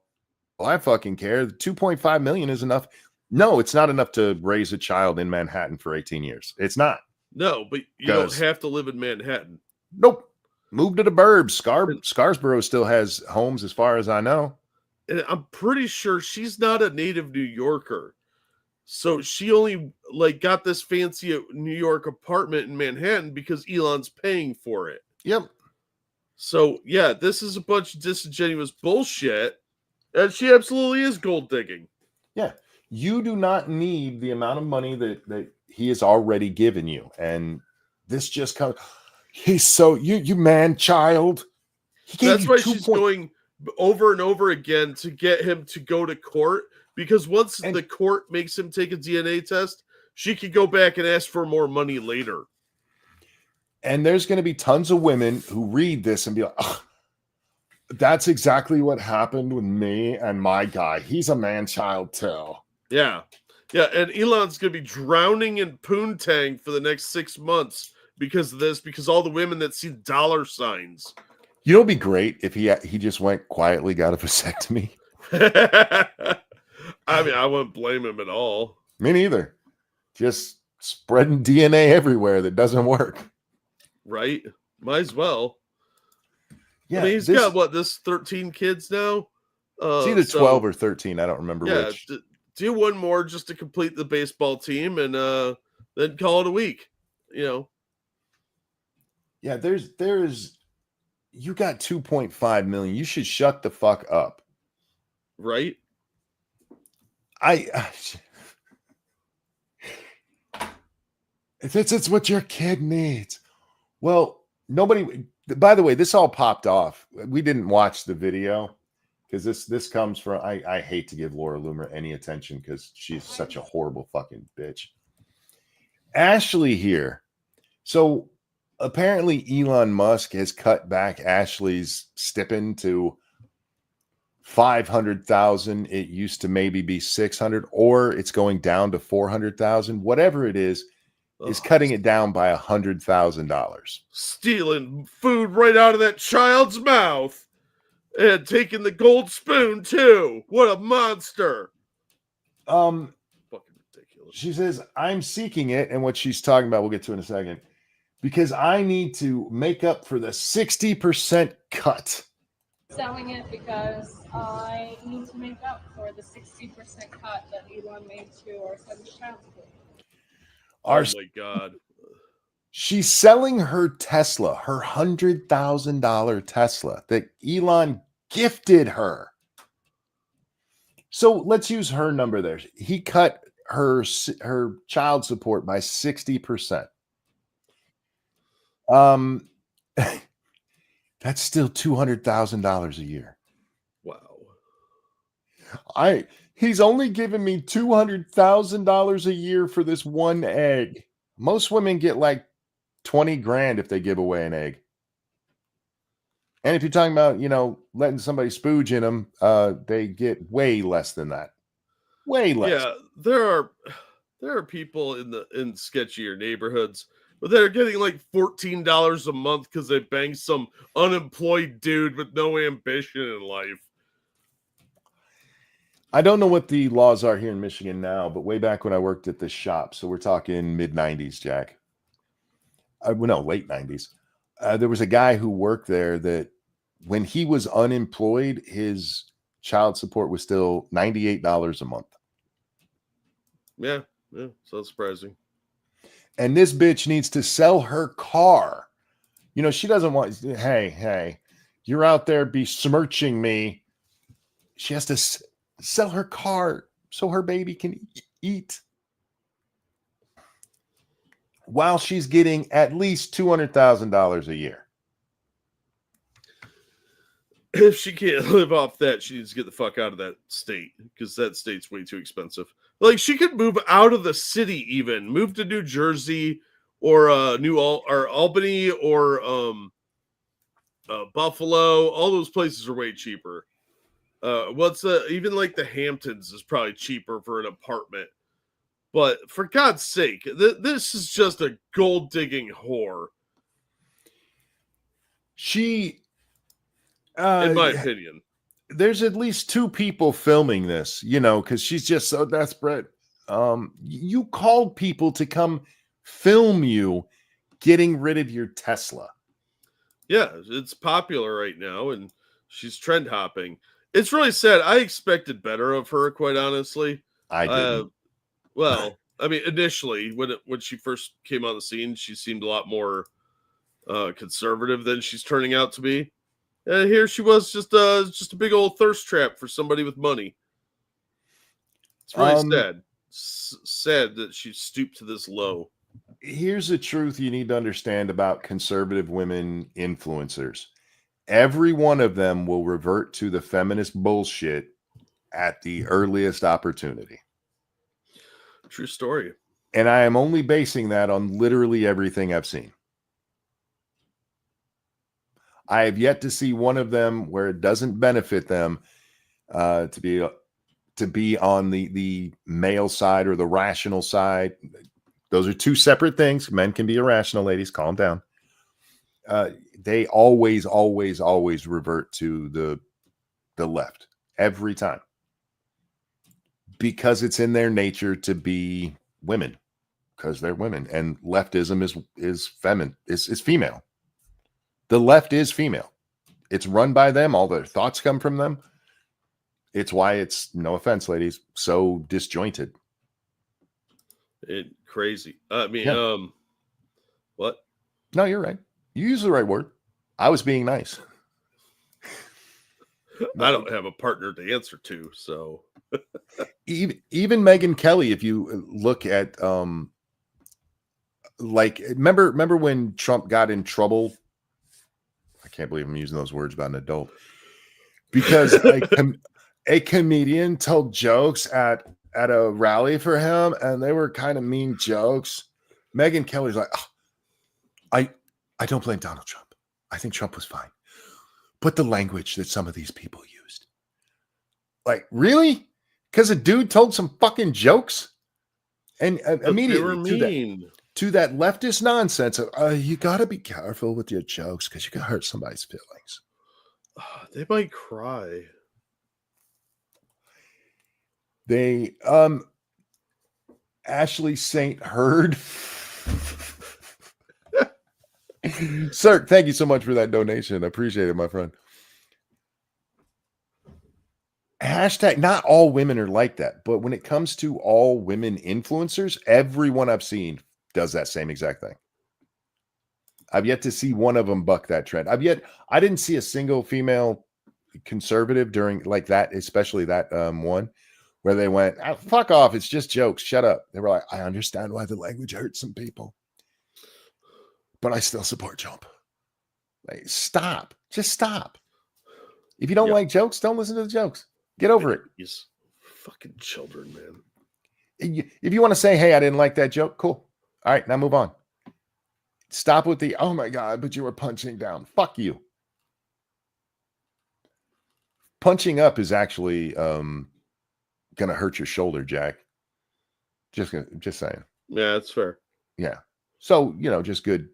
I fucking care. The 2.5 million is enough. No, it's not enough to raise a child in Manhattan for 18 years. It's not. No, but you don't have to live in Manhattan. Nope. Move to the burbs. Scarsboro still has homes as far as I know. And I'm pretty sure she's not a native New Yorker. So she only got this fancy New York apartment in Manhattan because Elon's paying for it. Yep. So yeah, this is a bunch of disingenuous bullshit. And she absolutely is gold digging. Yeah. You do not need the amount of money that he has already given you. And this just comes, you man child. That's why she's going over and over again to get him to go to court, because once the court makes him take a DNA test, she could go back and ask for more money later. And there's going to be tons of women who read this and be like, oh, that's exactly what happened with me and my guy. He's a man child too. Yeah. Yeah. And Elon's going to be drowning in poontang for the next 6 months because of this, because all the women that see dollar signs You know, it'd be great if he just went quietly, got a vasectomy. I mean, I wouldn't blame him at all. Me neither. Just spreading DNA everywhere that doesn't work. Right? Might as well. Yeah, I mean, he's got what, this 13 kids now? It's either 12 or 13. I don't remember which. Do one more just to complete the baseball team and then call it a week. You know. Yeah, there's you got 2.5 million. You should shut the fuck up. Right? It's what your kid needs. Well, nobody, by the way, this all popped off. We didn't watch the video because this comes from, I hate to give Laura Loomer any attention because she's such a horrible fucking bitch. Ashley here. So apparently Elon Musk has cut back Ashley's stipend to 500,000. It used to maybe be 600, or it's going down to 400,000. Whatever it is cutting it down by $100,000. Stealing food right out of that child's mouth and taking the gold spoon too. What a monster! Fucking ridiculous. She says, "I'm seeking it," and what she's talking about, we'll get to in a second, because I need to make up for the 60% cut. Selling it because I need to make up for the 60% cut that Elon made to our son's child support. Oh my God. She's selling her Tesla, her $100,000 Tesla that Elon gifted her. So let's use her number there. He cut her child support by 60%. That's still $200,000 a year. Wow. He's only given me $200,000 a year for this one egg. Most women get like 20 grand if they give away an egg. And if you're talking about, letting somebody spooge in them, they get way less than that. Way less. Yeah, there are people in sketchier neighborhoods, but they're getting like $14 a month because they banged some unemployed dude with no ambition in life. I don't know what the laws are here in Michigan now, but way back when I worked at this shop, so we're talking mid-90s, Jack. Late 90s. There was a guy who worked there that when he was unemployed, his child support was still $98 a month. Yeah, so surprising. And this bitch needs to sell her car. She doesn't want, hey, you're out there besmirching me. She has to sell her car so her baby can eat while she's getting at least $200,000 a year. If she can't live off that, she needs to get the fuck out of that state because that state's way too expensive. Like, she could move out of the city, even move to New Jersey or Albany or Buffalo. All those places are way cheaper. Even like the Hamptons is probably cheaper for an apartment. But for God's sake, this is just a gold digging whore. She, in my opinion, there's at least two people filming this, because she's just so desperate. You called people to come film you getting rid of your Tesla. Yeah, it's popular right now, and she's trend hopping. It's really sad. I expected better of her, quite honestly. I didn't. Well, I mean, initially, when she first came on the scene, she seemed a lot more conservative than she's turning out to be. And here she was, just a big old thirst trap for somebody with money. It's really sad. Sad that she stooped to this low. Here's the truth you need to understand about conservative women influencers. Every one of them will revert to the feminist bullshit at the earliest opportunity. True story. And I am only basing that on literally everything I've seen. I have yet to see one of them where it doesn't benefit them to be on the male side or the rational side. Those are two separate things. Men can be irrational, ladies. Calm down. they always revert to the left every time, because it's in their nature to be women, because they're women, and leftism is feminine, is female. The left is female. It's run by them. All their thoughts come from them. It's why it's, no offense, ladies, so disjointed. Crazy. I mean, what? No, you're right. You use the right word. I was being nice. I don't have a partner to answer to, so even Megyn Kelly, if you look at like, remember when Trump got in trouble? I can't believe I'm using those words about an adult, because a comedian told jokes at a rally for him, and they were kind of mean jokes. Megyn Kelly's like, oh, I don't blame Donald Trump. I think Trump was fine. But the language that some of these people used. Like, really? Because a dude told some fucking jokes? And immediately to that leftist nonsense of, you got to be careful with your jokes because you can hurt somebody's feelings. They might cry. They, Ashley St. Heard. Sir, thank you so much for that donation. I appreciate it, my friend. Hashtag, not all women are like that, but when it comes to all women influencers, everyone I've seen does that same exact thing. I've yet to see one of them buck that trend. I didn't see a single female conservative during like that, especially that one where they went, oh, fuck off, it's just jokes, shut up. They were like, I understand why the language hurts some people, but I still support Trump. Like, stop. Just stop. If you don't like jokes, don't listen to the jokes. Get over it. These fucking children, man. If you want to say, hey, I didn't like that joke, cool. All right, now move on. Stop with the, oh my God, but you were punching down. Fuck you. Punching up is actually going to hurt your shoulder, Jack. Just saying. Yeah, that's fair. Yeah. So, just good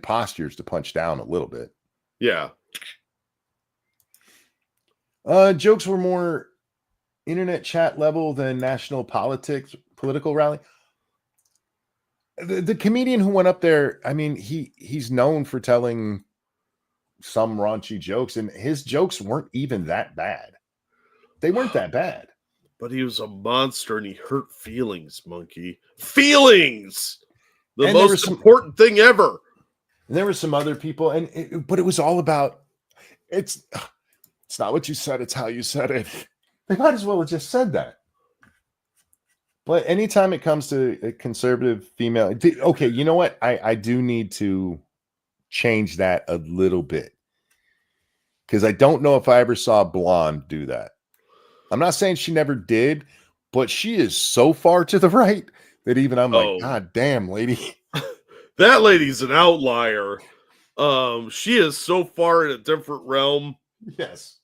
postures to punch down a little bit. Yeah. Jokes were more internet chat level than national political rally. The comedian who went up there, I mean, he's known for telling some raunchy jokes, and his jokes weren't even that bad. They weren't that bad. But he was a monster, and he hurt feelings, Monkey. Feelings! The most important thing ever. And there were some other people, but it was all about, it's not what you said, it's how you said it. They might as well have just said that. But anytime it comes to a conservative female, okay, you know what? I do need to change that a little bit. Because I don't know if I ever saw Blonde do that. I'm not saying she never did, but she is so far to the right that even I'm like, God damn, lady. That lady's an outlier. She is so far in a different realm. Yes.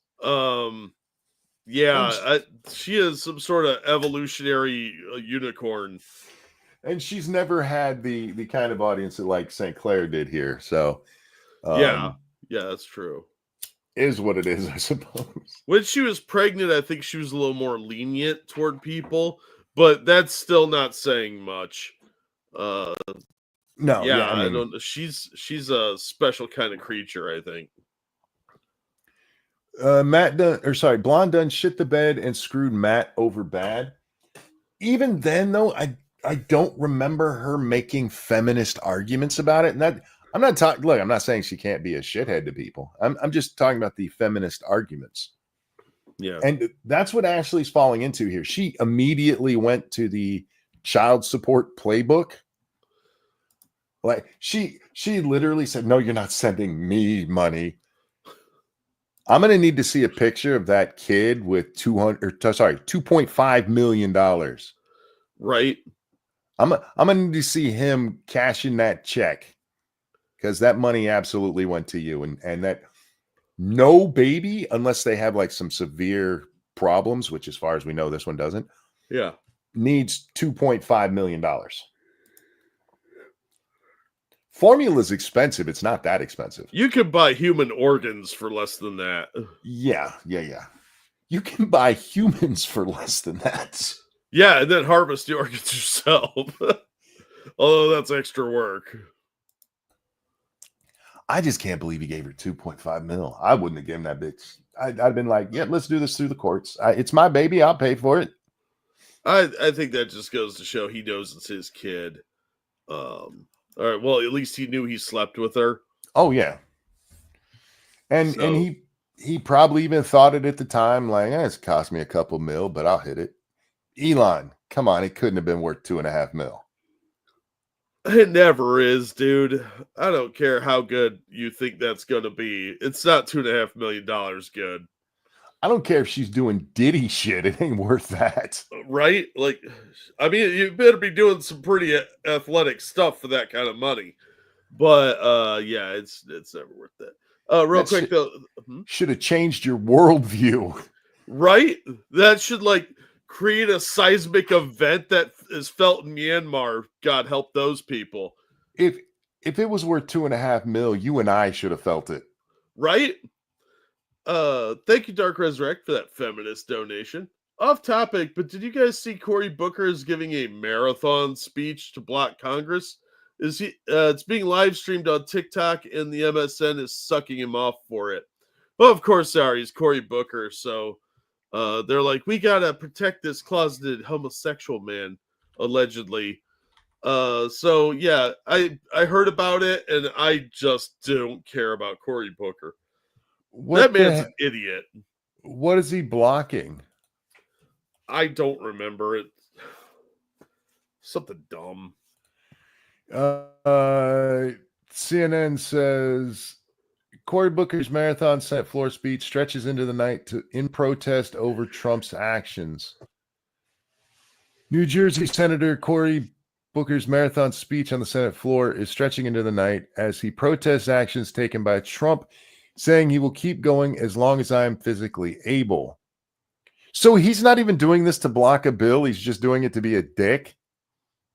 She is some sort of evolutionary unicorn. And she's never had the kind of audience that like St. Clair did here. So yeah, that's true. Is what it is, I suppose. When she was pregnant, I think she was a little more lenient toward people, but that's still not saying much. No, yeah, I don't know. She's a special kind of creature, I think. Blonde done shit the bed and screwed Matt over bad. Even then, though, I don't remember her making feminist arguments about it. And that I'm not talking. Look, I'm not saying she can't be a shithead to people. I'm just talking about the feminist arguments. Yeah, and that's what Ashley's falling into here. She immediately went to the child support playbook. Like she literally said, "No, you're not sending me money." I'm going to need to see a picture of that kid with $2.5 million. Right. I'm going to need to see him cashing that check, because that money absolutely went to you. And that no baby, unless they have like some severe problems, which as far as we know, this one doesn't. Yeah. Needs $2.5 million. Formula is expensive. It's not that expensive. You can buy human organs for less than that. Yeah. You can buy humans for less than that. Yeah, and then harvest the organs yourself. Although that's extra work. I just can't believe he gave her 2.5 mil. I wouldn't have given that bitch. I'd been like, yeah, let's do this through the courts. It's my baby. I'll pay for it. I think that just goes to show he knows it's his kid. All right. Well, at least he knew he slept with her. Oh yeah. And he probably even thought it at the time, like, it's cost me a couple mil, but I'll hit it. Elon, come on, it couldn't have been worth 2.5 mil. It never is, dude. I don't care how good you think that's going to be. It's not $2.5 million good. I don't care if she's doing Diddy shit. It ain't worth that. Right? Like, I mean, you better be doing some pretty athletic stuff for that kind of money. But, yeah, it's never worth that. Real quick, though. Should have changed your worldview. Right? That should, like, create a seismic event that is felt in Myanmar. God help those people. If it was worth 2.5 mil, you and I should have felt it. Right? Thank you, Dark Resurrect, for that feminist donation. Off topic, but did you guys see Cory Booker is giving a marathon speech to block Congress? It's being live streamed on TikTok, and the MSN is sucking him off for it. Well, of course, sorry, he's Cory Booker, so they're like, we gotta protect this closeted homosexual man, allegedly. So yeah, I heard about it, and I just don't care about Cory Booker. That man's an idiot. What is he blocking? I don't remember it. Something dumb. CNN says Cory Booker's marathon Senate floor speech stretches into the night in protest over Trump's actions. New Jersey Senator Cory Booker's marathon speech on the Senate floor is stretching into the night as he protests actions taken by Trump, saying he will keep going as long as I am physically able. So he's not even doing this to block a bill. He's just doing it to be a dick.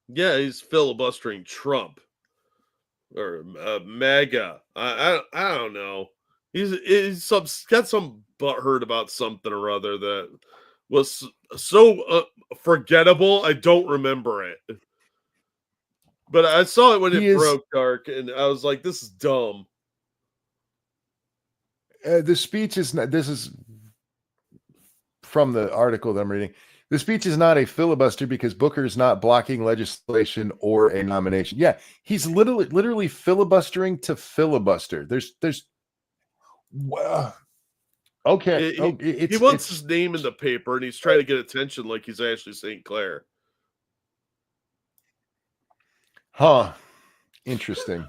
Yeah, he's filibustering Trump or MAGA. I don't know. He's got some butthurt about something or other that was so forgettable. I don't remember it. But I saw it when it broke, Dark, and I was like, this is dumb. The speech is not, this is from the article that I'm reading. The speech is not a filibuster because Booker is not blocking legislation or a nomination. Yeah, he's literally filibustering to filibuster. Okay. He wants his name in the paper, and he's trying to get attention like he's Ashley St. Clair. Huh. Interesting.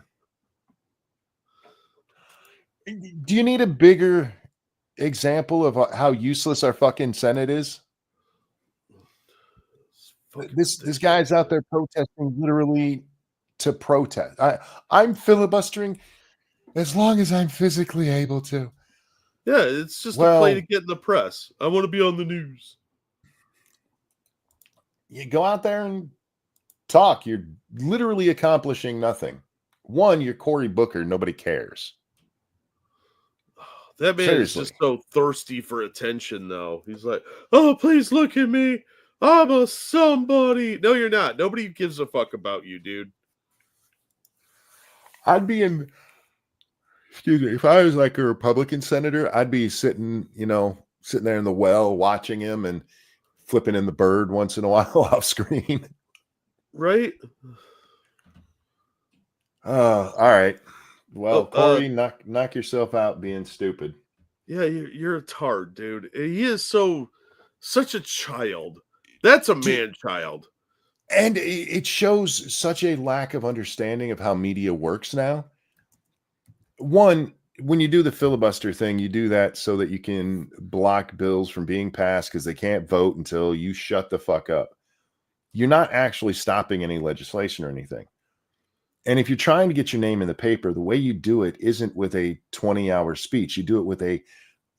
Do you need a bigger example of how useless our fucking Senate is? This guy's out there protesting literally to protest. I'm filibustering as long as I'm physically able to. Yeah, it's just a play to get in the press. I want to be on the news. You go out there and talk. You're literally accomplishing nothing. One, you're Cory Booker. Nobody cares. That man is just so thirsty for attention, though. He's like, oh, please look at me. I'm a somebody. No, you're not. Nobody gives a fuck about you, dude. If I was like a Republican senator, I'd be sitting there in the well watching him and flipping in the bird once in a while off screen. Right? All right. Well, Cory, knock yourself out being stupid. Yeah, you're a tard, dude. He is such a child. That's a man-child. And it shows such a lack of understanding of how media works now. One, when you do the filibuster thing, you do that so that you can block bills from being passed because they can't vote until you shut the fuck up. You're not actually stopping any legislation or anything. And if you're trying to get your name in the paper, the way you do it isn't with a 20-hour speech. You do it with a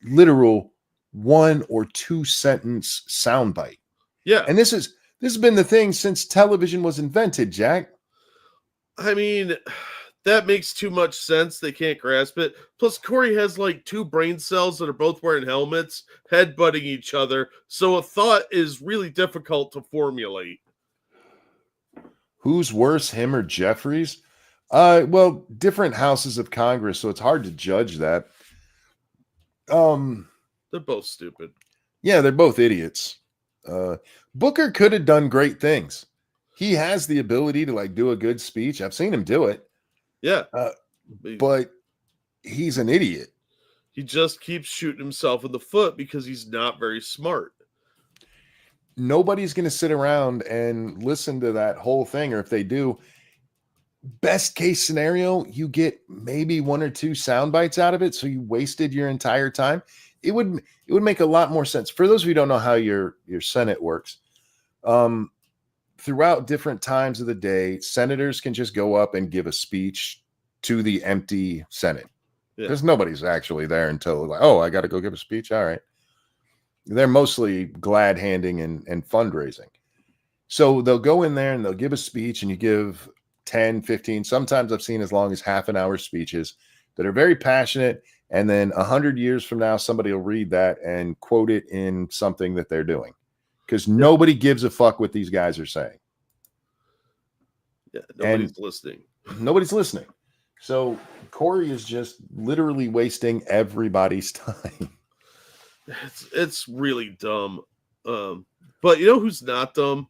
literal 1 or 2 sentence soundbite. Yeah. And this has been the thing since television was invented, Jack. I mean, that makes too much sense. They can't grasp it. Plus, Corey has like 2 brain cells that are both wearing helmets, headbutting each other. So a thought is really difficult to formulate. Who's worse, him or Jeffries? Well, different houses of Congress, so it's hard to judge that. They're both stupid. Yeah, they're both idiots. Booker could have done great things. He has the ability to like do a good speech. I've seen him do it. Yeah. But he's an idiot. He just keeps shooting himself in the foot because he's not very smart. Nobody's going to sit around and listen to that whole thing, or if they do, best case scenario, you get maybe 1 or 2 sound bites out of it, so you wasted your entire time. It would make a lot more sense. For those of you who don't know how your Senate works, throughout different times of the day, senators can just go up and give a speech to the empty Senate because nobody's actually there until like, oh, I got to go give a speech. All right. They're mostly glad handing and fundraising. So they'll go in there and they'll give a speech, and you give 10, 15, sometimes I've seen as long as half an hour speeches that are very passionate. And then 100 years from now, somebody will read that and quote it in something that they're doing because nobody gives a fuck what these guys are saying. Yeah, nobody's listening. Nobody's listening. So Corey is just literally wasting everybody's time. It's really dumb. But you know who's not dumb?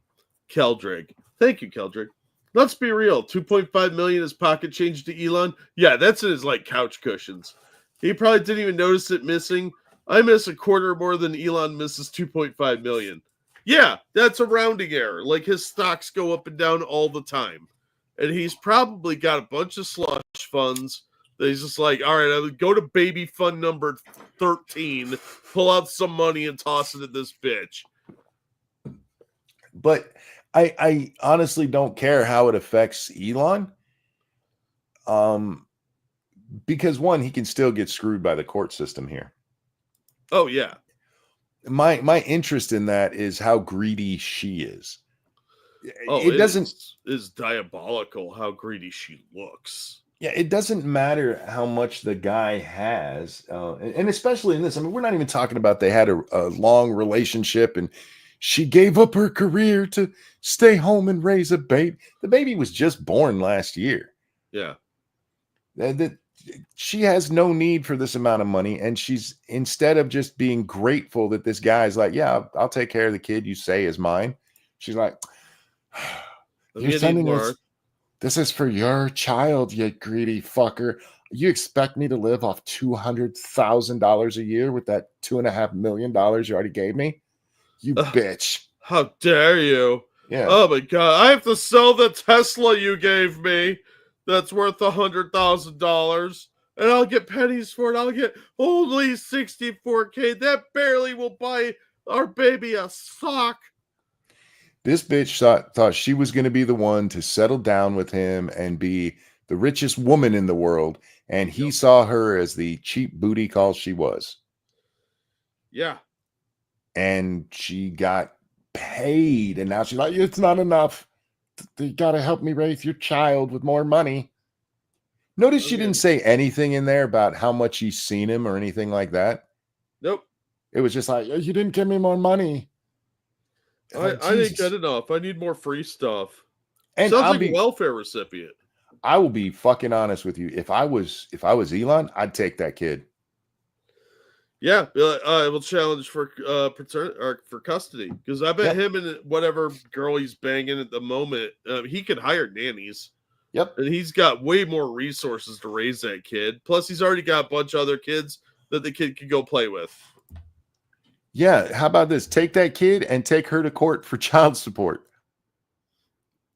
Keldrick. Thank you, Keldrick. Let's be real. 2.5 million is pocket change to Elon. Yeah, that's in his like couch cushions. He probably didn't even notice it missing. I miss a quarter more than Elon misses 2.5 million. Yeah, that's a rounding error. Like his stocks go up and down all the time. And he's probably got a bunch of slush funds that he's just like, all right, I would go to baby fund number 13, pull out some money and toss it at this bitch. But I honestly don't care how it affects Elon. Because one, he can still get screwed by the court system here. Oh, yeah. My interest in that is how greedy she is. Oh, it doesn't is diabolical how greedy she looks. Yeah, it doesn't matter how much the guy has, and especially in this. I mean, we're not even talking about they had a long relationship and she gave up her career to stay home and raise a baby. The baby was just born last year. Yeah, she has no need for this amount of money, and she's instead of just being grateful that this guy's like, yeah, I'll take care of the kid you say is mine. She's like, you're sending this is for your child, you greedy fucker. You expect me to live off $200,000 a year with that $2.5 million you already gave me? You bitch. How dare you? Yeah. Oh my God. I have to sell the Tesla you gave me that's worth $100,000 and I'll get pennies for it. I'll get only $64K. That barely will buy our baby a sock. This bitch thought she was going to be the one to settle down with him and be the richest woman in the world. And he saw her as the cheap booty call she was. Yeah. And she got paid. And now she's like, it's not enough. You got to help me raise your child with more money. Notice she didn't say anything in there about how much she's seen him or anything like that. Nope. It was just like, you didn't give me more money. I didn't get enough. I need more free stuff. And sounds like a welfare recipient. I will be fucking honest with you. If I was Elon, I'd take that kid. Yeah, I will challenge for for custody because I bet him and whatever girl he's banging at the moment, he could hire nannies. Yep, and he's got way more resources to raise that kid. Plus, he's already got a bunch of other kids that the kid can go play with. Yeah, how about this? Take that kid and take her to court for child support.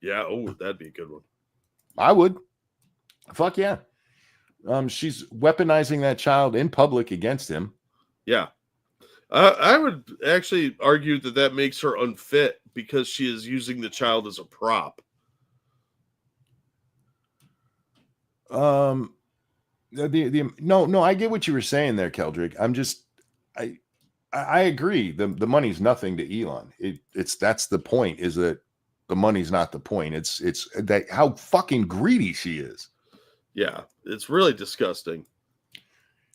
Yeah, that'd be a good one. I would. Fuck yeah. She's weaponizing that child in public against him. Yeah. I would actually argue that makes her unfit because she is using the child as a prop. No, I get what you were saying there, Keldrick. I agree. The money's nothing to Elon. That's the point, is that the money's not the point. It's that how fucking greedy she is. Yeah, it's really disgusting.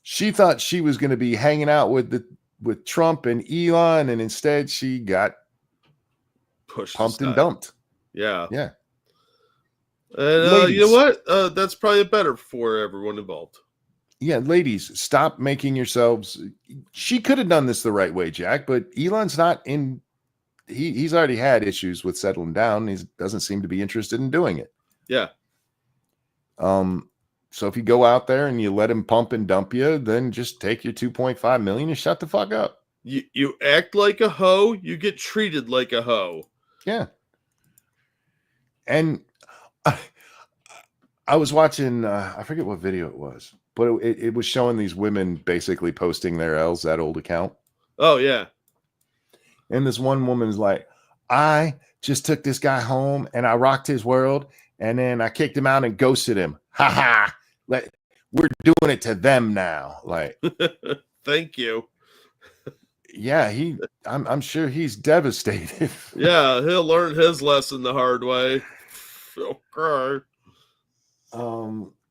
She thought she was going to be hanging out with Trump and Elon, and instead she got pushed pumped aside. and dumped. Yeah. Yeah. And you know what? That's probably better for everyone involved. Yeah, ladies, stop making yourselves. She could have done this the right way, Jack, but Elon's not in. He's already had issues with settling down. He doesn't seem to be interested in doing it. Yeah. So if you go out there and you let him pump and dump you, then just take your 2.5 million and shut the fuck up. You act like a hoe, you get treated like a hoe. Yeah. And I was watching, I forget what video it was, but it was showing these women basically posting their L's, that old account. Oh, yeah. And this one woman's like, I just took this guy home and I rocked his world and then I kicked him out and ghosted him. Ha ha. Like, we're doing it to them now. Like, thank you. Yeah, I'm sure he's devastated. Yeah, he'll learn his lesson the hard way. Okay.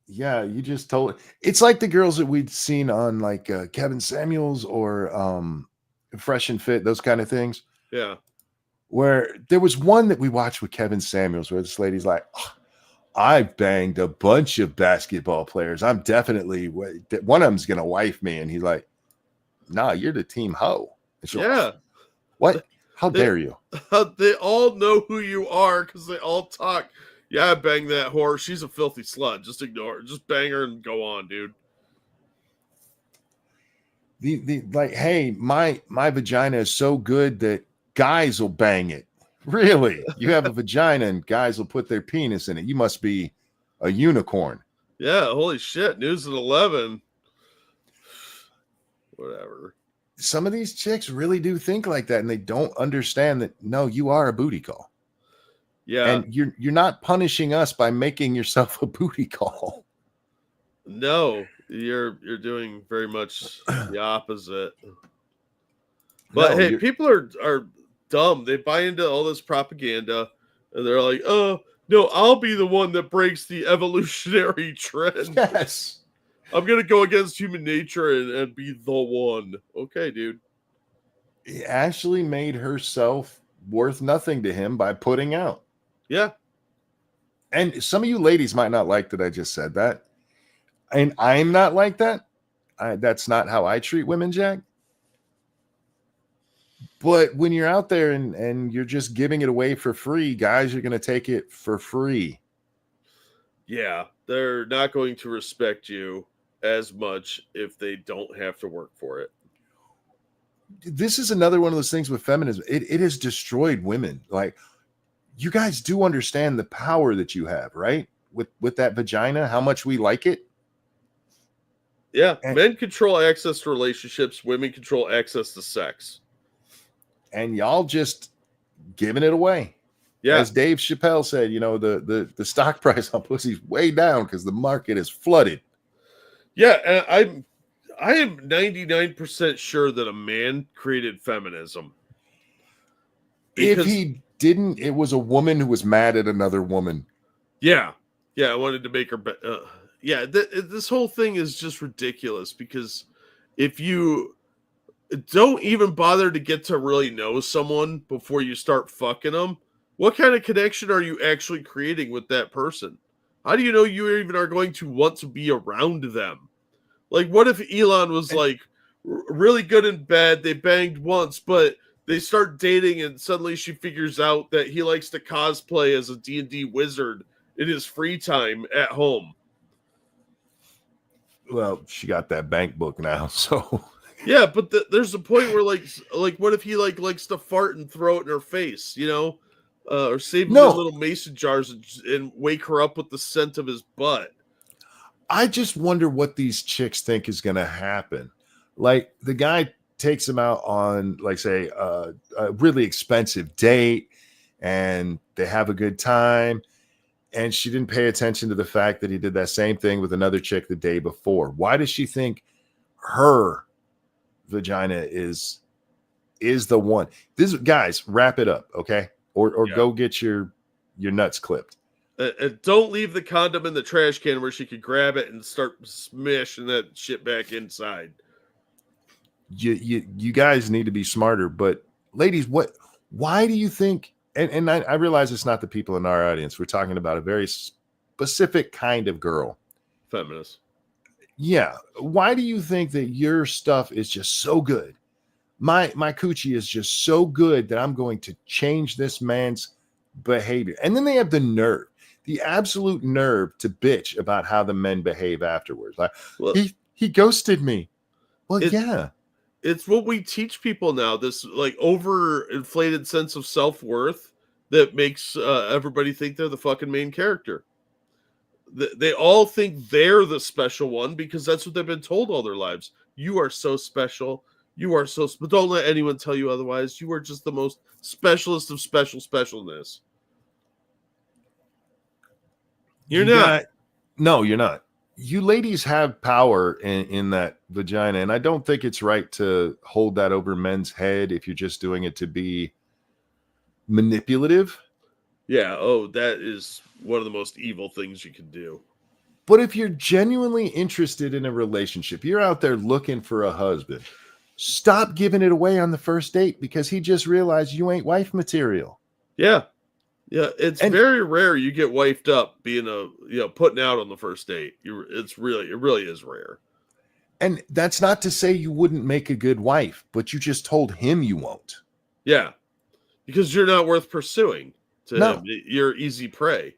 Yeah, you just told it's like the girls that we'd seen on like Kevin Samuels or Fresh and Fit, those kind of things. Yeah. Where there was one that we watched with Kevin Samuels where this lady's like, oh, I've banged a bunch of basketball players. I'm definitely one of them's gonna wife me. And he's like, nah, you're the team hoe. Yeah. Like, what? How dare you? They all know who you are because they all talk. Yeah, I bang that whore. She's a filthy slut. Just ignore her. Just bang her and go on, dude. Like, hey, my vagina is so good that guys will bang it. Really? You have a vagina and guys will put their penis in it. You must be a unicorn. Yeah, holy shit. News at 11. Whatever. Some of these chicks really do think like that, and they don't understand that, no, you are a booty call. Yeah. And you're not punishing us by making yourself a booty call. No, you're doing very much the opposite. But No, hey, people are dumb. They buy into all this propaganda and they're like, oh, no, I'll be the one that breaks the evolutionary trend. Yes. I'm going to go against human nature and be the one. Okay, dude. Ashley made herself worth nothing to him by putting out. Yeah. And some of you ladies might not like that I just said that. And I'm not like that. That's not how I treat women, Jack. But when you're out there and you're just giving it away for free, guys are going to take it for free. Yeah. They're not going to respect you as much if they don't have to work for it. This is another one of those things with feminism. It has destroyed women. Like, you guys do understand the power that you have, right? With that vagina, how much we like it. Yeah. Men control access to relationships. Women control access to sex. And y'all just giving it away. Yeah. As Dave Chappelle said, you know, the stock price on pussy's way down because the market is flooded. Yeah, and I am 99% sure that a man created feminism. If he didn't, it was a woman who was mad at another woman. Yeah. Yeah, I wanted to make her this whole thing is just ridiculous because if you don't even bother to get to really know someone before you start fucking them, what kind of connection are you actually creating with that person? How do you know you even are going to want to be around them? Like, what if Elon was like really good in bed? They banged once, but they start dating and suddenly she figures out that he likes to cosplay as a D&D wizard in his free time at home. Well, she got that bank book now, so... Yeah, but there's a point where like what if he likes to fart and throw it in her face, you know, or save them in little mason jars and wake her up with the scent of his butt. I just wonder what these chicks think is going to happen. Like, the guy takes them out on, like, say, a really expensive date, and they have a good time, and she didn't pay attention to the fact that he did that same thing with another chick the day before. Why does she think her vagina is the one? This, guys, wrap it up, okay? Or go get your nuts clipped. And don't leave the condom in the trash can where she could grab it and start smishing that shit back inside. You guys need to be smarter. But ladies, why do you think, and I realize it's not the people in our audience. We're talking about a very specific kind of girl. Feminist. Yeah. Why do you think that your stuff is just so good? My coochie is just so good that I'm going to change this man's behavior. And then they have the absolute nerve to bitch about how the men behave afterwards. Like, well, he ghosted me. Well, yeah. It's what we teach people now, this like overinflated sense of self-worth that makes everybody think they're the fucking main character. They all think they're the special one because that's what they've been told all their lives. You are so special. You are so special. Don't let anyone tell you otherwise. You are just the most specialist of specialness. You're not. No, you're not. You ladies have power in that vagina, and I don't think it's right to hold that over men's head if you're just doing it to be manipulative. Yeah. Oh, that is one of the most evil things you can do. But if you're genuinely interested in a relationship, you're out there looking for a husband, stop giving it away on the first date because he just realized you ain't wife material. Yeah. Yeah. It's very rare you get wifed up being putting out on the first date. It really is rare. And that's not to say you wouldn't make a good wife, but you just told him you won't. Yeah. Because you're not worth pursuing to him. You're easy prey.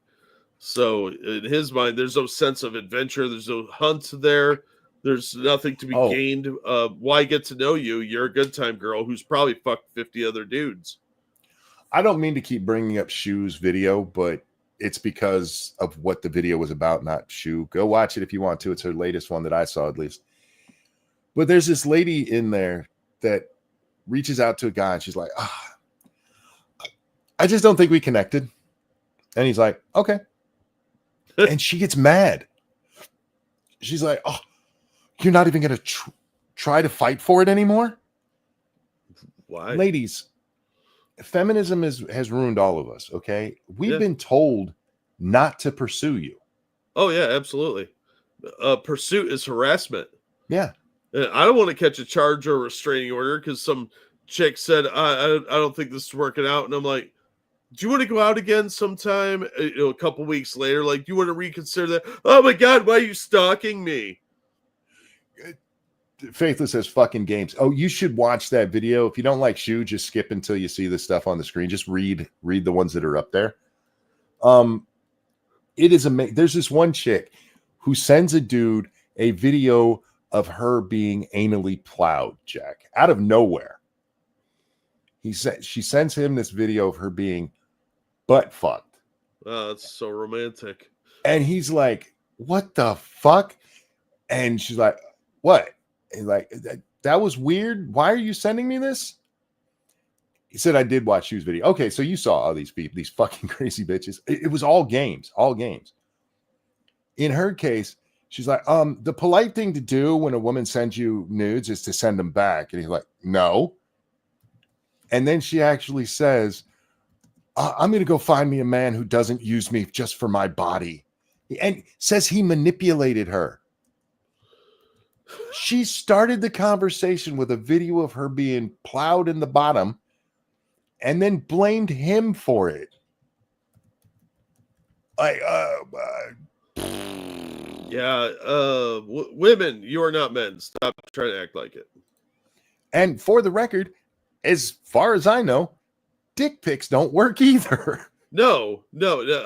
So in his mind, there's no sense of adventure. There's no hunt there. There's nothing to be gained. Why get to know you? You're a good time girl who's probably fucked 50 other dudes. I don't mean to keep bringing up Shu's video, but it's because of what the video was about, not Shu. Go watch it if you want to. It's her latest one that I saw, at least. But there's this lady in there that reaches out to a guy, and she's like, I just don't think we connected. And he's like, okay. And she gets mad. She's like, oh, you're not even going to try to fight for it anymore? Why? Ladies, feminism has ruined all of us, okay? We've been told not to pursue you. Oh, yeah, absolutely. Pursuit is harassment. Yeah. I don't want to catch a charge or a restraining order because some chick said, I don't think this is working out. And I'm like, do you want to go out again sometime? A couple weeks later, like, do you want to reconsider that? Oh my God, why are you stalking me? Faithless as fucking games. Oh, you should watch that video. If you don't like Shu, just skip until you see the stuff on the screen. Just read the ones that are up there. It is amazing. There's this one chick who sends a dude a video of her being anally plowed, Jack, out of nowhere. She sends him this video of her being butt fucked. Oh, that's so romantic. And he's like, what the fuck? And she's like, what? And like, that was weird. Why are you sending me this? He said, I did watch Shu's video. Okay, so you saw all these people, these fucking crazy bitches. It was all games. In her case, she's like, the polite thing to do when a woman sends you nudes is to send them back. And he's like, no. And then she actually says, I'm going to go find me a man who doesn't use me just for my body. And says he manipulated her. She started the conversation with a video of her being plowed in the bottom and then blamed him for it. Women, you are not men. Stop trying to act like it. And for the record, as far as I know, dick pics don't work either. No,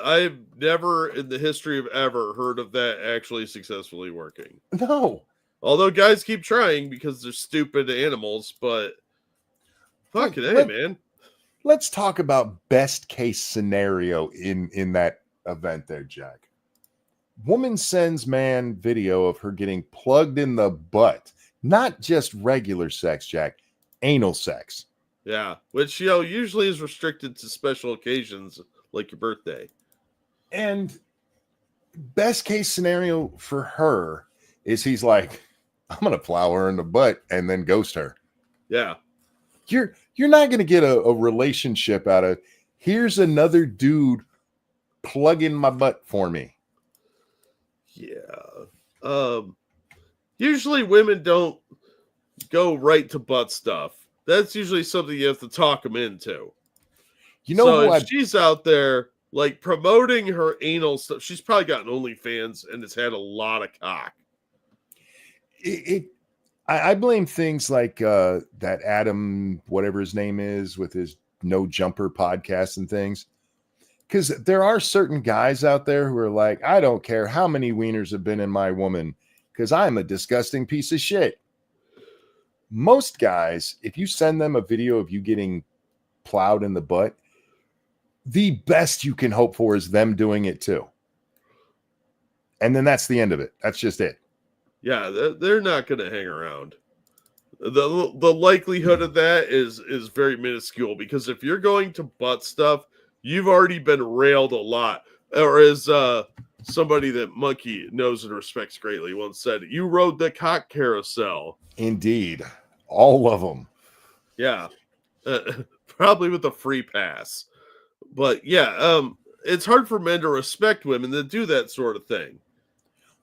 I've never in the history of ever heard of that actually successfully working. No. Although guys keep trying because they're stupid animals, but fucking hey, man. Let's talk about best case scenario in that event there, Jack. Woman sends man video of her getting plugged in the butt. Not just regular sex, Jack. Anal sex. Yeah, which usually is restricted to special occasions like your birthday. And best case scenario for her is he's like, I'm gonna plow her in the butt and then ghost her. Yeah. You're not gonna get a relationship out of here's another dude plug in my butt for me. Yeah. Usually women don't go right to butt stuff. That's usually something you have to talk them into. You know, so if she's out there like promoting her anal stuff, she's probably gotten OnlyFans and has had a lot of cock. I blame things like that Adam, whatever his name is, with his No Jumper podcast and things. Because there are certain guys out there who are like, I don't care how many wieners have been in my woman because I'm a disgusting piece of shit. Most guys, if you send them a video of you getting plowed in the butt, the best you can hope for is them doing it too. And then that's the end of it. That's just it. Yeah, they're not going to hang around. The likelihood of that is very minuscule, because if you're going to butt stuff, you've already been railed a lot. Or as somebody that Monkey knows and respects greatly once said, you rode the cock carousel. Indeed. All of them. Yeah. Probably with a free pass. But yeah, it's hard for men to respect women that do that sort of thing.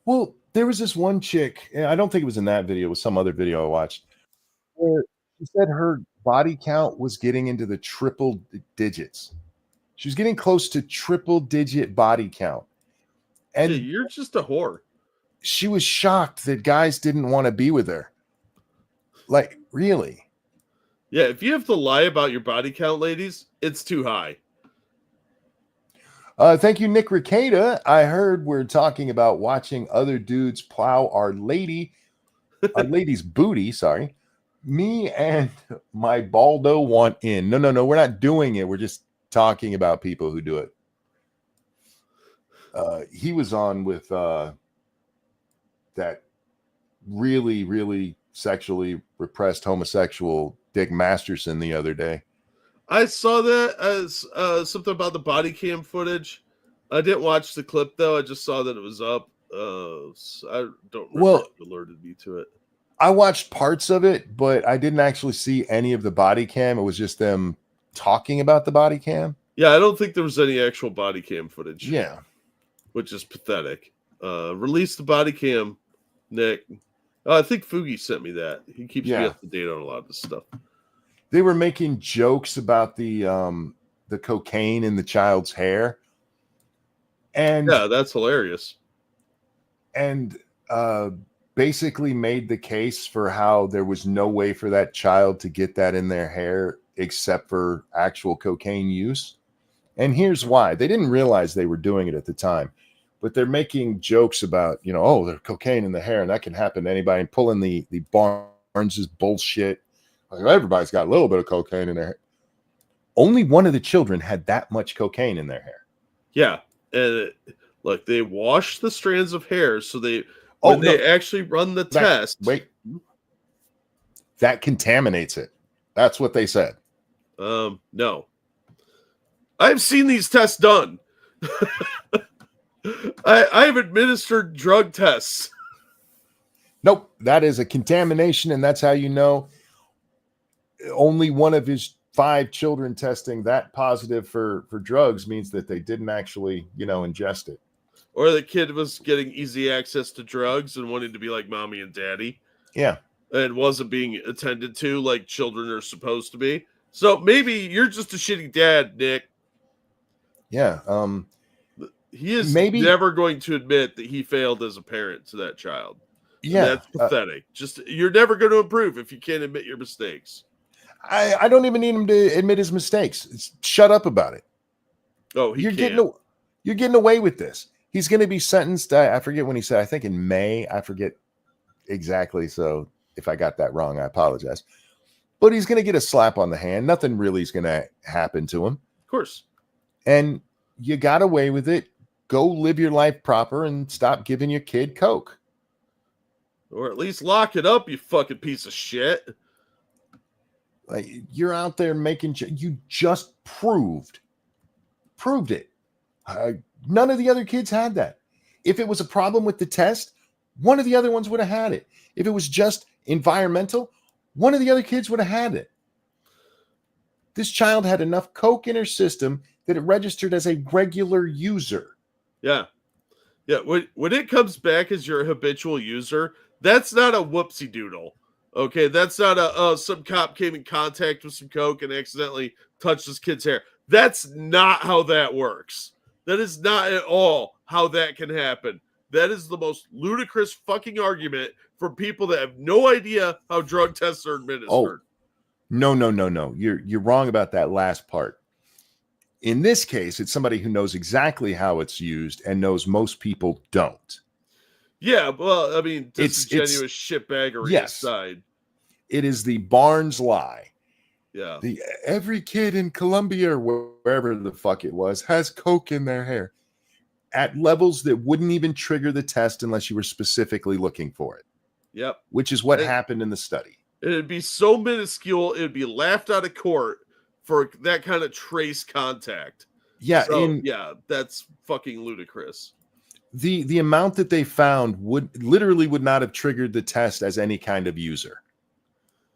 Well, there was this one chick, I don't think it was in that video, it was some other video I watched, where she said her body count was getting into the triple digits. She was getting close to triple digit body count. And hey, you're just a whore. She was shocked that guys didn't want to be with her. Like, really? Yeah, if you have to lie about your body count, ladies, it's too high. Thank you, Nick Ricada. I heard we're talking about watching other dudes plow our lady's booty. Sorry. Me and my baldo want in. No, we're not doing it. We're just talking about people who do it. He was on with that really, really sexually repressed homosexual Dick Masterson the other day. I saw that as something about the body cam footage. I didn't watch the clip though. I just saw that it was up. I don't remember if it alerted me to it. I watched parts of it, but I didn't actually see any of the body cam. It was just them talking about the body cam. Yeah, I don't think there was any actual body cam footage. Yeah. Which is pathetic. Release the body cam, Nick. I think Fugi sent me that. He keeps me up to date on a lot of this stuff. They were making jokes about the cocaine in the child's hair. And yeah, that's hilarious. And basically made the case for how there was no way for that child to get that in their hair except for actual cocaine use. And here's why. They didn't realize they were doing it at the time, but they're making jokes about, oh, there's cocaine in the hair and that can happen to anybody, and pulling the Barnes's bullshit. Like, everybody's got a little bit of cocaine in their hair. Only one of the children had that much cocaine in their hair. Yeah. And like, they wash the strands of hair so they actually run the test. Wait. That contaminates it. That's what they said. No. I've seen these tests done. I've administered drug tests. Nope. That is a contamination, and that's how you know. Only one of his 5 children testing that positive for drugs means that they didn't actually, ingest it. Or the kid was getting easy access to drugs and wanted to be like mommy and daddy. Yeah. And wasn't being attended to like children are supposed to be. So maybe you're just a shitty dad, Nick. Yeah. He is never going to admit that he failed as a parent to that child. Yeah. And that's pathetic. You're never going to improve if you can't admit your mistakes. I don't even need him to admit his mistakes. Shut up about it. Oh, you're getting away with this. He's going to be sentenced. I forget when he said, I think in May. I forget exactly. So if I got that wrong, I apologize. But he's going to get a slap on the hand. Nothing really is going to happen to him. Of course. And you got away with it. Go live your life proper and stop giving your kid coke. Or at least lock it up, you fucking piece of shit. Like, you're out there you just proved it. None of the other kids had that. If it was a problem with the test, one of the other ones would have had it. If it was just environmental, one of the other kids would have had it. This child had enough coke in her system that it registered as a regular user. Yeah. Yeah. When it comes back as your habitual user, that's not a whoopsie doodle. Okay. That's not some cop came in contact with some coke and accidentally touched this kid's hair. That's not how that works. That is not at all how that can happen. That is the most ludicrous fucking argument for people that have no idea how drug tests are administered. Oh, no. You're wrong about that last part. In this case, it's somebody who knows exactly how it's used and knows most people don't. Yeah, well, I mean, disingenuous shitbaggery aside. It is the Barnes lie. Yeah. Every kid in Colombia or wherever the fuck it was has coke in their hair at levels that wouldn't even trigger the test unless you were specifically looking for it. Yep. Which is what happened in the study. It'd be so minuscule, it'd be laughed out of court for that kind of trace contact. Yeah. So, that's fucking ludicrous. The amount that they found would not have triggered the test as any kind of user.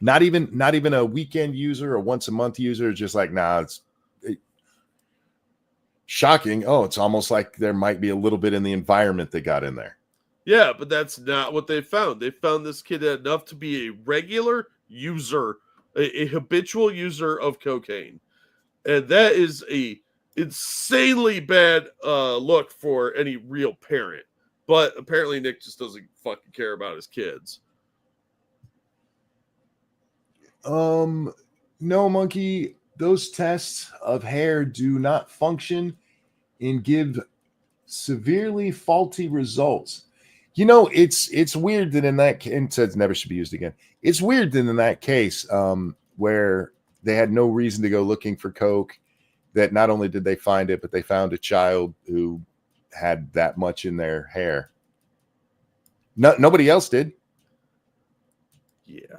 Not even a weekend user or once a month user. Just like, it's shocking. Oh, it's almost like there might be a little bit in the environment that got in there. Yeah, but that's not what they found. They found this kid enough to be a regular user, a habitual user of cocaine. And that is a insanely bad look for any real parent. But apparently Nick just doesn't fucking care about his kids. No, Monkey, those tests of hair do not function and give severely faulty results. It's weird that in that case, and says never should be used again. It's weird that in that case, where they had no reason to go looking for coke, that not only did they find it, but they found a child who had that much in their hair. Nobody else did. Yeah.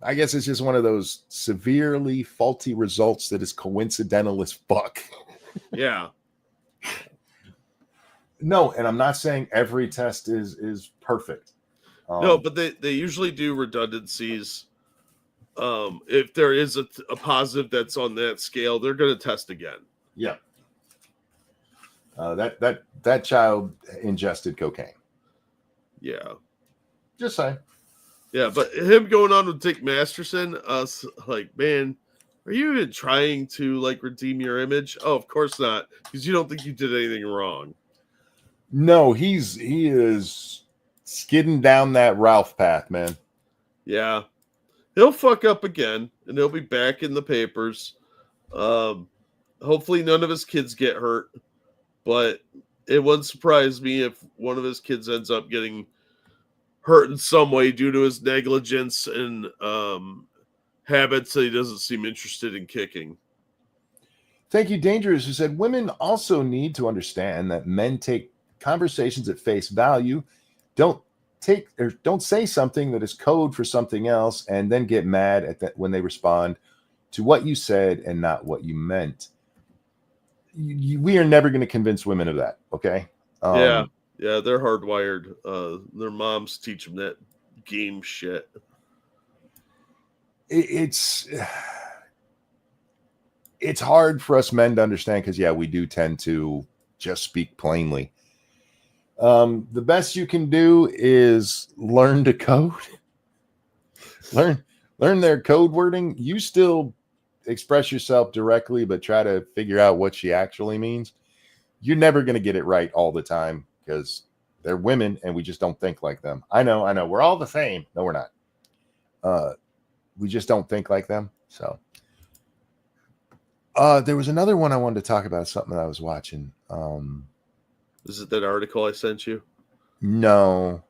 I guess it's just one of those severely faulty results that is coincidental as fuck. Yeah. No, and I'm not saying every test is perfect. No, but they usually do redundancies. If there is a positive that's on that scale, they're going to test again. Yeah. That child ingested cocaine. Yeah. Just saying. Yeah, but him going on with Dick Masterson, man, are you even trying to redeem your image? Oh, of course not, because you don't think you did anything wrong. No, he is skidding down that Ralph path, man. Yeah. He'll fuck up again, and he'll be back in the papers. Hopefully none of his kids get hurt, but it wouldn't surprise me if one of his kids ends up getting hurt in some way due to his negligence and habits that he doesn't seem interested in kicking. Thank you, Dangerous, who said women also need to understand that men take conversations at face value. Don't say something that is code for something else and then get mad at that when they respond to what you said and not what you meant. We are never going to convince women of that. Okay. Yeah, they're hardwired. Their moms teach them that game shit. It's hard for us men to understand because, we do tend to just speak plainly. The best you can do is learn to code. learn their code wording. You still express yourself directly, but try to figure out what she actually means. You're never going to get it right all the time, because they're women and we just don't think like them. I know. We're all the same. No, we're not. We just don't think like them. So there was another one I wanted to talk about, something that I was watching. Is it that article I sent you? No.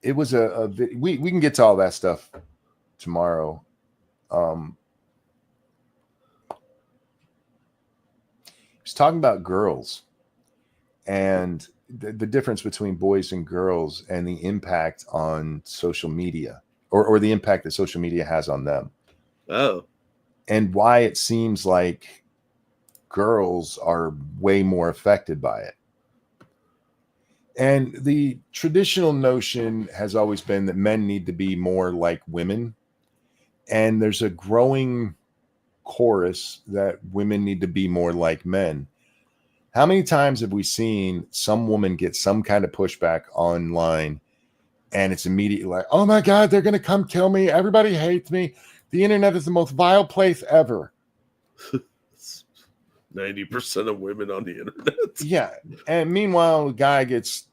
It was we can get to all that stuff tomorrow. He's talking about girls and the difference between boys and girls and the impact on social media or the impact that social media has on them. Oh. And why it seems like girls are way more affected by it. And the traditional notion has always been that men need to be more like women. And there's a growing chorus that women need to be more like men. How many times have we seen some woman get some kind of pushback online and it's immediately like, oh my God, they're going to come kill me. Everybody hates me. The internet is the most vile place ever. 90% of women on the internet. Yeah. And meanwhile, a guy gets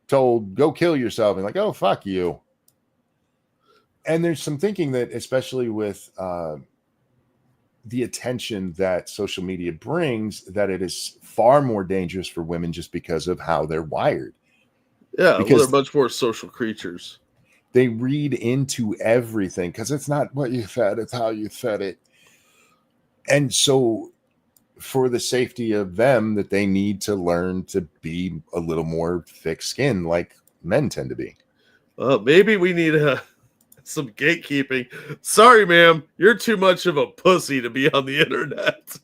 told, go kill yourself. And like, oh, fuck you. And there's some thinking that, especially with the attention that social media brings, that it is far more dangerous for women just because of how they're wired. Yeah, because they're much more social creatures. They read into everything because it's not what you fed, it's how you fed it. And so for the safety of them, that they need to learn to be a little more thick-skinned like men tend to be. Maybe we need some gatekeeping. Sorry, ma'am, you're too much of a pussy to be on the internet.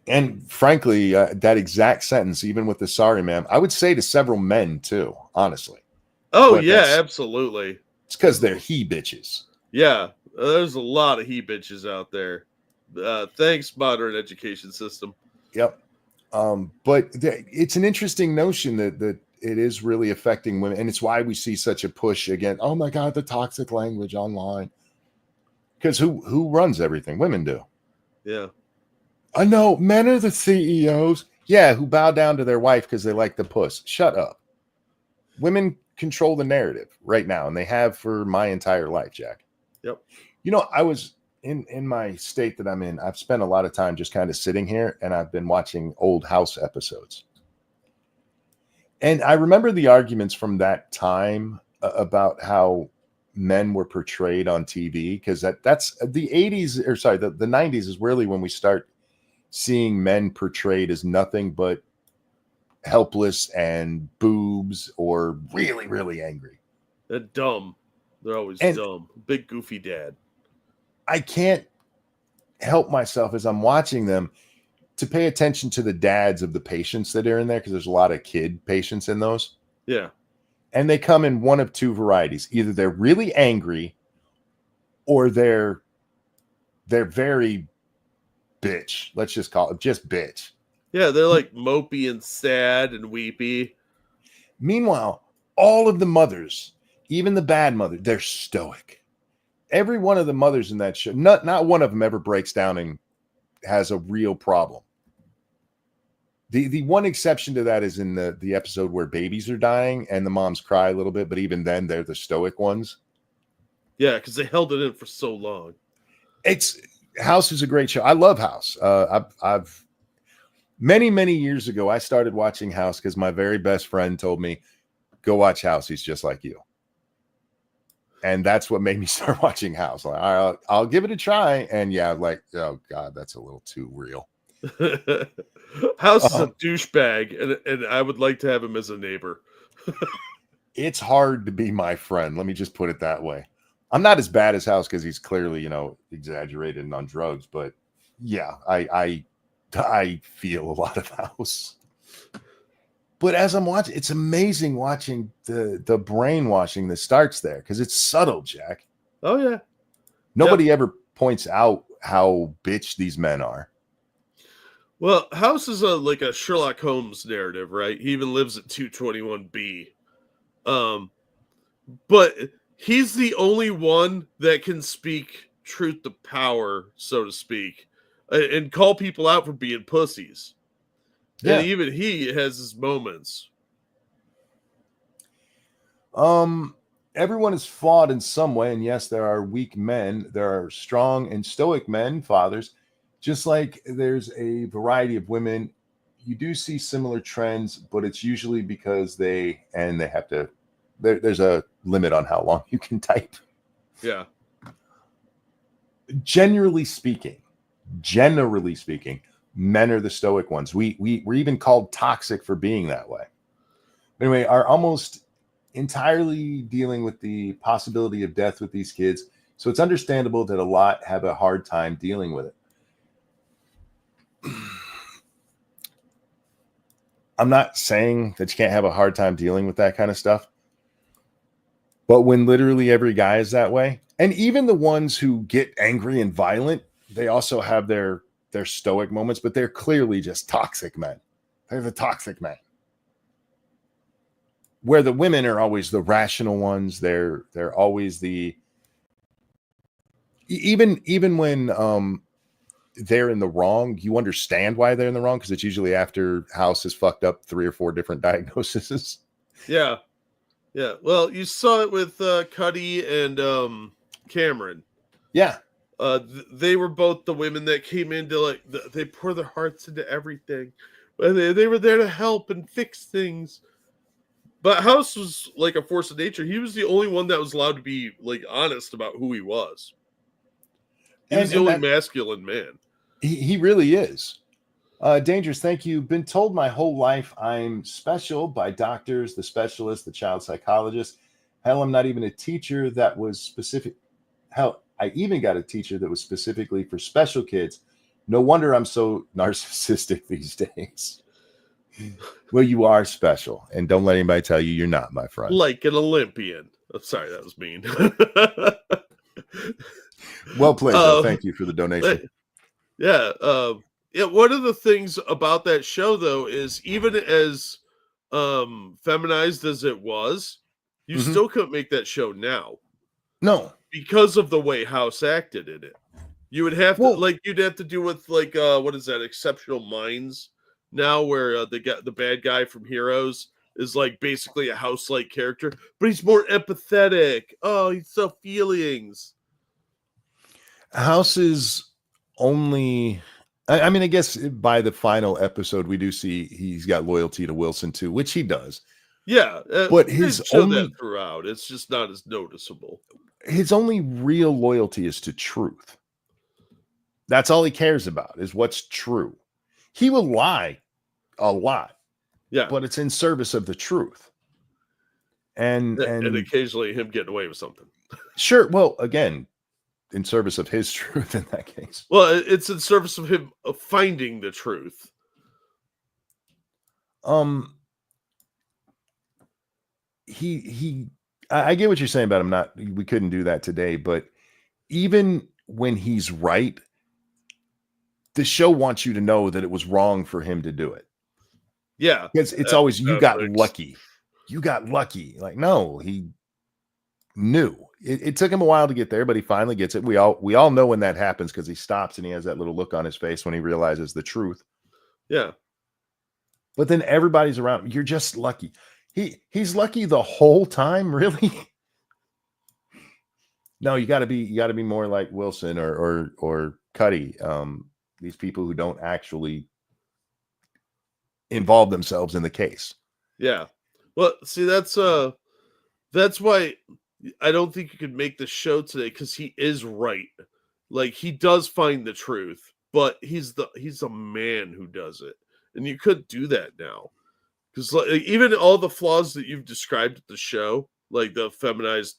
And frankly, that exact sentence, even with the sorry, ma'am, I would say to several men too, honestly. Oh, but yeah, absolutely. It's because they're he bitches. Yeah, there's a lot of he bitches out there. Thanks, modern education system. Yep. But it's an interesting notion that it is really affecting women. And it's why we see such a push again. Oh my God, the toxic language online. Because who runs everything? Women do. Yeah. I know men are the CEOs. Yeah, who bow down to their wife because they like the puss. Shut up. Women control the narrative right now, and they have for my entire life, Jack. Yep. You know, I was in my state that I'm in. I've spent a lot of time just kind of sitting here, and I've been watching old House episodes. And I remember the arguments from that time about how men were portrayed on TV, because that's the 80s, or sorry, the 90s is really when we start seeing men portrayed as nothing but helpless and boobs or really, really angry. They're dumb. They're always dumb. Big goofy dad. I can't help myself as I'm watching them to pay attention to the dads of the patients that are in there, because there's a lot of kid patients in those. Yeah. And they come in one of two varieties. Either they're really angry or they're very bitch. Let's just call it just bitch. Yeah, they're like mopey and sad and weepy. Meanwhile, all of the mothers, even the bad mother, they're stoic. Every one of the mothers in that show, not one of them ever breaks down and has a real problem. The one exception to that is in the episode where babies are dying and the moms cry a little bit, but even then they're the stoic ones. Yeah, because they held it in for so long. House is a great show. I love House. I've many years ago, I started watching House because my very best friend told me, go watch House. He's just like you. And that's what made me start watching House. Like, I'll give it a try. And yeah, like, oh God, that's a little too real. House is a douchebag, and I would like to have him as a neighbor. It's hard to be my friend. Let me just put it that way. I'm not as bad as House because he's clearly, exaggerated and on drugs. But yeah, I feel a lot of House. But as I'm watching, it's amazing watching the brainwashing that starts there, because it's subtle, Jack. Oh, yeah. Nobody ever points out how bitch these men are. Well, House is like a Sherlock Holmes narrative, right? He even lives at 221B. But he's the only one that can speak truth to power, so to speak, and call people out for being pussies. Yeah. And even he has his moments. Everyone is flawed in some way, and yes, there are weak men. There are strong and stoic men, fathers. Just like there's a variety of women, you do see similar trends, but it's usually because they have to. There's a limit on how long you can type. Yeah. Generally speaking, men are the stoic ones. We're even called toxic for being that way. Anyway, are almost entirely dealing with the possibility of death with these kids. So it's understandable that a lot have a hard time dealing with it. I'm not saying that you can't have a hard time dealing with that kind of stuff. But when literally every guy is that way, and even the ones who get angry and violent, they also have their stoic moments, but they're clearly just toxic men. They're the toxic men. Where the women are always the rational ones. They're always the even when they're in the wrong, you understand why they're in the wrong, because it's usually after House has fucked up 3 or 4 different diagnoses. Yeah. Yeah. Well, you saw it with Cuddy and Cameron. Yeah. They were both the women that came into they pour their hearts into everything. They were there to help and fix things. But House was like a force of nature. He was the only one that was allowed to be like honest about who he was. He was the only masculine man. He really is. Dangerous, thank you. Been told my whole life I'm special by doctors, the specialist, the child psychologist. Hell, I'm not even a teacher that was specific. Hell, I even got a teacher that was specifically for special kids. No wonder I'm so narcissistic these days. Well, you are special, and don't let anybody tell you you're not, my friend. Like an Olympian. I'm sorry, that was mean. Well played, though. Thank you for the donation. Yeah. One of the things about that show, though, is even as feminized as it was, you still couldn't make that show now. No. Because of the way House acted in it. You would have to, you'd have to do with, what is that, Exceptional Minds now, where the bad guy from Heroes is, basically a House-like character, but he's more empathetic. Oh, he's so feelings. House is only... I mean, I guess by the final episode, we do see he's got loyalty to Wilson, too, which he does. Yeah. But his only... that throughout. It's just not as noticeable. His only real loyalty is to truth. That's all he cares about, is what's true. He will lie a lot. Yeah. But it's in service of the truth. And occasionally him getting away with something. Sure. Well, again, in service of his truth in that case. Well, it's in service of him finding the truth. I get what you're saying about him. We couldn't do that today, but even when he's right, the show wants you to know that it was wrong for him to do it. Yeah. It's always, you got lucky. You got lucky. Like, no, he knew. It took him a while to get there, but he finally gets it. We all know when that happens, because he stops and he has that little look on his face when he realizes the truth. Yeah. But then everybody's around. You're just lucky. He's lucky the whole time, really. No, you got to be more like Wilson or Cuddy. These people who don't actually involve themselves in the case. Yeah. Well, see, that's why I don't think you could make the show today, because he is right. Like, he does find the truth, but he's a man who does it, and you couldn't do that now, because even all the flaws that you've described at the show, like the feminized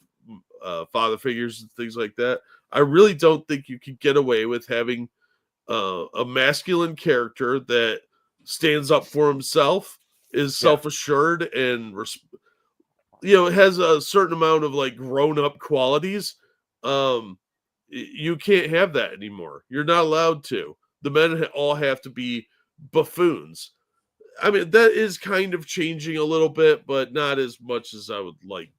father figures and things like that, I really don't think you could get away with having a masculine character that stands up for himself, is self-assured, and has a certain amount of grown-up qualities. You can't have that anymore. You're not allowed to. The men all have to be buffoons. I mean, that is kind of changing a little bit, but not as much as I would like.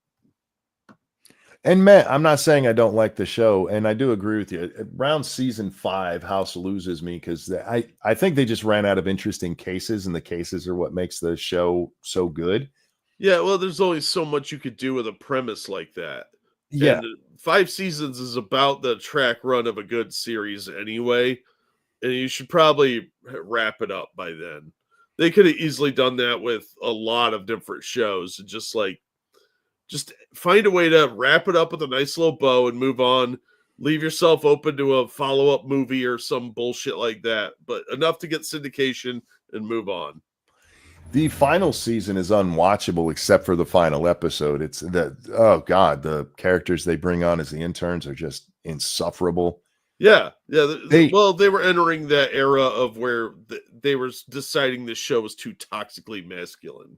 And Matt, I'm not saying I don't like the show, and I do agree with you. Around season 5, House loses me, because I think they just ran out of interesting cases, and the cases are what makes the show so good. Yeah, well, there's only so much you could do with a premise like that. Yeah. And 5 seasons is about the track run of a good series anyway, and you should probably wrap it up by then. They could have easily done that with a lot of different shows, and just find a way to wrap it up with a nice little bow and move on. Leave yourself open to a follow-up movie or some bullshit like that, but enough to get syndication and move on. The final season is unwatchable except for the final episode. It's the characters they bring on as the interns are just insufferable. Yeah. They were entering that era of where they were deciding the show was too toxically masculine.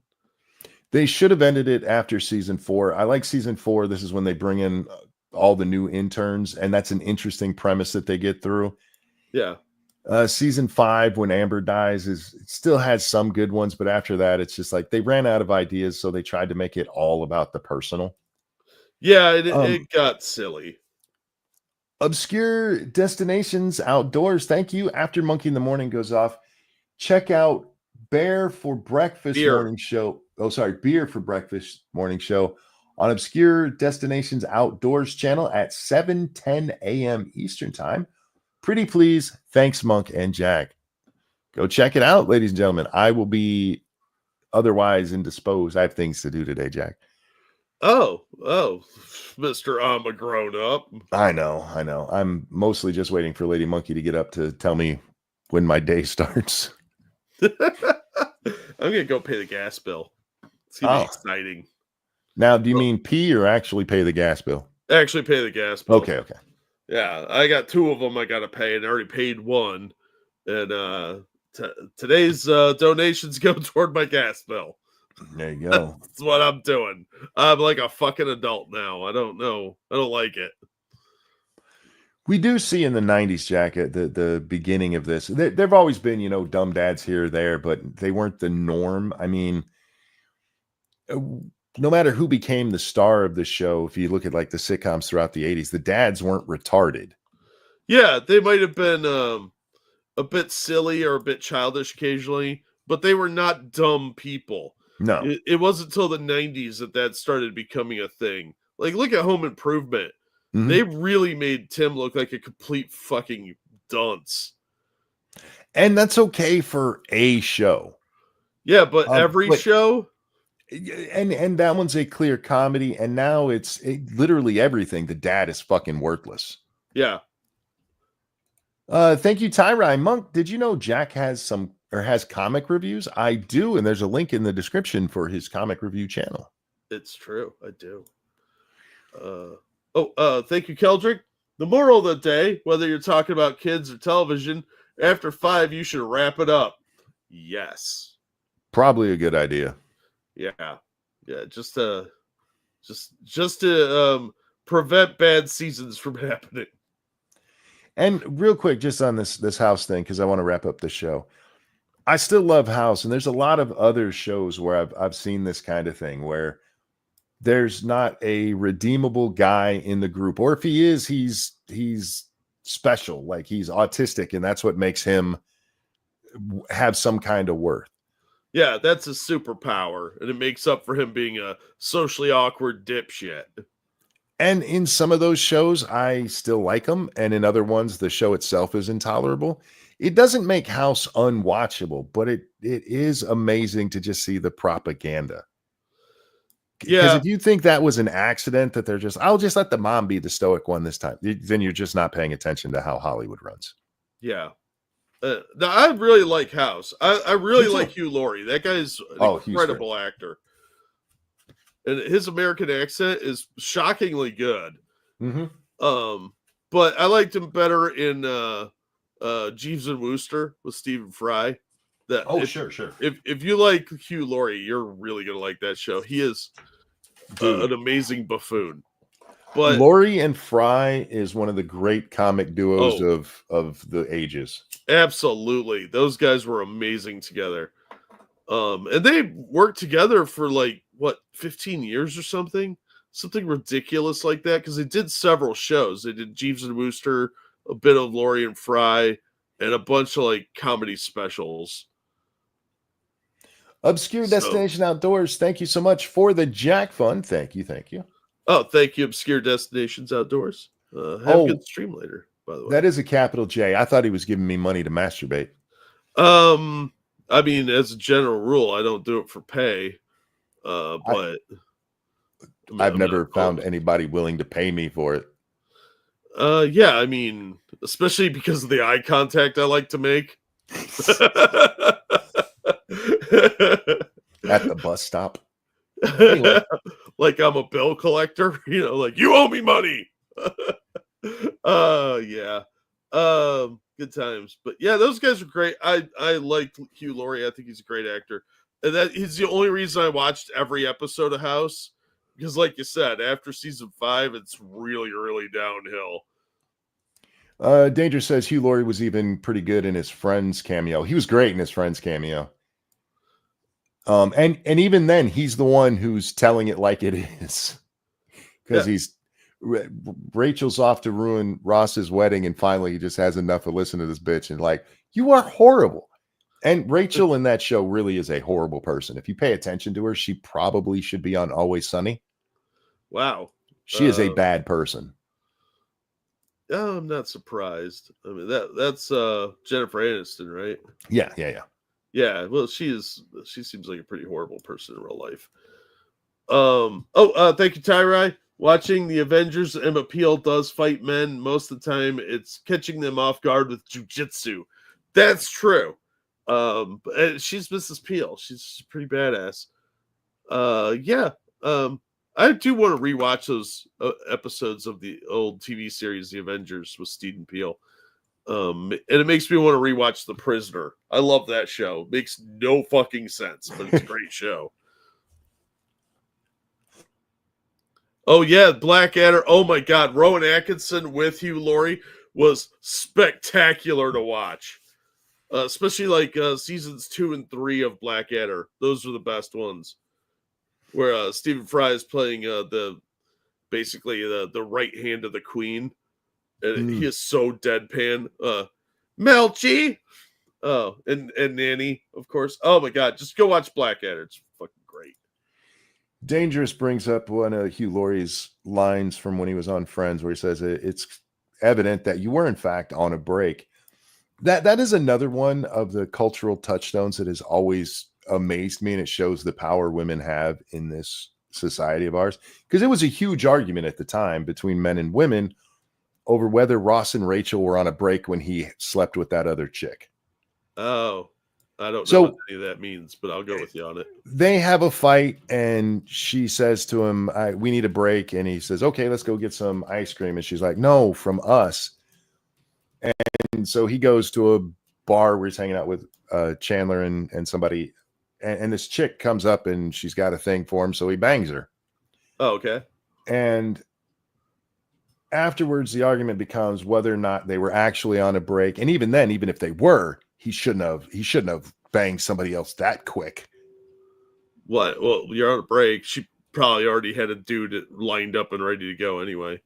They should have ended it after season 4. I like season 4. This is when they bring in all the new interns, and that's an interesting premise that they get through. Yeah. Season 5, when Amber dies, it still has some good ones, but after that, it's just like they ran out of ideas, so they tried to make it all about the personal. Yeah, it got silly. Obscure Destinations Outdoors. Thank you. After Monkey in the Morning goes off, check out Bear for Breakfast Morning Show. Oh, sorry, Beer for Breakfast Morning Show on Obscure Destinations Outdoors channel at 7:10 a.m. Eastern Time. Pretty please. Thanks, Monk and Jack. Go check it out, ladies and gentlemen. I will be otherwise indisposed. I have things to do today, Jack. Oh, Mr. I'm a grown up. I know. I'm mostly just waiting for Lady Monkey to get up to tell me when my day starts. I'm gonna go pay the gas bill. It's gonna be exciting. Now, do you mean pee or actually pay the gas bill? Actually pay the gas bill. Okay. Yeah, I got 2 of them I gotta pay, and I already paid 1. And today's donations go toward my gas bill. There you go. That's what I'm doing. I'm like a fucking adult now. I don't know. I don't like it. We do see in the 90s, Jack, at the beginning of this, there've always been, dumb dads here or there, but they weren't the norm. I mean, no matter who became the star of the show, if you look at like the sitcoms throughout the 80s, the dads weren't retarded. Yeah, they might have been a bit silly or a bit childish occasionally, but they were not dumb people. No. It wasn't until the 90s that started becoming a thing. Like, look at Home Improvement. Mm-hmm. They really made Tim look like a complete fucking dunce. And that's okay for a show. Yeah, but every show... And that one's a clear comedy, and now it's literally everything. The dad is fucking worthless. Yeah. Thank you, Tyrai. Monk, did you know Jack has comic reviews? I do, and there's a link in the description for his comic review channel. It's true. I do. Thank you, Keldrick. The moral of the day, whether you're talking about kids or television, after 5, you should wrap it up. Yes. Probably a good idea. Yeah. Just to prevent bad seasons from happening. And real quick, just on this House thing, because I want to wrap up the show. I still love House, and there's a lot of other shows where I've seen this kind of thing where there's not a redeemable guy in the group, or if he is, he's special, like he's autistic, and that's what makes him have some kind of worth. Yeah, that's a superpower, and it makes up for him being a socially awkward dipshit. And in some of those shows, I still like them, and in other ones, the show itself is intolerable. It doesn't make House unwatchable, but it is amazing to just see the propaganda. Yeah. Because if you think that was an accident, that I'll just let the mom be the stoic one this time, then you're just not paying attention to how Hollywood runs. Yeah. I really like House. I really like Hugh Laurie. That guy's an incredible actor. And his American accent is shockingly good. Mm-hmm. But I liked him better in Jeeves and Wooster with Stephen Fry. Sure. If you like Hugh Laurie, you're really gonna like that show. He is an amazing buffoon. But Laurie and Fry is one of the great comic duos of the ages. Absolutely, those guys were amazing together. And they worked together for 15 years or something ridiculous like that, because they did several shows. They did Jeeves and Wooster, a bit of Laurie and Fry, and a bunch of comedy specials. Obscure Destination Outdoors, thank you so much for the Jack Fund. Thank you. Oh, thank you, Obscure Destinations Outdoors. Have a good stream later, by the way. That is a capital J. I thought he was giving me money to masturbate. I mean, as a general rule, I don't do it for pay. But I've never found anybody willing to pay me for it. Yeah, I mean, especially because of the eye contact I like to make. At the bus stop. Anyway. Like I'm a bill collector, you owe me money. Yeah. Good times. But yeah, those guys are great. I like Hugh Laurie. I think he's a great actor. And that is the only reason I watched every episode of House. Because like you said, after season 5, it's really, really downhill. Danger says Hugh Laurie was even pretty good in his Friends cameo. He was great in his Friends cameo. And even then, he's the one who's telling it like it is, because Rachel's off to ruin Ross's wedding, and finally he just has enough to listen to this bitch and like, you are horrible. And Rachel in that show really is a horrible person. If you pay attention to her, she probably should be on Always Sunny. Wow. She is a bad person. I'm not surprised. I mean, that's Jennifer Aniston, right? Yeah. Yeah. Well, she seems like a pretty horrible person in real life. Thank you, Tyrai. Watching the Avengers, Emma Peel does fight men. Most of the time, it's catching them off guard with jujitsu. That's true. She's Mrs. Peel. She's pretty badass. I do want to rewatch those episodes of the old TV series, The Avengers, with Steven Peel. And it makes me want to rewatch The Prisoner. I love that show. It makes no fucking sense, but it's a great show. Oh, yeah, Blackadder. Oh, my God. Rowan Atkinson with Hugh Laurie was spectacular to watch. Especially like seasons 2 and 3 of Blackadder. Those are the best ones. Where Stephen Fry is playing the right hand of the Queen. And he is so deadpan. Melchi. Oh, and Nanny, of course. Oh, my God. Just go watch Blackadder. It's fucking great. Dangerous brings up one of Hugh Laurie's lines from when he was on Friends, where he says it's evident that you were in fact on a break. That is another one of the cultural touchstones that has always amazed me, and it shows the power women have in this society of ours, because it was a huge argument at the time between men and women over whether Ross and Rachel were on a break when he slept with that other chick. Oh, I don't know what any of that means, but I'll go with you on it. They have a fight, and she says to him, we need a break. And he says, okay, let's go get some ice cream. And she's like, no, from us. And so he goes to a bar where he's hanging out with Chandler and somebody. And this chick comes up, and she's got a thing for him. So he bangs her. Oh, okay. And afterwards, the argument becomes whether or not they were actually on a break. And even then, even if they were, he shouldn't have banged somebody else that quick. What? Well, you're on a break. She probably already had a dude lined up and ready to go anyway.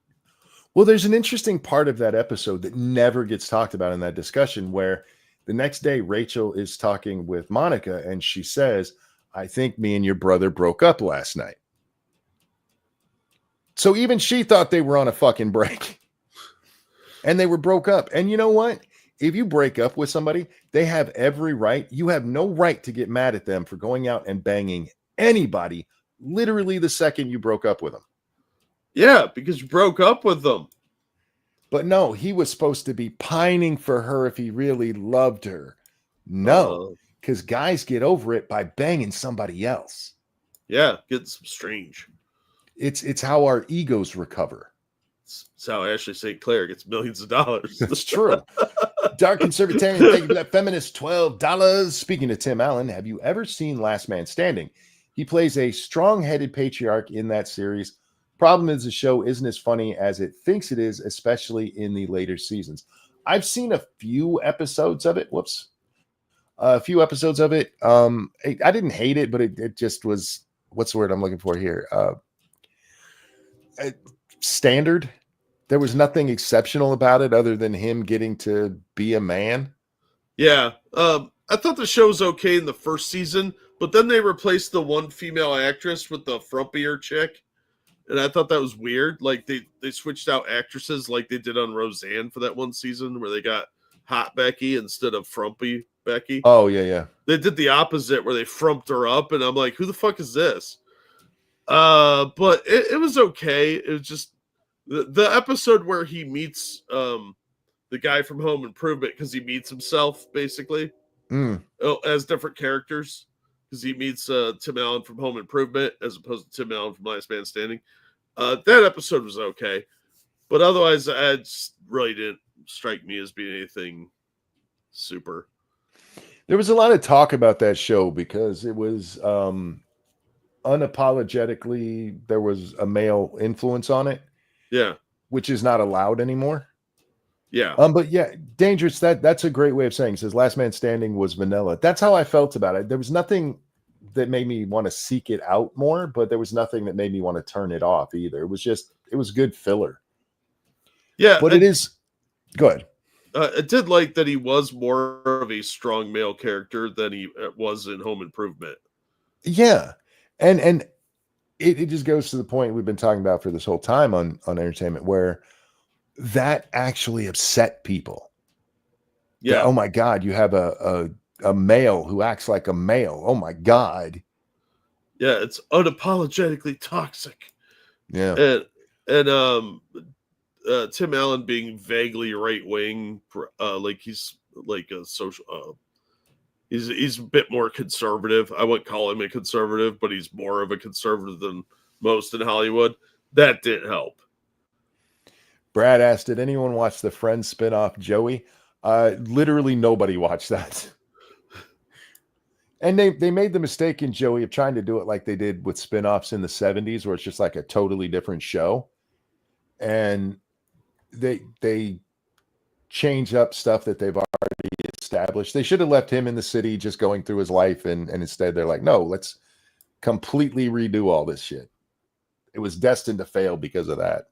Well, there's an interesting part of that episode that never gets talked about in that discussion, where the next day Rachel is talking with Monica, and she says, I think me and your brother broke up last night. So even she thought they were on a fucking break. And they were broke up. And you know what? If you break up with somebody, they have every right. You have no right to get mad at them for going out and banging anybody literally the second you broke up with them. Yeah, because you broke up with them. But no, he was supposed to be pining for her if he really loved her. No, because guys get over it by banging somebody else. Yeah, gets strange. It's how our egos recover. It's how Ashley St. Clair gets millions of dollars. That's true. Dark Conservatarian, thank you for that feminist $12. Speaking to Tim Allen, have you ever seen Last Man Standing? He plays a strong-headed patriarch in that series. Problem is the show isn't as funny as it thinks it is, especially in the later seasons. I've seen a few episodes of it. A few episodes of it. I didn't hate it, but it just was, what's the word I'm looking for here? Standard. There was nothing exceptional about it other than him getting to be a man. Yeah. I thought the show was okay in the first season, but then they replaced the one female actress with the frumpier chick. And I thought that was weird. Like they switched out actresses like they did on Roseanne for that one season where they got hot Becky instead of frumpy Becky. Oh, yeah. They did the opposite where they frumped her up, and I'm like, who the fuck is this? But it was okay. It was just the episode where he meets the guy from Home Improvement, because he meets himself basically as different characters, because he meets Tim Allen from Home Improvement as opposed to Tim Allen from Last Man Standing. That episode was okay, but otherwise it just really didn't strike me as being anything super. There was a lot of talk about that show because it was unapologetically, there was a male influence on it. Yeah. Which is not allowed anymore. Yeah. But yeah, Dangerous, that's a great way of saying it. Says Last Man Standing was vanilla. That's how I felt about it. There was nothing that made me want to seek it out more, but there was nothing that made me want to turn it off either. It was good filler. Yeah. But it is good. I did like that he was more of a strong male character than he was in Home Improvement. Yeah. And it just goes to the point we've been talking about for this whole time on entertainment, where that actually upset people. Yeah. That, oh my God, you have a male who acts like a male. Oh my God. Yeah, it's unapologetically toxic. Yeah. And Tim Allen being vaguely right wing, like he's like a social. He's a bit more conservative. I wouldn't call him a conservative, but he's more of a conservative than most in Hollywood. That didn't help. Brad asked, did anyone watch the Friends spinoff Joey? Literally nobody watched that. And they made the mistake in Joey of trying to do it like they did with spinoffs in the 70s, where it's just like a totally different show. And they change up stuff that they've already established. They should have left him in the city just going through his life, and instead they're like, no, let's completely redo all this shit. It was destined to fail because of that.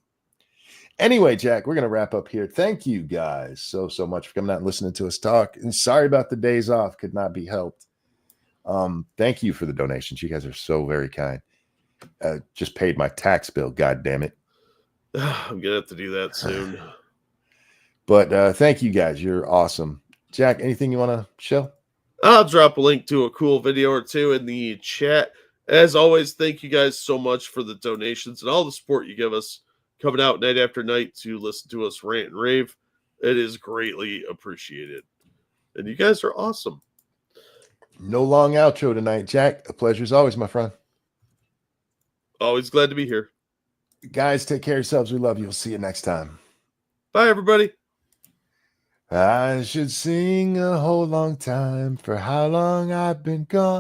Anyway, Jack, we're going to wrap up here. Thank you guys so much for coming out and listening to us talk. And sorry about the days off. Could not be helped. Thank you for the donations. You guys are so very kind. Just paid my tax bill. God damn it. I'm going to have to do that soon. But thank you guys. You're awesome. Jack, anything you want to show? I'll drop a link to a cool video or two in the chat. As always, thank you guys so much for the donations and all the support you give us coming out night after night to listen to us rant and rave. It is greatly appreciated. And you guys are awesome. No long outro tonight, Jack. A pleasure as always, my friend. Always glad to be here. Guys, take care of yourselves. We love you. We'll see you next time. Bye, everybody. I should sing a whole long time for how long I've been gone.